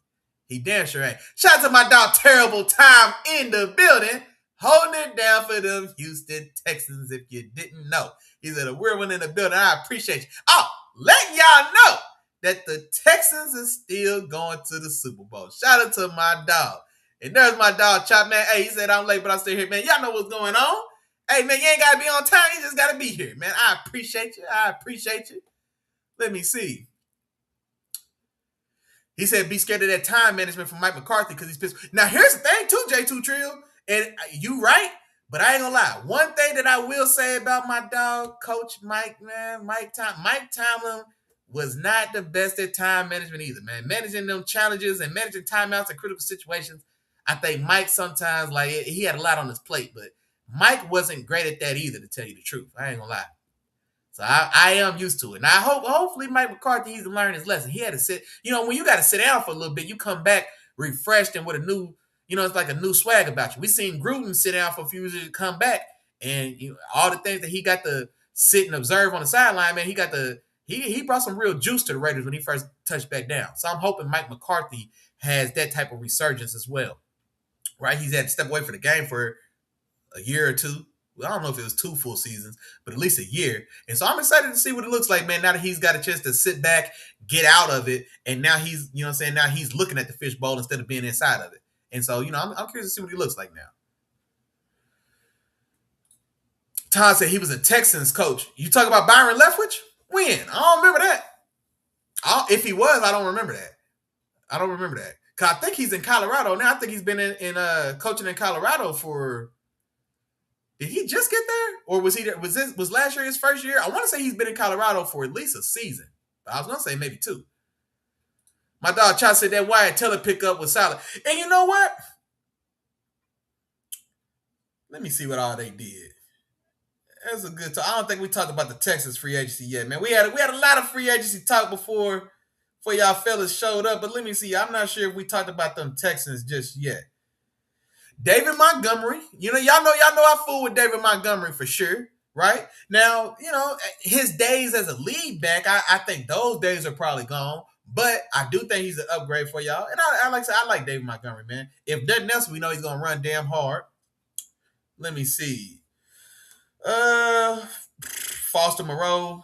He damn sure ain't. Shout out to my dog Terrible Time in the building, holding it down for them Houston Texans. If you didn't know, he said a weird one in the building. I appreciate you. Oh, letting y'all know that the Texans are still going to the Super Bowl. Shout out to my dog. And there's my dog Chop, man. Hey, he said I'm late, but I'm still here, man. Y'all know what's going on. Hey, man, you ain't got to be on time. You just got to be here, man. I appreciate you. Let me see. He said, be scared of that time management from Mike McCarthy because he's pissed. Now, here's the thing, too, J2 Trill. And you right, but I ain't going to lie. One thing that I will say about my dog, Coach Mike, man, Mike Tomlin was not the best at time management either, man. Managing them challenges and managing timeouts in critical situations. I think Mike sometimes, like, he had a lot on his plate, but Mike wasn't great at that either, to tell you the truth. I ain't going to lie. So I am used to it. Now, hopefully Mike McCarthy, he's learned his lesson. He had to sit, when you got to sit down for a little bit, you come back refreshed and with a new, it's like a new swag about you. We seen Gruden sit down for a few years, come back, and all the things that he got to sit and observe on the sideline, man, he brought some real juice to the Raiders when he first touched back down. So I'm hoping Mike McCarthy has that type of resurgence as well, right? He's had to step away from the game for a year or two. I don't know if it was 2 full seasons, but at least a year. And so I'm excited to see what it looks like, man, now that he's got a chance to sit back, get out of it, and now he's, now he's looking at the fishbowl instead of being inside of it. And so, I'm curious to see what he looks like now. Todd said he was a Texans coach. You talk about Byron Leftwich? When? I don't remember that. If he was, I don't remember that. Because I think he's in Colorado now. I think he's been in coaching in Colorado for... Did he just get there, or was he there? Was last year his first year? I want to say he's been in Colorado for at least a season, but I was gonna say maybe 2. My dog Chad said that Wyatt Teller pickup was solid, and you know what? Let me see what all they did. That's a good talk. I don't think we talked about the Texas free agency yet, man. We had a lot of free agency talk before y'all fellas showed up, but let me see. I'm not sure if we talked about them Texans just yet. David Montgomery, y'all know I fool with David Montgomery for sure, right? Now, his days as a lead back, I think those days are probably gone. But I do think he's an upgrade for y'all. And I like to say, I like David Montgomery, man. If nothing else, we know he's gonna run damn hard. Let me see. Foster Moreau,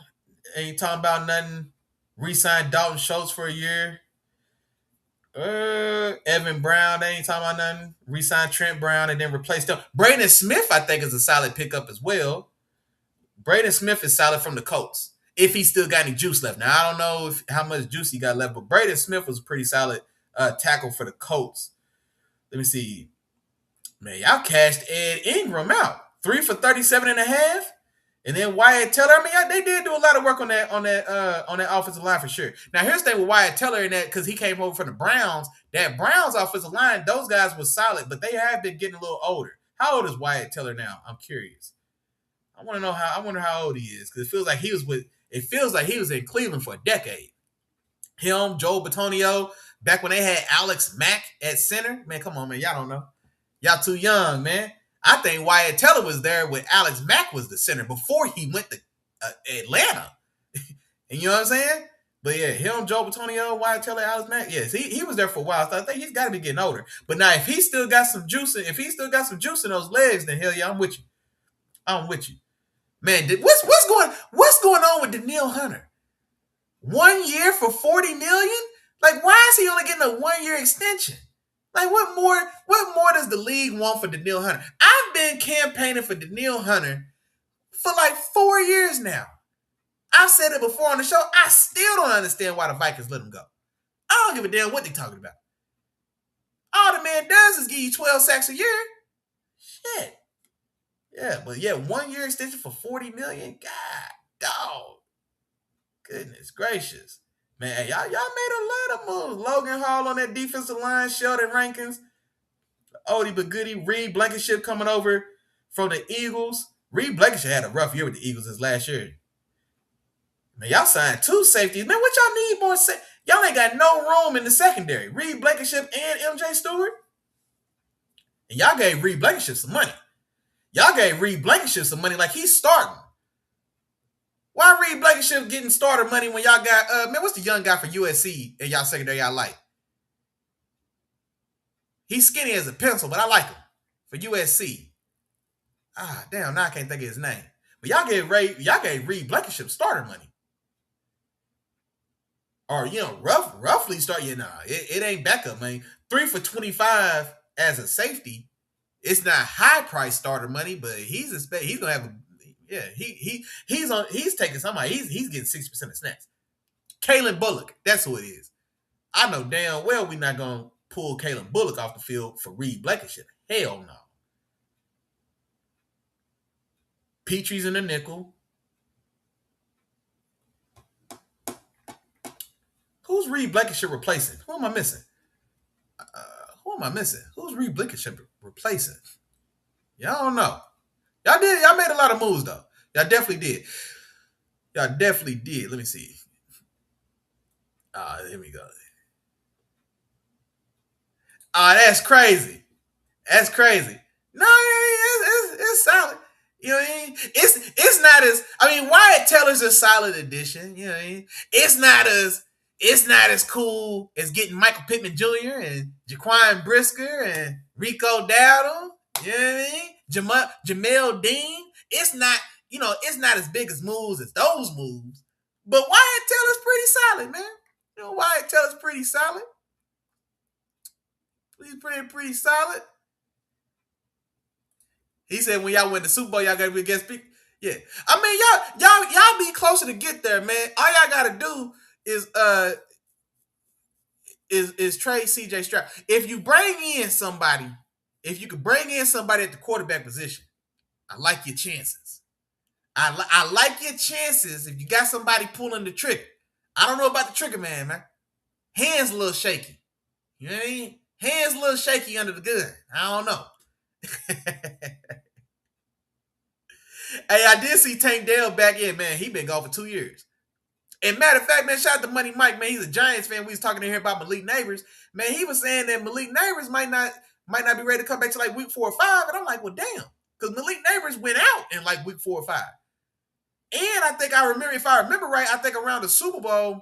ain't talking about nothing. Re-signed Dalton Schultz for a year. Evan Brown, they ain't talking about nothing. Re-signed Trent Brown and then replaced him. Braden Smith, I think, is a solid pickup as well. Braden Smith is solid from the Colts. If he still got any juice left. Now, I don't know how much juice he got left, but Braden Smith was a pretty solid tackle for the Colts. Let me see. Man, y'all cashed Ed Ingram out. 3 for 37 and a half. And then Wyatt Teller. I mean, they did do a lot of work on that offensive line for sure. Now, here's the thing with Wyatt Teller in that, because he came over from the Browns. That Browns offensive line, those guys was solid, but they have been getting a little older. How old is Wyatt Teller now? I'm curious. I wonder how old he is, because it feels like he was in Cleveland for a decade. Him, Joel Bitonio, back when they had Alex Mack at center. Man, come on, man. Y'all don't know. Y'all too young, man. I think Wyatt Teller was there when Alex Mack was the center before he went to Atlanta. And you know what I'm saying? But yeah, him, Joe Bitonio, Wyatt Teller, Alex Mack. Yes, he was there for a while. So I think he's got to be getting older. But now, if he still got some juice, in those legs, then hell yeah, I'm with you. Man, what's going on with Danielle Hunter? 1 year for $40 million? Like, why is he only getting a 1 year extension? Like, what more does the league want for Danielle Hunter? I've been campaigning for Danielle Hunter for like 4 years now. I've said it before on the show. I still don't understand why the Vikings let him go. I don't give a damn what they're talking about. All the man does is give you 12 sacks a year. Shit. Yeah, but yeah, 1 year extension for $40 million? God, dog. Goodness gracious. Man, y'all made a lot of moves. Logan Hall on that defensive line, Sheldon Rankins, oldie but goodie, Reed Blankenship coming over from the Eagles. Reed Blankenship had a rough year with the Eagles this last year. Man, y'all signed 2 safeties. Man, what y'all need more? Y'all ain't got no room in the secondary. Reed Blankenship and MJ Stewart. And y'all gave Reed Blankenship some money. Y'all gave Reed Blankenship some money like he's starting. Why Reed Blankenship getting starter money when y'all got, what's the young guy for USC in y'all secondary y'all like? He's skinny as a pencil, but I like him for USC. Damn, now I can't think of his name. But y'all gave Reed Blankenship starter money. Or, roughly start, it ain't backup money. 3 for 25 as a safety. It's not high price starter money, but he's gonna have he's taking somebody. He's getting 60% of snaps. Kalen Bullock, that's who it is. I know damn well we're not gonna pull Kalen Bullock off the field for Reed Blankenship. Hell no. Petrie's in the nickel. Who's Reed Blankenship replacing? Who am I missing? Who's Reed Blankenship replacing? Y'all don't know. Y'all made a lot of moves though. Y'all definitely did. Let me see. Here we go. That's crazy. No, it's solid. You know what I mean? It's not as, Wyatt Teller's a solid addition. You know what I mean? It's not as cool as getting Michael Pittman Jr. and Jaquan Brisker and Rico Dowdle. You know what I mean? Jamel Dean. It's not as big as moves as those moves. But Wyatt Teller's pretty solid, man. Wyatt Teller's pretty solid. He's pretty solid. He said when y'all win the Super Bowl, y'all gotta be a guest speaker. Yeah. Y'all be closer to get there, man. All y'all gotta do is trade CJ Stroud. If you could bring in somebody at the quarterback position, I like your chances. I like your chances if you got somebody pulling the trigger. I don't know about the trigger man. Hands a little shaky. You know what I mean? Hands a little shaky under the gun. I don't know. Hey, I did see Tank Dell back in, man. He been gone for 2 years. And matter of fact, man, shout out to Money Mike, man. He's a Giants fan. We was talking to him about Malik Neighbors. Man, he was saying that Malik Neighbors might not be ready to come back to like week 4 or 5. And I'm like, well, damn. Because Malik Neighbors went out in like week 4 or 5. And I think if I remember right, I think around the Super Bowl,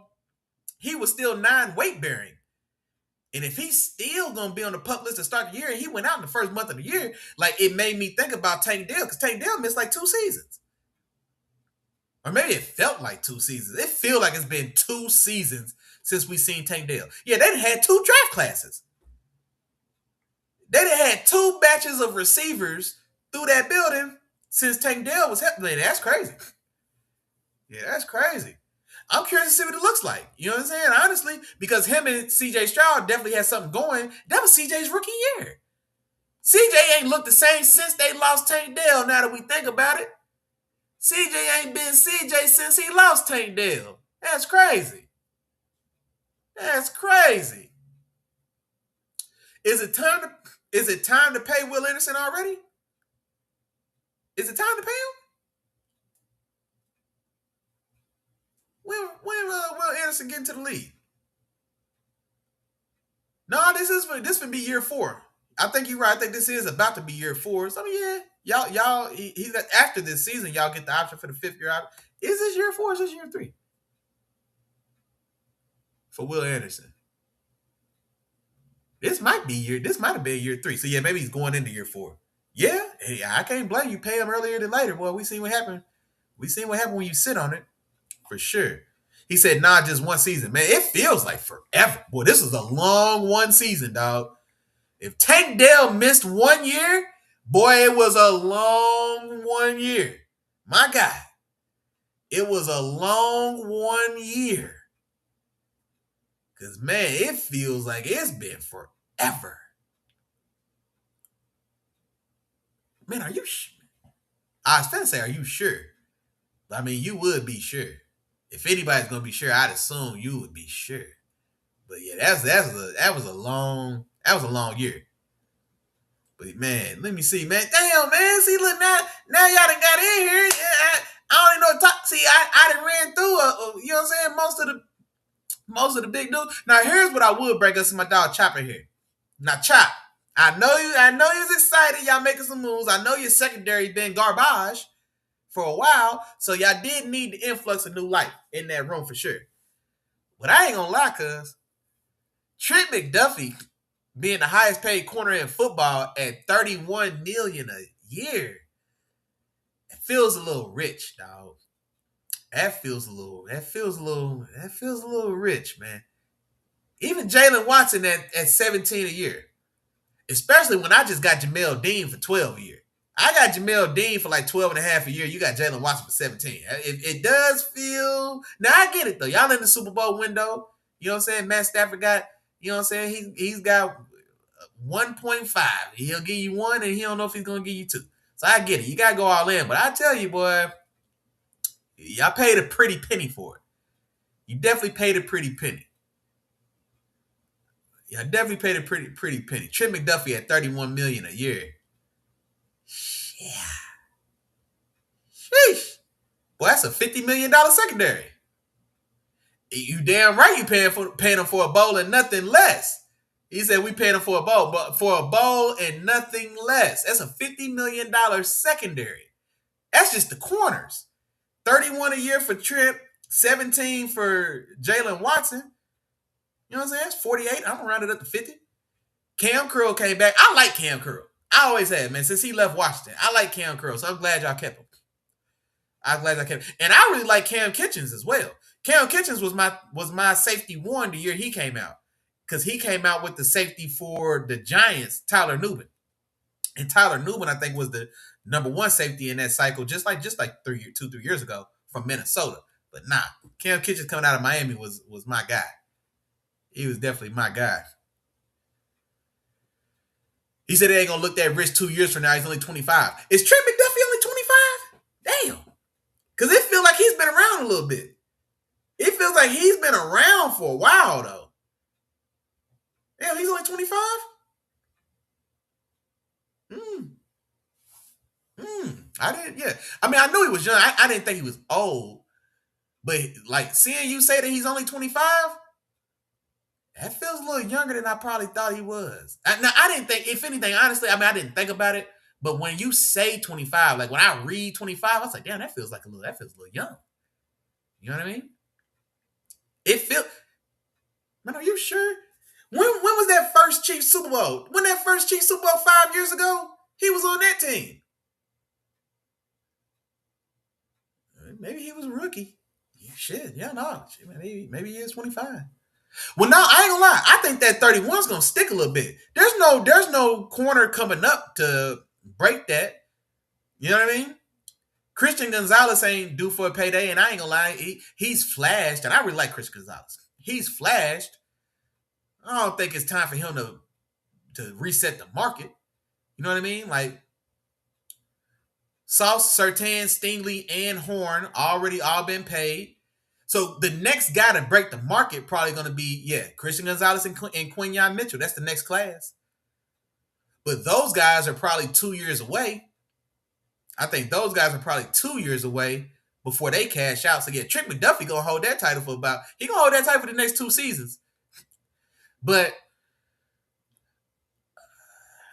he was still 9 weight bearing. And if he's still going to be on the pup list to start the year, and he went out in the first month of the year, like it made me think about Tank Dell, because Tank Dell missed like 2 seasons. Or maybe it felt like 2 seasons. It feels like it's been 2 seasons since we seen Tank Dell. Yeah, they had 2 draft classes. They had 2 batches of receivers through that building since Tank Dell was happening. That's crazy. Yeah, that's crazy. I'm curious to see what it looks like. You know what I'm saying? Honestly, because him and CJ Stroud definitely had something going. That was CJ's rookie year. CJ ain't looked the same since they lost Tank Dell, now that we think about it. CJ ain't been CJ since he lost Tank Dell. That's crazy. That's crazy. Is it time to pay Will Anderson already? Is it time to pay him? When will Anderson get into the league? No, this would be year 4. I think you're right. I think this is about to be year 4. So yeah, he's after this season, y'all get the option for the 5th year out. Is this year 4 or is this year 3? For Will Anderson. This might have been year 3. So yeah, maybe he's going into year 4. Yeah, hey, I can't blame you. Pay him earlier than later. Well, we seen what happened. We seen what happened when you sit on it. For sure. He said, nah, just 1 season. Man, it feels like forever. Boy, this was a long 1 season, dog. If Tank Dell missed 1 year, boy, it was a long 1 year. My God. It was a long 1 year. Because, man, it feels like it's been forever. Man, are you sure? I was going to say, are you sure? I mean, you would be sure. If anybody's going to be sure, I'd assume you would be sure. But yeah, that was a long year. But man, let me see, man. Damn, man. See, look, now y'all done got in here. I don't even know what to talk. See, I done ran through, you know what I'm saying, most of the big news. Now, here's what I would break us to my dog Chop in here. Now, Chop, I know you're excited. Y'all making some moves. I know your secondary been garbage for a while, so y'all did need the influx of new life in that room for sure. But I ain't gonna lie, cuz Trent McDuffie being the highest paid corner in football at $31 million a year, it feels a little rich, dog. That feels a little rich, man. Even Jalen Watson at 17 a year. Especially when I just got Jamel Dean for 12 a year. I got Jamel Dean for like 12 and a half a year. You got Jalen Watson for 17. It does feel... Now, I get it, though. Y'all in the Super Bowl window. You know what I'm saying? Matt Stafford got... You know what I'm saying? He's got 1.5. He'll give you 1, and he don't know if he's going to give you 2. So, I get it. You got to go all in. But I tell you, boy, y'all paid a pretty penny for it. You definitely paid a pretty penny. Y'all definitely paid a pretty penny. Trent McDuffie at $31 million a year. Yeah. Sheesh. Boy, that's a $50 million secondary. You damn right you paying him for a bowl and nothing less. He said we paid him for a bowl, but for a bowl and nothing less. That's a $50 million secondary. That's just the corners. 31 a year for Trent, 17 for Jalen Watson. You know what I'm saying? It's 48. I'm gonna round it up to 50. Cam Curl came back. I like Cam Curl. I always have, man. Since he left Washington, I like Cam Curl, so I'm glad y'all kept him. I'm glad y'all kept him. And I really like Cam Kitchens as well. Cam Kitchens was my safety 1 the year he came out, because he came out with the safety for the Giants, Tyler Nubin. And Tyler Nubin, I think, was the number 1 safety in that cycle, just like 3 years ago from Minnesota. But nah, Cam Kitchens coming out of Miami was my guy. He was definitely my guy. He said they ain't gonna look that rich 2 years from now. He's only 25. Is Trent McDuffie only 25? Damn. Because it feels like he's been around a little bit. It feels like he's been around for a while, though. Damn, he's only 25? I didn't. Yeah, I mean, I knew he was young. I didn't think he was old, but like seeing you say that he's only 25, that feels a little younger than I probably thought he was. Now, I didn't think, if anything, honestly, I mean, I didn't think about it. But when you say 25, like when I read 25, I was like, damn, that feels a little young. You know what I mean? It feels, man, are you sure? When was that first Chiefs Super Bowl? When that first Chiefs Super Bowl 5 years ago, he was on that team. Maybe he was a rookie. Shit, yeah, no. Shit, maybe he is 25. Well, now I ain't gonna lie. I think that 31 is gonna stick a little bit. There's no corner coming up to break that. You know what I mean? Christian Gonzalez ain't due for a payday, and I ain't gonna lie, he's flashed, and I really like Christian Gonzalez. He's flashed. I don't think it's time for him to reset the market. You know what I mean? Like Sauce, Surtain, Stingley, and Horn already all been paid. So the next guy to break the market probably going to be, Christian Gonzalez and Quinyon Mitchell. That's the next class. But those guys are probably 2 years away. I think those guys are probably 2 years away before they cash out. So Trent McDuffie going to hold that title for he going to hold that title for the next 2 seasons. But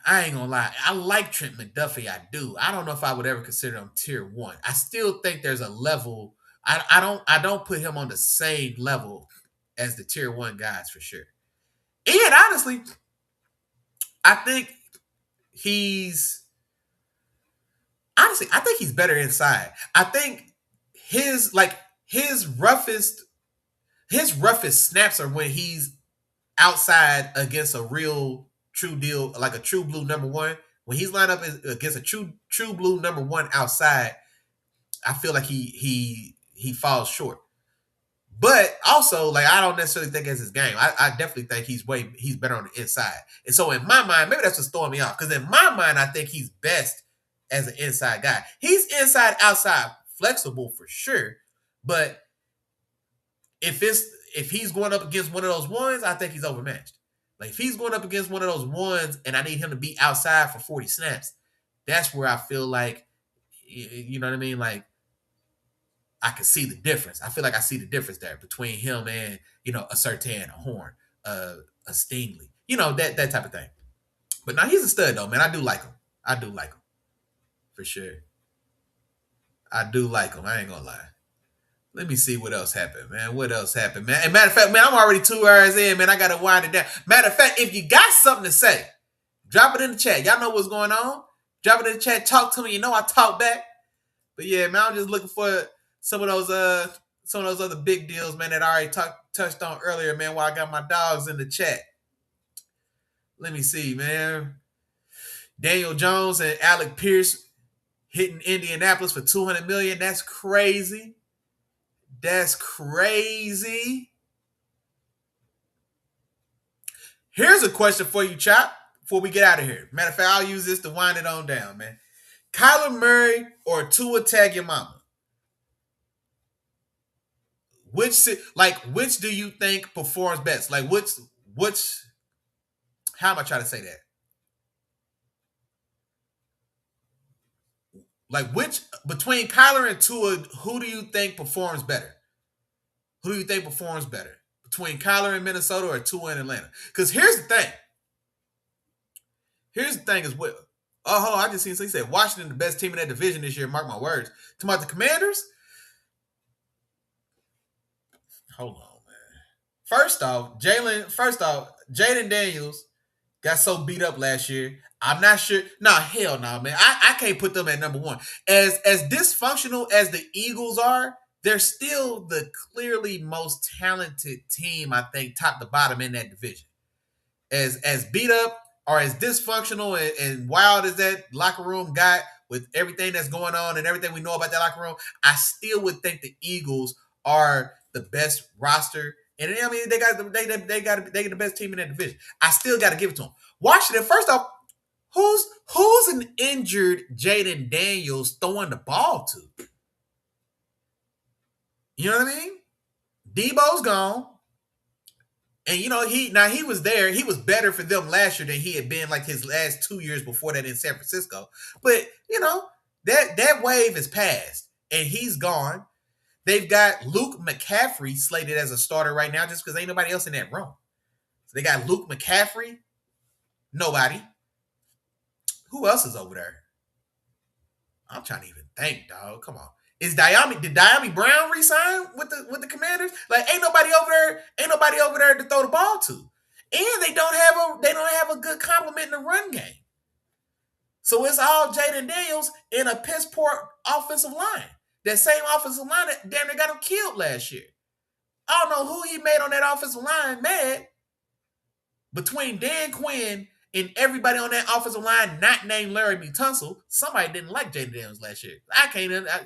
I ain't gonna lie. I like Trent McDuffie. I do. I don't know if I would ever consider him tier 1. I still think there's a level. I don't put him on the same level as the tier 1 guys for sure. And honestly, I think he's better inside. I think his roughest snaps are when he's outside against a real true deal, like a true blue number 1. When he's lined up against a true blue number 1 outside, I feel like he falls short. But also, like, I don't necessarily think it's his game. I definitely think he's better on the inside. And so in my mind, maybe that's what's throwing me off. Because in my mind, I think he's best as an inside guy. He's inside, outside, flexible for sure. But if he's going up against one of those ones, I think he's overmatched. Like, if he's going up against one of those ones and I need him to be outside for 40 snaps, that's where I feel like, you know what I mean? Like, I can see the difference. I feel like I see the difference there between him and, a Surtain, a Horn, a Stingley, that type of thing. But now he's a stud, though, man. I do like him. For sure. I do like him. I ain't going to lie. Let me see what else happened, man. What else happened, man? And matter of fact, man, I'm already 2 hours in, man. I got to wind it down. Matter of fact, if you got something to say, drop it in the chat. Y'all know what's going on. Drop it in the chat. Talk to me. I talk back. But yeah, man, I'm just looking for some of those other big deals, man, that I already touched on earlier, man, while I got my dogs in the chat. Let me see, man. Daniel Jones and Alec Pierce hitting Indianapolis for $200 million. That's crazy. That's crazy. Here's a question for you, Chop, before we get out of here. Matter of fact, I'll use this to wind it on down, man. Kyler Murray or Tua Tagovailoa? Which do you think performs best? Like, how am I trying to say that? Like, between Kyler and Tua, who do you think performs better? Who do you think performs better? Between Kyler in Minnesota or Tua in Atlanta? Because here's the thing. Here's the thing as well. Oh, hold on. I just seen something said Washington the best team in that division this year. Mark my words. Talking about the Commanders? Hold on, man. First off, Jaden Daniels got so beat up last year. I'm not sure. Nah, hell no, man. I can't put them at number 1. As dysfunctional as the Eagles are, they're still the clearly most talented team, I think, top to bottom in that division. As beat up or as dysfunctional and wild as that locker room got with everything that's going on and everything we know about that locker room, I still would think the Eagles are the best roster. And I mean, they got the best team in that division. I still got to give it to them. Washington, first off, who's an injured Jaden Daniels throwing the ball to? You know what I mean? Debo's gone. And, he was there. He was better for them last year than he had been like his last 2 years before that in San Francisco. But, That wave is past, and he's gone. They've got Luke McCaffrey slated as a starter right now just because ain't nobody else in that room. So they got Luke McCaffrey. Nobody. Who else is over there? I'm trying to even think, dog. Come on. Did Diami Brown resign with the Commanders? Like, ain't nobody over there to throw the ball to. And they don't have a good complement in the run game. So it's all Jaden Daniels in a piss poor offensive line. That same offensive line that damn near got him killed last year. I don't know who he made on that offensive line mad. Between Dan Quinn and everybody on that offensive line not named Laremy Tunsil, somebody didn't like Jaden Daniels last year.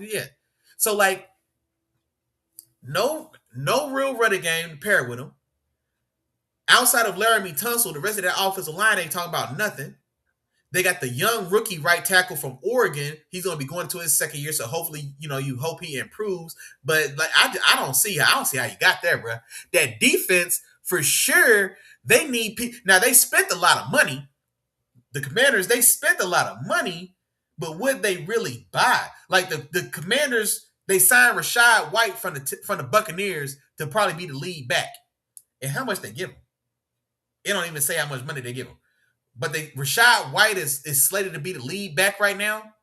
Yeah. So, like, no real running game to pair with him. Outside of Laremy Tunsil, the rest of that offensive line ain't talking about nothing. They got the young rookie right tackle from Oregon. He's going to be going to his second year, so hopefully, you hope he improves. But like, I don't see how you got there, bro. That defense, for sure, they need people. Now, they spent a lot of money. The Commanders, they spent a lot of money, but would they really buy? Like, the Commanders, they signed Rachaad White from the Buccaneers to probably be the lead back. And how much they give him? It don't even say how much money they give him. But Rachaad White is slated to be the lead back right now.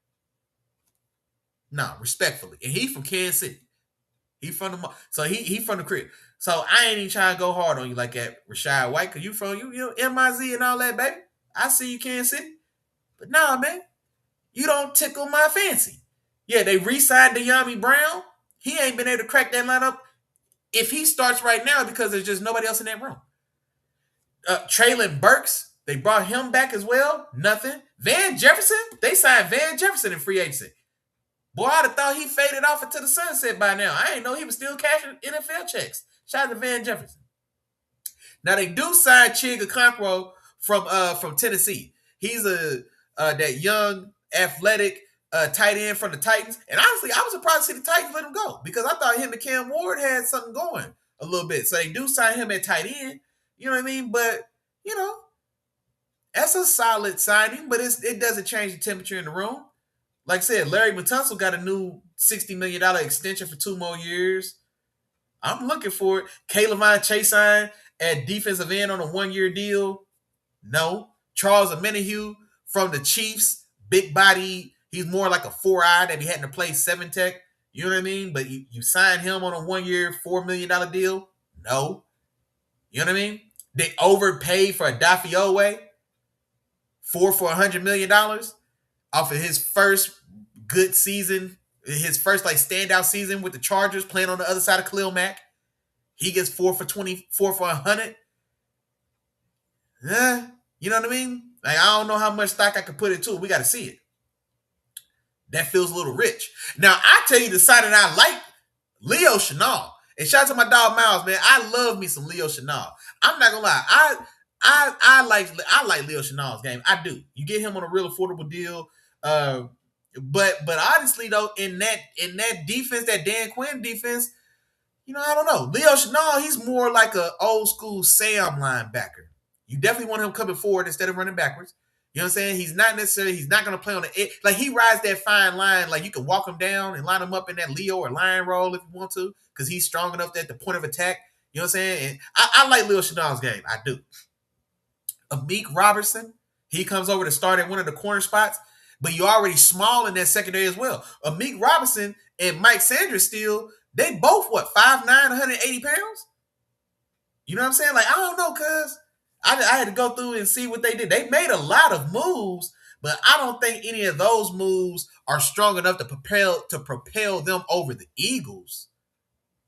No, respectfully. And he from Kansas City. He from the crib. So I ain't even trying to go hard on you like that, Rachaad White, because you from MIZ and all that, baby. I see you, Kansas City. But nah, man. You don't tickle my fancy. Yeah, they re-signed Diami Brown. He ain't been able to crack that lineup if he starts right now because there's just nobody else in that room. Traylon Burks, they brought him back as well. Nothing. Van Jefferson, they signed Van Jefferson in free agency. Boy, I'd have thought he faded off into the sunset by now. I didn't know he was still cashing NFL checks. Shout out to Van Jefferson. Now, they do sign Chig Okonkwo from Tennessee. He's that young, athletic tight end from the Titans. And honestly, I was surprised to see the Titans let him go because I thought him and Cam Ward had something going a little bit. So they do sign him at tight end. You know what I mean? But, that's a solid signing, but it doesn't change the temperature in the room. Like I said, Larry Tunsil got a new $60 million extension for 2 more years. I'm looking for it. K'Lavon Chaisson at defensive end on a 1-year deal. No. Charles Omenihu from the Chiefs, big body. He's more like a 4-eye that he had to play 7-tech. You know what I mean? But you signed him on a 1-year, $4 million deal? No. You know what I mean? They overpaid for Adafe Owe. For $100 million off of his first good season, his first standout season with the Chargers playing on the other side of Khalil Mack. He gets 4 for 100. You know what I mean? Like, I don't know how much stock I could put into it. We got to see it. That feels a little rich. Now, I tell you the side that I like, Leo Chenal. And shout out to my dog Miles, man. I love me some Leo Chenal. I'm not gonna lie. I like Leo Chenal's game. I do. You get him on a real affordable deal. But honestly though, in that defense, that Dan Quinn defense, I don't know. Leo Chenal, he's more like an old school Sam linebacker. You definitely want him coming forward instead of running backwards. You know what I'm saying? He's not going to play on the edge. Like, he rides that fine line. Like, you can walk him down and line him up in that Leo or lion role if you want to, because he's strong enough at the point of attack. You know what I'm saying? And I like Leo Chenal's game. I do. Amik Robertson, he comes over to start at one of the corner spots, but you're already small in that secondary as well. Amik Robertson and Mike Sanders still, they both, 5'9", 180 pounds? You know what I'm saying? Like, I don't know, cuz. I had to go through and see what they did. They made a lot of moves, but I don't think any of those moves are strong enough to propel them over the Eagles.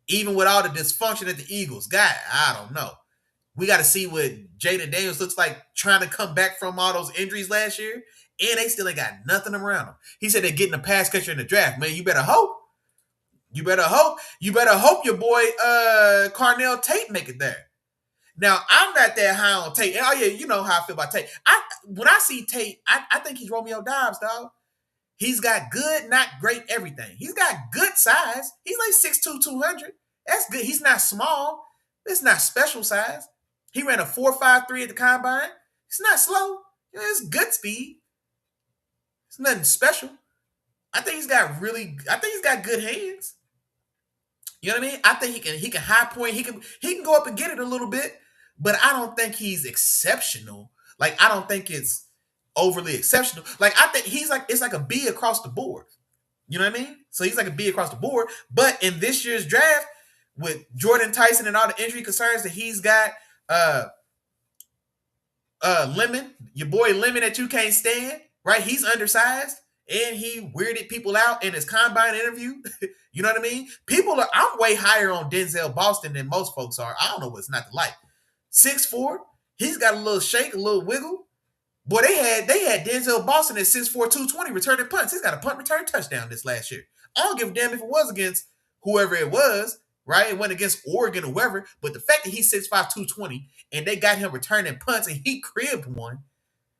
Even with all the dysfunction that the Eagles got, I don't know. We got to see what Jaden Daniels looks like trying to come back from all those injuries last year, and they still ain't got nothing around him. He said they're getting a pass catcher in the draft. Man, you better hope. You better hope your boy Carnell Tate make it there. Now, I'm not that high on Tate. Oh, yeah, you know how I feel about Tate. When I see Tate, I think he's Romeo Dobbs, dog. He's got good, not great everything. He's got good size. He's like 6'2", 200. That's good. He's not small. It's not special size. He ran a 4.53 at the combine. It's not slow. It's good speed. It's nothing special. I think he's got good hands. You know what I mean? I think he can high point. He can go up and get it a little bit, but I don't think he's exceptional. Like I don't think it's overly exceptional. Like I think it's like a B across the board. You know what I mean? So he's like a B across the board. But in this year's draft, with Jordan Tyson and all the injury concerns that he's got, uh Lemon, your boy Lemon that you can't stand, right? He's undersized and he weirded people out in his combine interview. You know what I mean? I'm way higher on Denzel Boston than most folks are. I don't know what's not to like. 6'4", he's got a little shake, a little wiggle. Boy, they had Denzel Boston at 6'4", 220 returning punts. He's got a punt return touchdown this last year. I don't give a damn if it was against whoever it was, right? It went against Oregon or whoever. But the fact that he's 6'5", 220 and they got him returning punts and he cribbed one,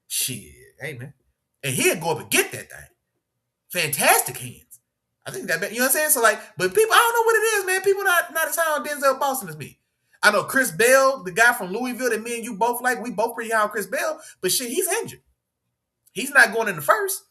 shit, hey man. And he'd go up and get that thing. Fantastic hands. I think that, you know what I'm saying? So like, but people, I don't know what it is, man. People not as high on Denzel Boston as me. I know Chris Bell, the guy from Louisville that me and you both like, we both pretty high on Chris Bell, but shit, he's injured. He's not going in the first.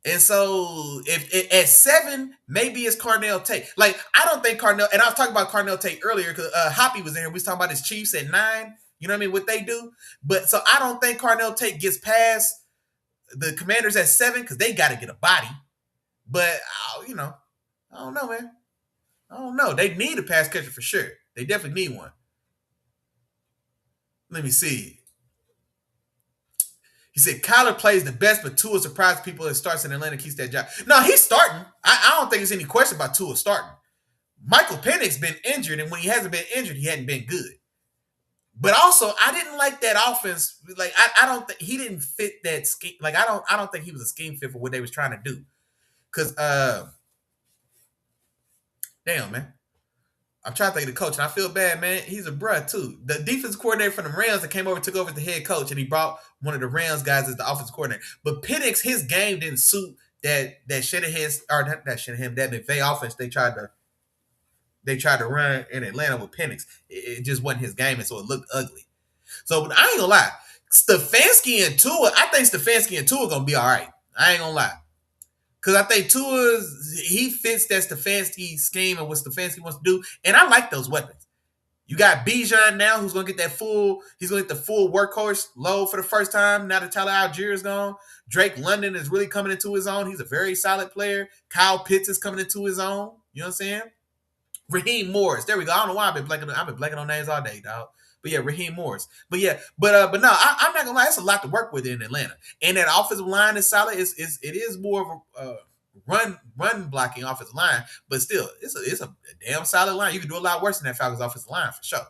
And so if at 7, maybe it's Carnell Tate. Like, I don't think Carnell, and I was talking about Carnell Tate earlier because Hoppy was in here. We was talking about his Chiefs at 9. You know what I mean? What they do. But so I don't think Carnell Tate gets past the Commanders at 7 because they got to get a body. But, you know, I don't know, man. I don't know. They need a pass catcher for sure. They definitely need one. Let me see. He said Kyler plays the best, but Tua surprised people that starts in Atlanta, keeps that job. No, he's starting. I don't think there's any question about Tua starting. Michael Penix been injured, and when he hasn't been injured, he hadn't been good. But also, I didn't like that offense. Like, I don't think he didn't fit that scheme. Like, I don't think he was a scheme fit for what they was trying to do. Cause damn, man. I'm trying to think of the coach, and I feel bad, man. He's a bruh, too. The defense coordinator from the Rams that came over took over as the head coach, and he brought one of the Rams guys as the offensive coordinator. But Penix, his game didn't suit that Shanahan's, or not that Shanahan, that McVay offense they tried to run in Atlanta with Penix. It just wasn't his game, and so it looked ugly. So, but I ain't gonna lie. Stefanski and Tua, I think Stefanski and Tua gonna be all right. I ain't gonna lie. Because I think he fits that Stefanski scheme and what Stefanski wants to do. And I like those weapons. You got Bijan now, who's going to get he's going to get the full workhorse load for the first time now that Tyler Algier is gone. Drake London is really coming into his own. He's a very solid player. Kyle Pitts is coming into his own. You know what I'm saying? Raheem Morris. There we go. I don't know why I've been blanking on names all day, dog. But yeah, Raheem Morris. But no, I'm not gonna lie. It's a lot to work with in Atlanta, and that offensive line is solid. It is more of a run blocking offensive line, but still, it's a damn solid line. You can do a lot worse than that Falcons offensive line for sure.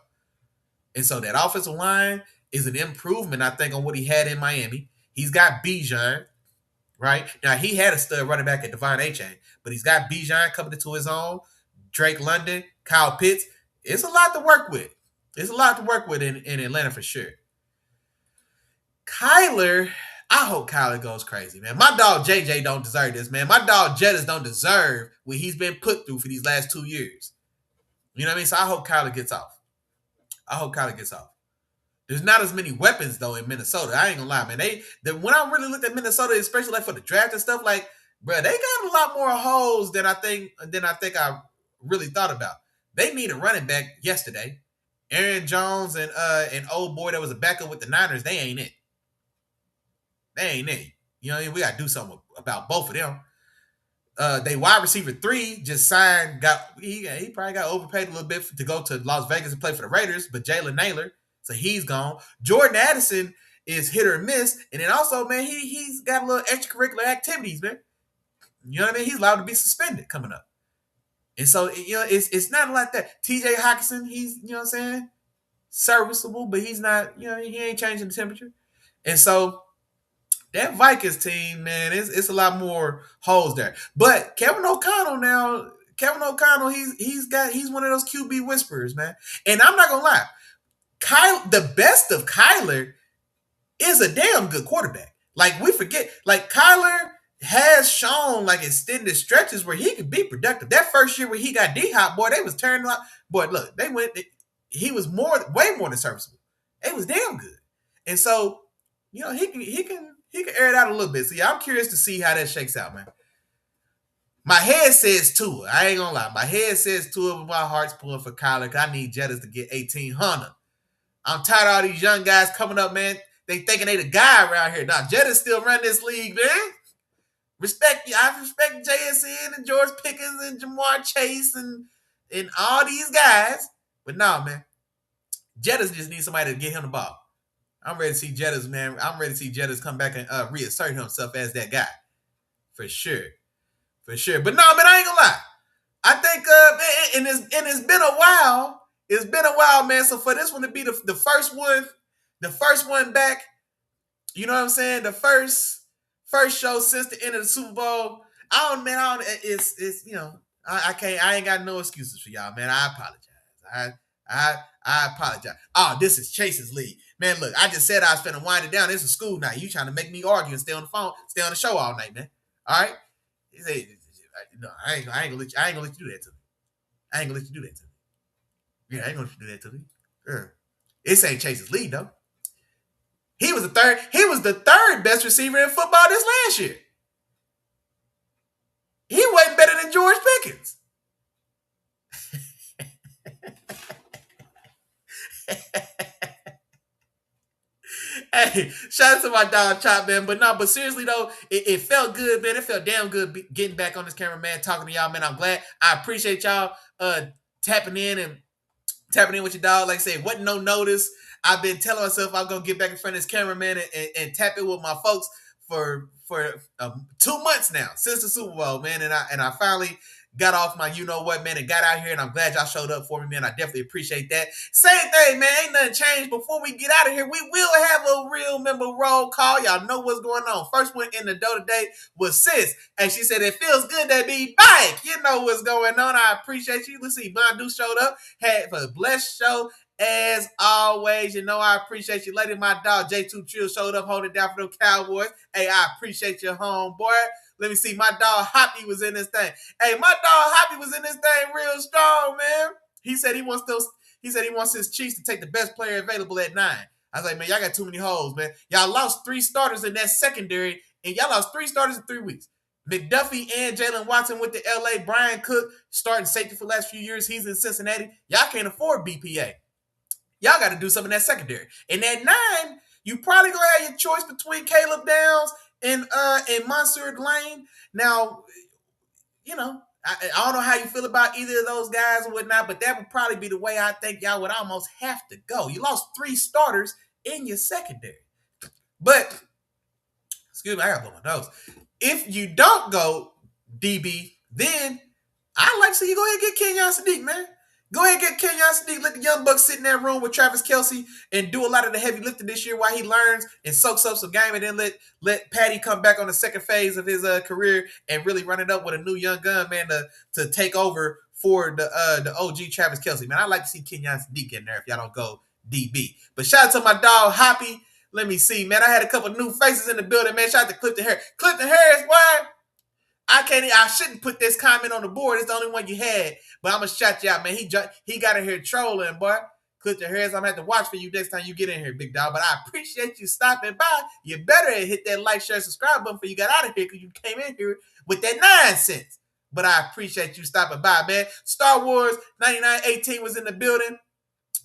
And so that offensive line is an improvement, I think, on what he had in Miami. He's got Bijan, right? Now he had a stud running back at Devon Achane, but he's got Bijan coming into his own. Drake London, Kyle Pitts. It's a lot to work with. It's a lot to work with in Atlanta for sure. Kyler, I hope Kyler goes crazy, man. My dog JJ don't deserve this, man. My dog Jettis don't deserve what he's been put through for these last 2 years. You know what I mean? So I hope Kyler gets off. There's not as many weapons though in Minnesota. I ain't gonna lie, man. When I really looked at Minnesota, especially like for the draft and stuff, like, bro, they got a lot more holes than I think I really thought about. They need a running back yesterday. Aaron Jones and old boy that was a backup with the Niners, they ain't it. You know what I mean? We got to do something about both of them. They wide receiver 3 just signed, he probably got overpaid a little bit to go to Las Vegas and play for the Raiders, but Jalen Naylor, so he's gone. Jordan Addison is hit or miss, and then also, man, he's got a little extracurricular activities, man. You know what I mean? He's allowed to be suspended coming up. And so, you know, it's not like that. TJ Hawkinson, he's, you know what I'm saying, serviceable, but he's not, you know, he ain't changing the temperature. And so that Vikings team, man, it's a lot more holes there. But Kevin O'Connell, he's one of those QB whisperers, man. And I'm not gonna lie, the best of Kyler is a damn good quarterback. Like, we forget, like, Kyler has shown like extended stretches where he could be productive. That first year where he got D-Hop, boy, they was turning up. Boy, look, he was way more than serviceable. It was damn good. And so, you know, he can air it out a little bit. So yeah, I'm curious to see how that shakes out, man. My head says Tua. I ain't gonna lie. My head says Tua, but my heart's pulling for Kyler. I need Jettas to get 1,800. I'm tired of all these young guys coming up, man. They thinking they the guy around here. Now, Jettas still run this league, man. I respect JSN and George Pickens and Jamar Chase and all these guys. But no, man. Jettas just need somebody to get him the ball. I'm ready to see Jettas, man. I'm ready to see Jettas come back and reassert himself as that guy. For sure. For sure. But no, man, I ain't gonna lie. I think and it's been a while. It's been a while, man. So for this one to be the first one back, you know what I'm saying? The first show since the end of the Super Bowl. It's I ain't got no excuses for y'all, man. I apologize. I apologize. Oh, this is Chase's league. Man, look, I just said I was finna wind it down. This is school night. You trying to make me argue and stay on the phone, stay on the show all night, man. All right? No, I ain't gonna let you do that to me. I ain't gonna let you do that to me. Yeah, I ain't gonna let you do that to me. This ain't Chase's league, though. He was the third best receiver in football this last year. He wasn't better than George Pickens. Hey, shout out to my dog Chop, man. But seriously though, it felt good, man. It felt damn good getting back on this camera, man, talking to y'all, man. I'm glad. I appreciate y'all tapping in with your dog. Like I said, wasn't no notice. I've been telling myself I'm gonna get back in front of this camera, man, and tap in with my folks for 2 months now since the Super Bowl, man. And I finally got off my man, and got out here, and I'm glad y'all showed up for me, man. I definitely appreciate that. Same thing, man. Ain't nothing changed. Before we get out of here, we will have a real member roll call. Y'all know what's going on. First one in the door today was Sis, and she said it feels good to be back. You know what's going on. I appreciate you. Let's see, Bondu showed up, had a blessed show. As always, I appreciate you. Lady, my dog J2 Trill showed up holding down for the Cowboys. Hey, I appreciate your homeboy. Let me see. My dog Hoppy was in this thing. Hey, my dog Hoppy was in this thing real strong, man. He said he wants his Chiefs to take the best player available at 9. I was like, man, y'all got too many holes, man. Y'all lost 3 starters in that secondary, and y'all lost 3 starters in 3 weeks. McDuffie and Jalen Watson went to LA. Brian Cook starting safety for the last few years. He's in Cincinnati. Y'all can't afford BPA. Y'all got to do something in that secondary. And at 9, you probably gonna have your choice between Caleb Downs and Monsieur Lane. Now, I don't know how you feel about either of those guys or whatnot, but that would probably be the way I think y'all would almost have to go. You lost 3 starters in your secondary. But, excuse me, I gotta blow my nose. If you don't go DB, then I'd like to see you go ahead and get Kenyon Sadiq, man. Go ahead and get Kenyon Sadiq. Let the young bucks sit in that room with Travis Kelce and do a lot of the heavy lifting this year while he learns and soaks up some game, and then let Patty come back on the second phase of his career and really run it up with a new young gun, man, to take over for the OG Travis Kelce. Man, I'd like to see Kenyon Sadiq in there if y'all don't go DB. But shout out to my dog Hoppy. Let me see, man. I had a couple new faces in the building, man. Shout out to Clifton Harris. Clifton Harris, why? I shouldn't put this comment on the board. It's the only one you had. But I'm going to shout you out, man. He got in here trolling, boy. Clifton Harris, I'm going to have to watch for you next time you get in here, big dog. But I appreciate you stopping by. You better hit that like, share, subscribe button before you got out of here, because you came in here with that nonsense. But I appreciate you stopping by, man. Star Wars 9918 was in the building.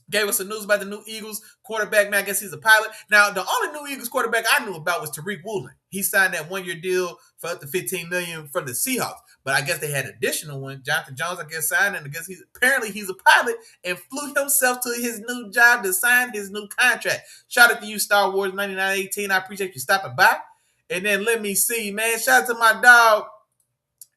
Gave us some news about the new Eagles quarterback, man. I guess he's a pilot. Now, the only new Eagles quarterback I knew about was Tariq Woolen. He signed that 1-year deal for up to $15 million from the Seahawks. But I guess they had additional one. Jonathan Jones, I guess, signed, and I guess he's a pilot and flew himself to his new job to sign his new contract. Shout out to you, Star Wars 9918. I appreciate you stopping by. And then let me see, man. Shout out to my dog,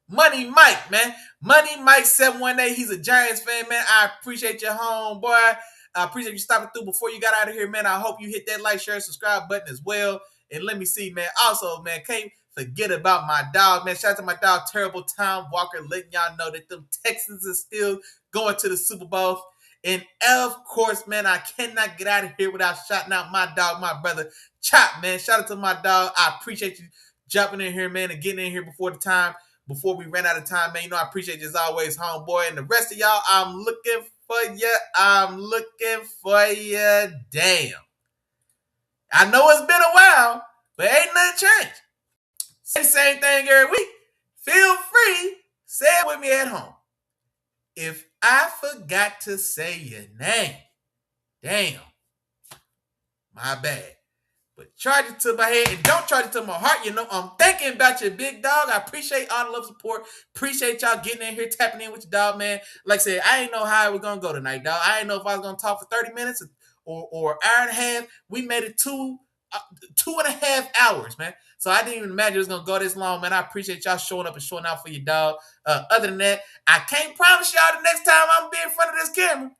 Money Mike, man. Money Mike 718. He's a Giants fan, man. I appreciate your homeboy. I appreciate you stopping through before you got out of here, man. I hope you hit that like, share, subscribe button as well. And let me see, man. Also, man, can't forget about my dog, man. Shout out to my dog, Terrible Tom Walker, letting y'all know that them Texans are still going to the Super Bowl. And of course, man, I cannot get out of here without shouting out my dog, my brother, Chop, man. Shout out to my dog. I appreciate you jumping in here, man, and getting in here before we ran out of time, man. I appreciate you as always, homeboy. And the rest of y'all, I'm looking for you. Damn. I know it's been a while, but ain't nothing changed. Say the same thing every week. Feel free Say it with me at home. If I forgot to say your name, damn, my bad. But charge it to my head and don't charge it to my heart. You know, I'm thinking about you, big dog. I appreciate all the love support. Appreciate y'all getting in here, tapping in with your dog, man. Like I said, I ain't know how it was going to go tonight, dog. I ain't know if I was going to talk for 30 minutes or an hour and a half. We made it 2.5 hours, man. So I didn't even imagine it was going to go this long, man. I appreciate y'all showing up and showing out for your dog. Other than that, I can't promise y'all the next time I'm be in front of this camera.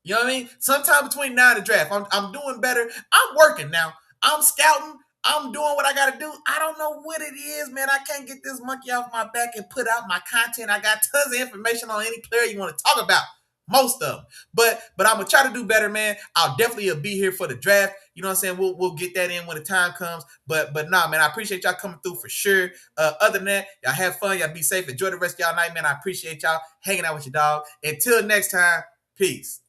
You know what I mean? Sometime between now and the draft, I'm doing better. I'm working now. I'm scouting. I'm doing what I got to do. I don't know what it is, man. I can't get this monkey off my back and put out my content. I got tons of information on any player you want to talk about. Most of them. But I'm going to try to do better, man. I'll definitely be here for the draft. You know what I'm saying? We'll get that in when the time comes. But nah, man, I appreciate y'all coming through for sure. Other than that, y'all have fun. Y'all be safe. Enjoy the rest of y'all night, man. I appreciate y'all hanging out with your dog. Until next time, peace.